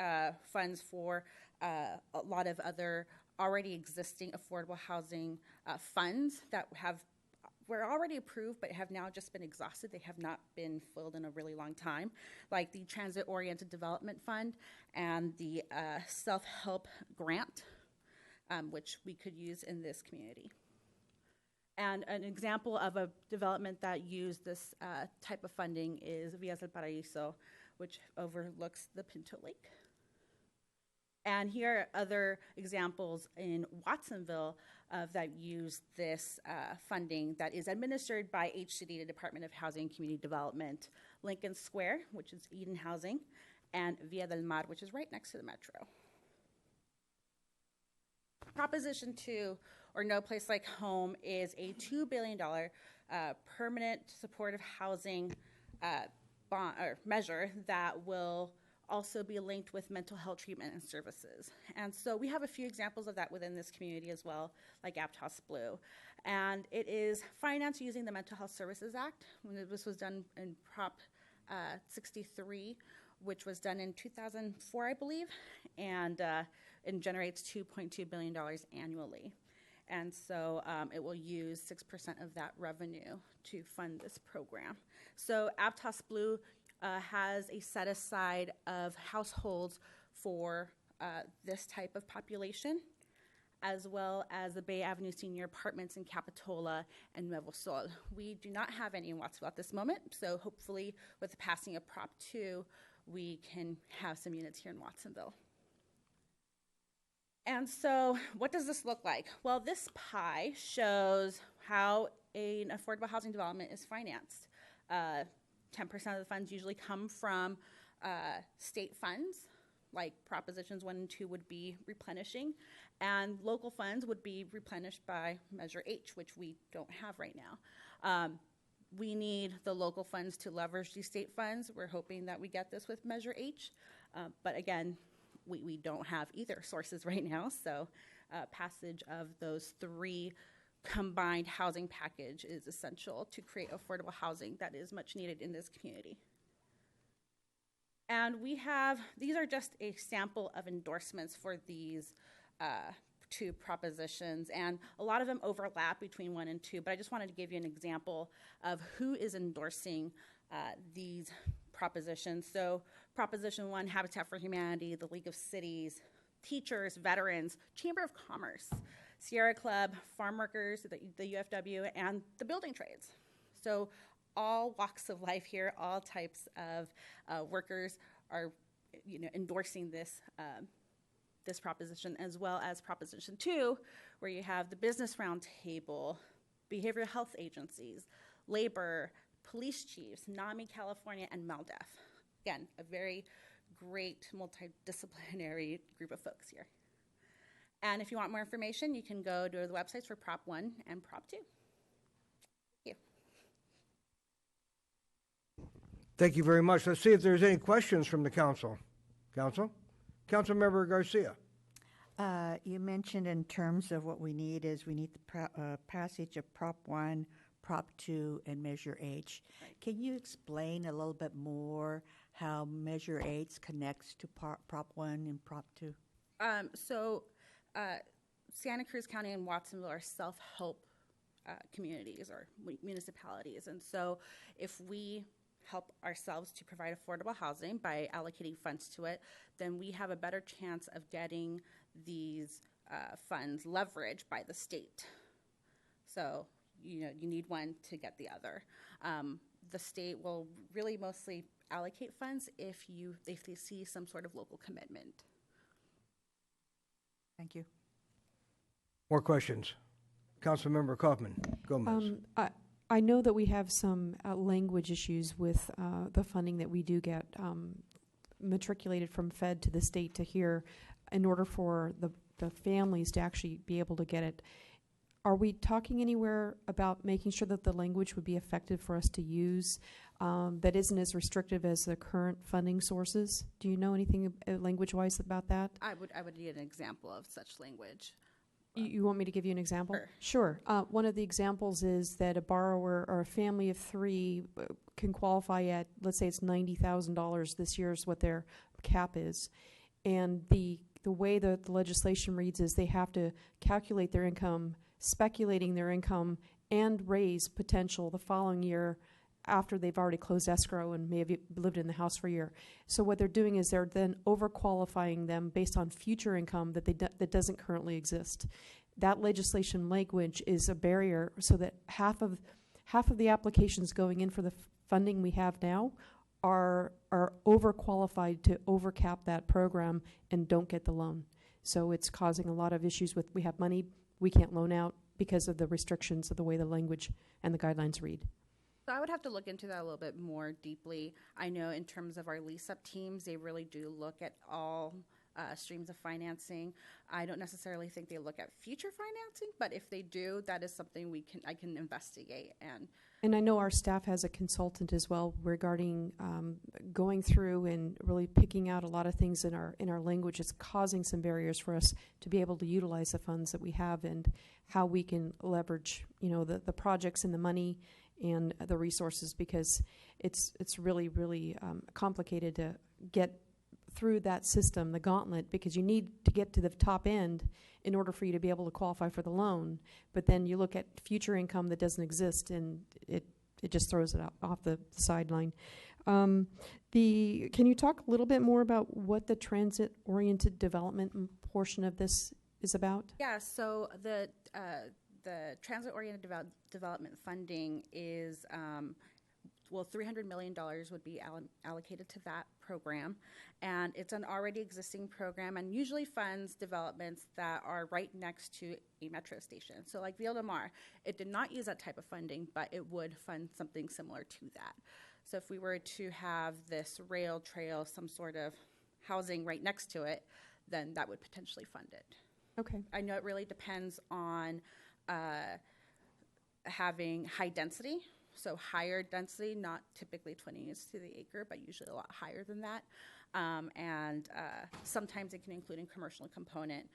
funds for a lot of other already existing affordable housing funds that were already approved but have now just been exhausted. They have not been filled in a really long time, like the Transit-Oriented Development Fund and the Self-Help Grant, which we could use in this community. And an example of a development that used this type of funding is Villas del Paraíso, which overlooks the Pinto Lake. And here are other examples in Watsonville that use this funding that is administered by HCD, the Department of Housing and Community Development, Lincoln Square, which is Eden Housing, and Villa del Mar, which is right next to the metro. Proposition 2, or No Place Like Home, is a $2 billion permanent supportive housing bond or measure that will also be linked with mental health treatment and services. And so we have a few examples of that within this community as well, like Aptos Blue. And it is financed using the Mental Health Services Act. This was done in Prop 63, which was done in 2004, I believe, and generates $2.2 billion annually. And so it will use 6% of that revenue to fund this program. So Aptos Blue has a set aside of households for this type of population, as well as the Bay Avenue Senior Apartments in Capitola and Nuevo Sol. We do not have any in Watsonville at this moment, so hopefully with the passing of Prop 2, we can have some units here in Watsonville. And so what does this look like? Well, this pie shows how an affordable housing development is financed. 10% of the funds usually come from state funds, like Propositions 1 and 2 would be replenishing, and local funds would be replenished by Measure H, which we don't have right now. We need the local funds to leverage these state funds. We're hoping that we get this with Measure H, but again, we don't have either sources right now, so passage of those three combined housing package is essential to create affordable housing that is much needed in this community. And these are just a sample of endorsements for these two propositions, and a lot of them overlap between 1 and 2, but I just wanted to give you an example of who is endorsing these propositions. So Proposition 1, Habitat for Humanity, the League of Cities, teachers, veterans, Chamber of Commerce, Sierra Club, farm workers, the UFW, and the building trades. So all walks of life here, all types of workers are endorsing this this proposition, as well as Proposition 2, where you have the Business Roundtable, behavioral health agencies, labor, police chiefs, NAMI California, and MALDEF. Again, a very great multidisciplinary group of folks here. And if you want more information, you can go to the websites for Prop 1 and Prop 2. Thank you. Thank you very much. Let's see if there's any questions from the council. Councilmember Garcia. You mentioned in terms of what we need is we need the passage of Prop 1, Prop 2, and Measure H. Right. Can you explain a little bit more how Measure H connects to Prop 1 and Prop 2? Santa Cruz County and Watsonville are self-help communities or municipalities. And so if we help ourselves to provide affordable housing by allocating funds to it, then we have a better chance of getting these funds leveraged by the state. So, you need one to get the other. The state will really mostly allocate funds if they see some sort of local commitment. Thank you. More questions? Councilmember Kaufman Gomez. I know that we have some language issues with the funding that we do get matriculated from Fed to the state to here in order for the families to actually be able to get it. Are we talking anywhere about making sure that the language would be effective for us to use that isn't as restrictive as the current funding sources? Do you know anything language-wise about that? I would need an example of such language. You want me to give you an example? Sure. Sure. One of the examples is that a borrower or a family of three can qualify at, let's say it's $90,000 this year is what their cap is. And the way that the legislation reads is they have to calculate their income, speculating their income, and raise potential the following year after they've already closed escrow and may have lived in the house for a year. So what they're doing is they're then overqualifying them based on future income that doesn't currently exist. That legislation language is a barrier so that half of the applications going in for the funding we have now are overqualified to overcap that program and don't get the loan. So it's causing a lot of issues with, we have money we can't loan out because of the restrictions of the way the language and the guidelines read. So I would have to look into that a little bit more deeply. I know in terms of our lease-up teams, they really do look at all streams of financing. I don't necessarily think they look at future financing, but if they do, that is something I can investigate. And I know our staff has a consultant as well regarding going through and really picking out a lot of things in our language. It's causing some barriers for us to be able to utilize the funds that we have and how we can leverage, the projects and the money and the resources, because it's really, really complicated to get through that system, the gauntlet, because you need to get to the top end in order for you to be able to qualify for the loan. But then you look at future income that doesn't exist, and it just throws it off the sideline. Can you talk a little bit more about what the transit-oriented development portion of this is about? Yeah, so the transit-oriented development funding is, $300 million would be allocated to that program. And it's an already existing program and usually funds developments that are right next to a metro station. So like Ville del Mar, it did not use that type of funding, but it would fund something similar to that. So if we were to have this rail trail, some sort of housing right next to it, then that would potentially fund it. Okay. I know it really depends on having high density, so higher density, not typically 20 units to the acre, but usually a lot higher than that. And sometimes it can include a commercial component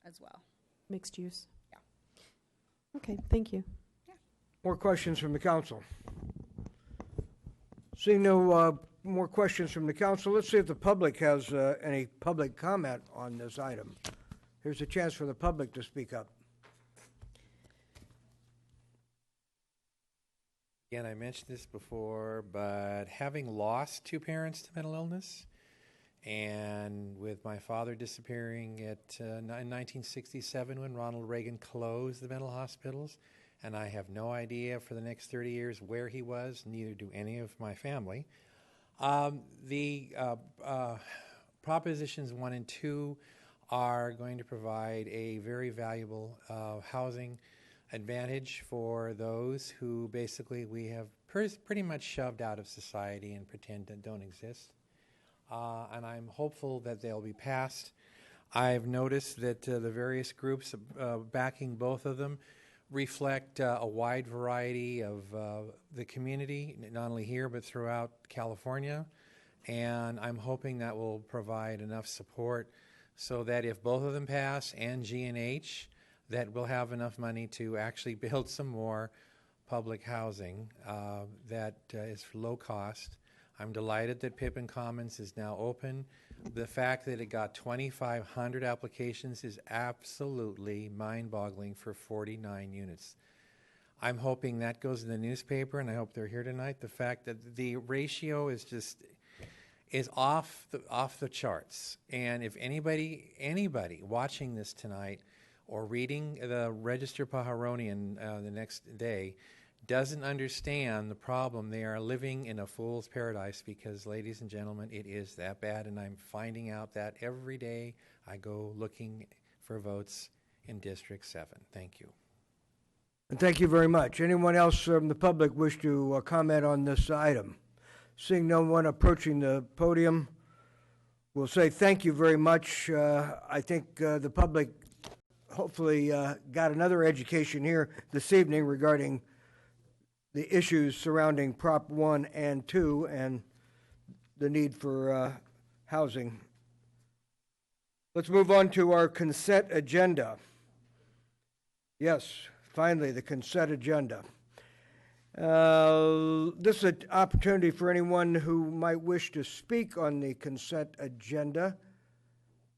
as well. Mixed use? Yeah. Okay, thank you. Yeah. More questions from the council? Seeing no more questions from the council, let's see if the public has any public comment on this item. Here's a chance for the public to speak up. Again, I mentioned this before, but having lost two parents to mental illness, and with my father disappearing in 1967 when Ronald Reagan closed the mental hospitals, and I have no idea for the next 30 years where he was, neither do any of my family. The Propositions 1 and 2 are going to provide a very valuable housing advantage for those who basically we have pretty much shoved out of society and pretend that don't exist. And I'm hopeful that they'll be passed. I've noticed that the various groups backing both of them reflect a wide variety of the community, not only here but throughout California. And I'm hoping that will provide enough support so that if both of them pass and G&H, that we'll have enough money to actually build some more public housing that is low cost. I'm delighted that Pippin Commons is now open. The fact that it got 2,500 applications is absolutely mind-boggling for 49 units. I'm hoping that goes in the newspaper, and I hope they're here tonight. The fact that the ratio is just, is off the charts. And if anybody watching this tonight or reading the Register Pajaronian the next day doesn't understand the problem, they are living in a fool's paradise, because, ladies and gentlemen, it is that bad, and I'm finding out that every day I go looking for votes in District 7. Thank you. And thank you very much. Anyone else from the public wish to comment on this item? Seeing no one approaching the podium, we'll say thank you very much. I think the public hopefully got another education here this evening regarding the issues surrounding Prop 1 and 2 and the need for housing. Let's move on to our consent agenda. Yes, finally, the consent agenda. This is an opportunity for anyone who might wish to speak on the consent agenda.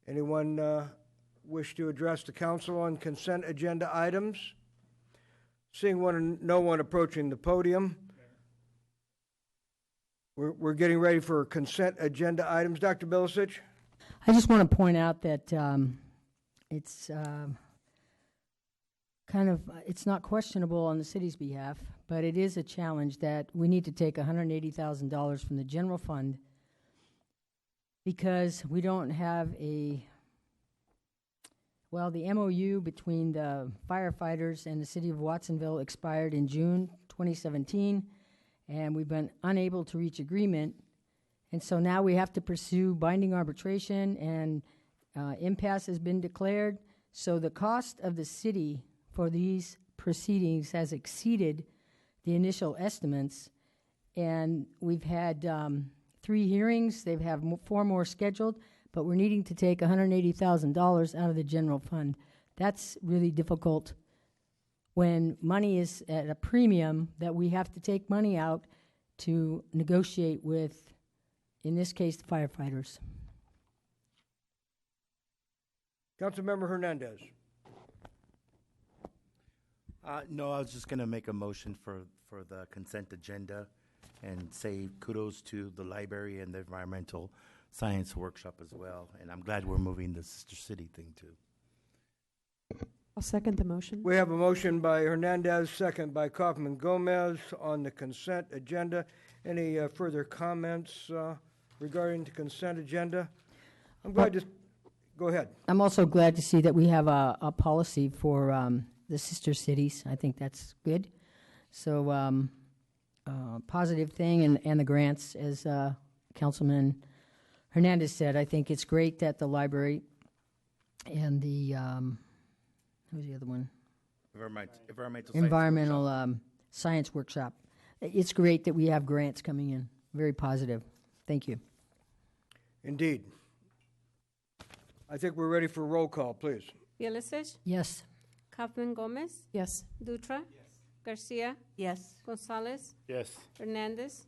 Anyone wish to address the council on consent agenda items? Seeing no one approaching the podium, we're getting ready for consent agenda items. Dr. Bilicich? I just want to point out that it's it's not questionable on the city's behalf, but it is a challenge that we need to take $180,000 from the general fund because we don't have the MOU between the firefighters and the city of Watsonville expired in June 2017, and we've been unable to reach agreement. And so now we have to pursue binding arbitration, and impasse has been declared. So the cost of the city for these proceedings has exceeded the initial estimates, and we've had 3 hearings. They've have 4 more scheduled, but we're needing to take $180,000 out of the general fund. That's really difficult when money is at a premium, that we have to take money out to negotiate with, in this case, the firefighters. Councilmember Hernandez. No, I was just going to make a motion for the consent agenda and say kudos to the library and the environmental science workshop as well. And I'm glad we're moving the Sister City thing too. I'll second the motion. We have a motion by Hernandez, second by Kaufman Gomez on the consent agenda. Any further comments regarding the consent agenda? I'm glad to go ahead. I'm also glad to see that we have a policy for the sister cities. I think that's good. So positive thing, and the grants, as Councilman Hernandez said, I think it's great that the library and the, who's the other one? Environmental Science Workshop. It's great that we have grants coming in. Very positive. Thank you. Indeed. I think we're ready for roll call, please. Bilicich? Yes. Kaufman Gomez? Yes. Dutra? Yes. Garcia? Yes. Gonzalez? Yes. Hernandez?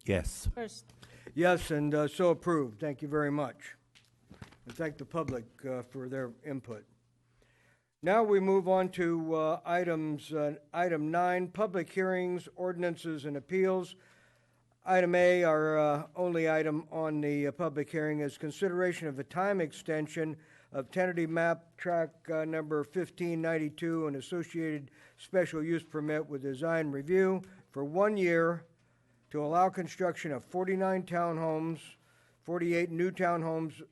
Yes. Hurst? Yes, and so approved. Thank you very much. And thank the public for their input. Now we move on to item 9, public hearings, ordinances, and appeals. Item A, our only item on the public hearing, is consideration of a time extension of tentative map track number 1592 and associated special use permit with design review for 1 year to allow construction of 49 townhomes, 48 new townhomes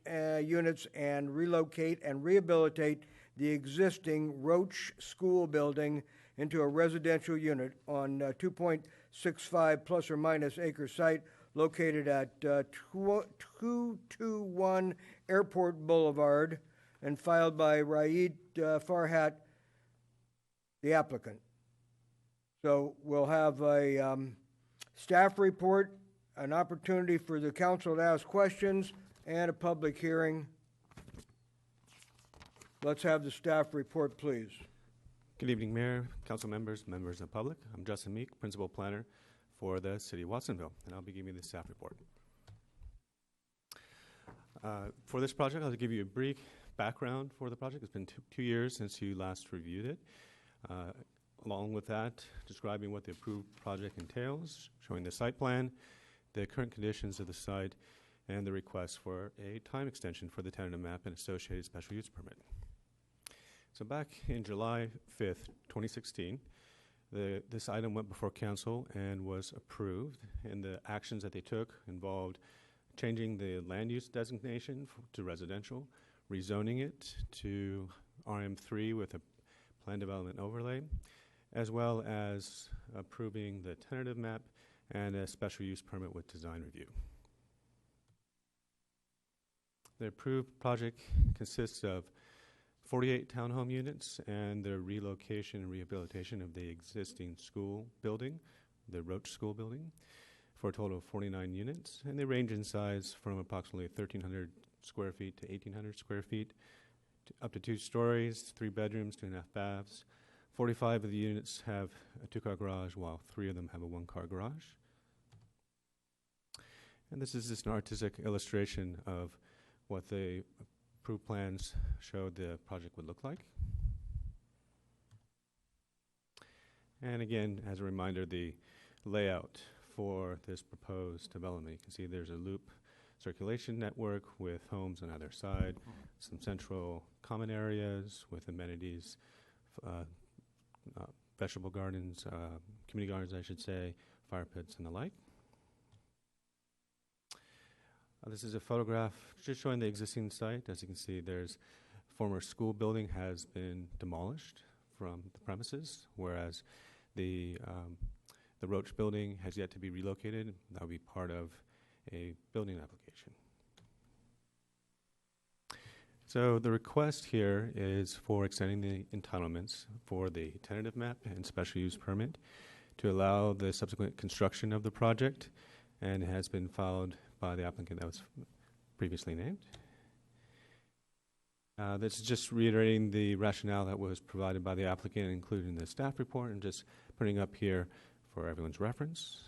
units, and relocate and rehabilitate the existing Roach School building into a residential unit on 2.65 plus or minus acre site located at 221 Airport Boulevard and filed by Raid Farhat, the applicant. So we'll have a staff report, an opportunity for the council to ask questions, and a public hearing. Let's have the staff report, please. Good evening, Mayor, council members, members of the public. I'm Justin Meek, Principal Planner for the City of Watsonville, and I'll be giving you the staff report. For this project, I'll give you a brief background for the project. It's been two years since you last reviewed it. Along with that, describing what the approved project entails, showing the site plan, the current conditions of the site, and the request for a time extension for the tentative map and associated special use permit. So back in July 5th, 2016, this item went before council and was approved, and the actions that they took involved changing the land use designation to residential, rezoning it to RM3 with a plan development overlay, as well as approving the tentative map and a special use permit with design review. The approved project consists of 48 townhome units and the relocation and rehabilitation of the existing school building, the Roach School building, for a total of 49 units. And they range in size from approximately 1,300 square feet to 1,800 square feet, up to 2 stories, 3 bedrooms, 2.5 baths. 45 of the units have a 2-car garage, while 3 of them have a 1-car garage. And this is just an artistic illustration of what the approved plans showed the project would look like. And again, as a reminder, the layout for this proposed development. You can see there's a loop circulation network with homes on either side, some central common areas with amenities, vegetable gardens, community gardens, I should say, fire pits and the like. This is a photograph just showing the existing site. As you can see, there's former school building has been demolished from the premises, whereas the Roach building has yet to be relocated. That will be part of a building application. So the request here is for extending the entitlements for the tentative map and special use permit to allow the subsequent construction of the project, and has been filed by the applicant that was previously named. This is just reiterating the rationale that was provided by the applicant, including the staff report, and just putting up here for everyone's reference.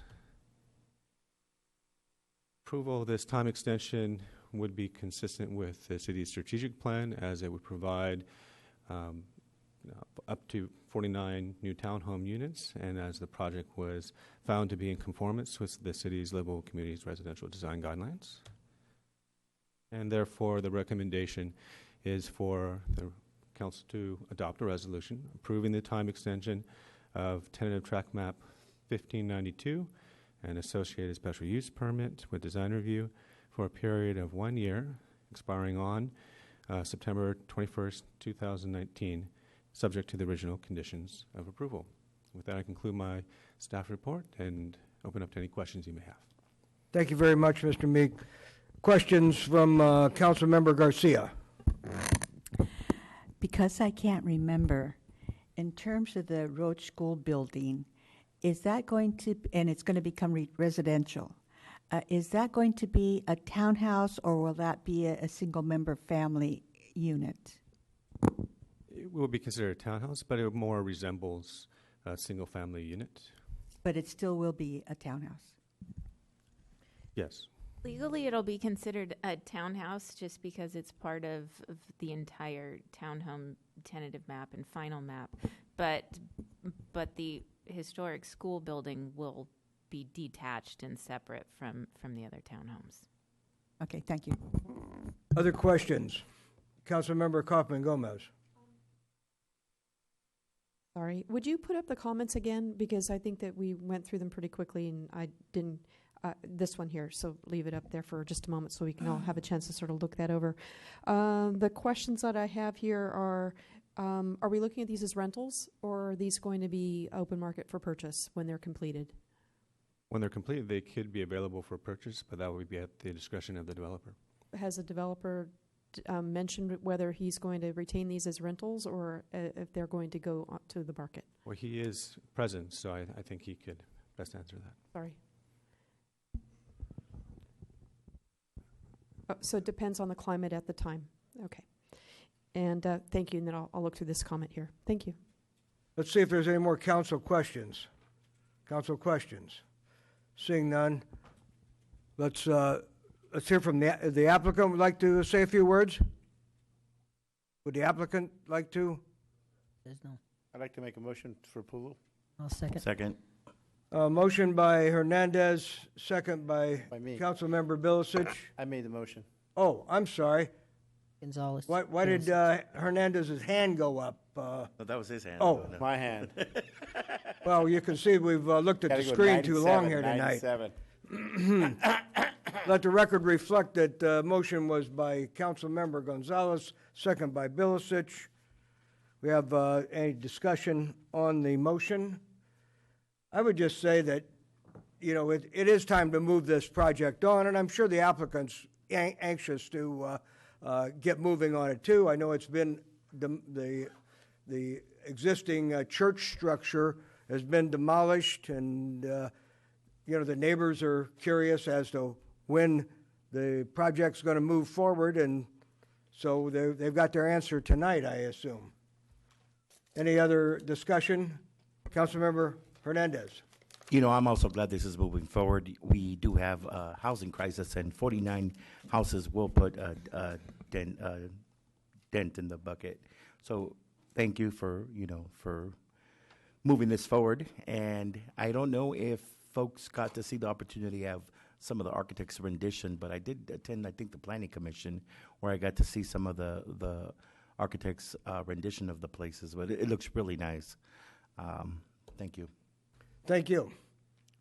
Approval of this time extension would be consistent with the city's strategic plan, as it would provide up to 49 new townhome units, and as the project was found to be in conformance with the city's livable communities residential design guidelines. And therefore, the recommendation is for the council to adopt a resolution approving the time extension of tentative track map 1592 and associated special use permit with design review for a period of 1 year, expiring on September 21st, 2019, subject to the original conditions of approval. With that, I conclude my staff report and open up to any questions you may have. Thank you very much, Mr. Meek. Questions from Councilmember Garcia? Because I can't remember, in terms of the Roach School building, is that going to, and it's going to become residential, is that going to be a townhouse, or will that be a single-member family unit? It will be considered a townhouse, but it more resembles a single-family unit. But it still will be a townhouse? Yes. Legally, it'll be considered a townhouse just because it's part of the entire townhome tentative map and final map. But the historic school building will be detached and separate from the other townhomes. Okay, thank you. Other questions? Councilmember Kaufman Gomez. Sorry, would you put up the comments again? Because I think that we went through them pretty quickly, and I didn't, this one here, so leave it up there for just a moment so we can all have a chance to sort of look that over. The questions that I have here are we looking at these as rentals, or are these going to be open market for purchase when they're completed? When they're completed, they could be available for purchase, but that would be at the discretion of the developer. Has the developer mentioned whether he's going to retain these as rentals, or if they're going to go to the market? Well, he is present, so I think he could best answer that. Sorry. So it depends on the climate at the time. Okay. And thank you, and then I'll look through this comment here. Thank you. Let's see if there's any more council questions. Council questions? Seeing none, let's hear from the applicant. Would like to say a few words? Would the applicant like to? There's no. I'd like to make a motion for approval. I'll second. Second. Motion by Hernandez, second by By me. Councilmember Bilicich. I made the motion. Oh, I'm sorry. Gonzalez. Why did Hernandez's hand go up? No, that was his hand. Oh. No. My hand. Well, you can see we've looked at Gotta the go screen too long 97, here tonight. 97. Let the record reflect that the motion was by Councilmember Gonzalez, second by Bilicich. We have any discussion on the motion? I would just say that, you know, it is time to move this project on, and I'm sure the applicant's anxious to get moving on it too. I know it's been the existing church structure has been demolished, and you know, the neighbors are curious as to when the project's going to move forward, and so they've got their answer tonight, I assume. Any other discussion? Councilmember Hernandez. You know, I'm also glad this is moving forward. We do have a housing crisis, and 49 houses will put a dent in the bucket. So thank you for, you know, for moving this forward. And I don't know if folks got to see the opportunity of some of the architects' rendition, but I did attend, I think, the Planning Commission, where I got to see some of the architects' rendition of the places. But it looks really nice. Thank you. Thank you.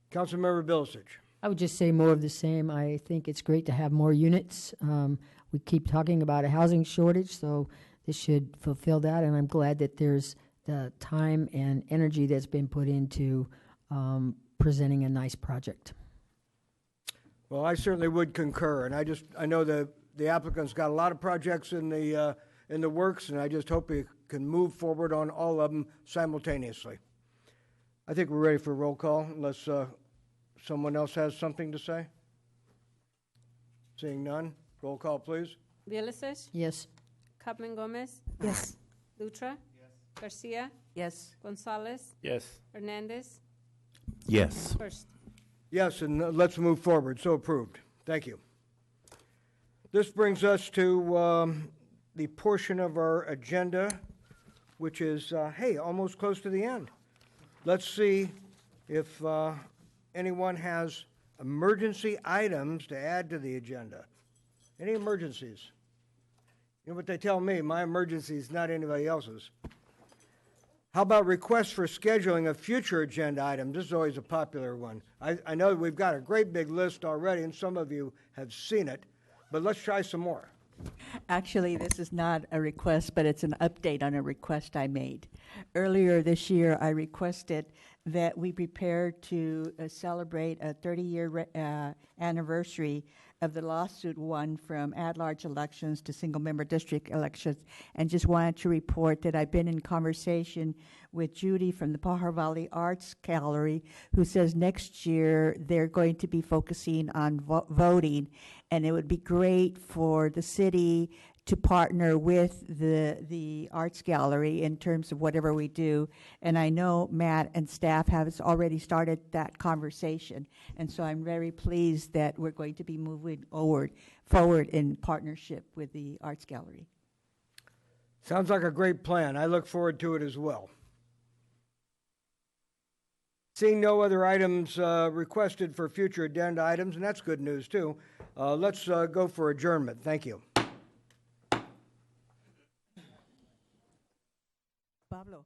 Councilmember Bilicich. I would just say more of the same. I think it's great to have more units. We keep talking about a housing shortage, so this should fulfill that, and I'm glad that there's the time and energy that's been put into presenting a nice project. Well, I certainly would concur, and I know the applicant's got a lot of projects in the works, and I just hope we can move forward on all of them simultaneously. I think we're ready for roll call, unless someone else has something to say. Seeing none, roll call, please. Bilicich? Yes. Kaufman Gomez? Yes. Dutra? Yes. Garcia? Yes. Gonzalez? Yes. Hernandez? Yes. First. Yes, and let's move forward. So approved. Thank you. This brings us to the portion of our agenda, which is, hey, almost close to the end. Let's see if anyone has emergency items to add to the agenda. Any emergencies? You know what they tell me, my emergency is not anybody else's. How about requests for scheduling of future agenda items? This is always a popular one. I know we've got a great big list already, and some of you have seen it, but let's try some more. Actually, this is not a request, but it's an update on a request I made. Earlier this year, I requested that we prepare to celebrate a 30-year anniversary of the lawsuit won from at-large elections to single-member district elections, and just wanted to report that I've been in conversation with Judy from the Pajaro Valley Arts Gallery, who says next year they're going to be focusing on voting, and it would be great for the city to partner with the Arts Gallery in terms of whatever we do. And I know Matt and staff have already started that conversation. And so I'm very pleased that we're going to be moving forward in partnership with the Arts Gallery. Sounds like a great plan. I look forward to it as well. Seeing no other items requested for future agenda items, and that's good news too, let's go for adjournment. Thank you. Pablo.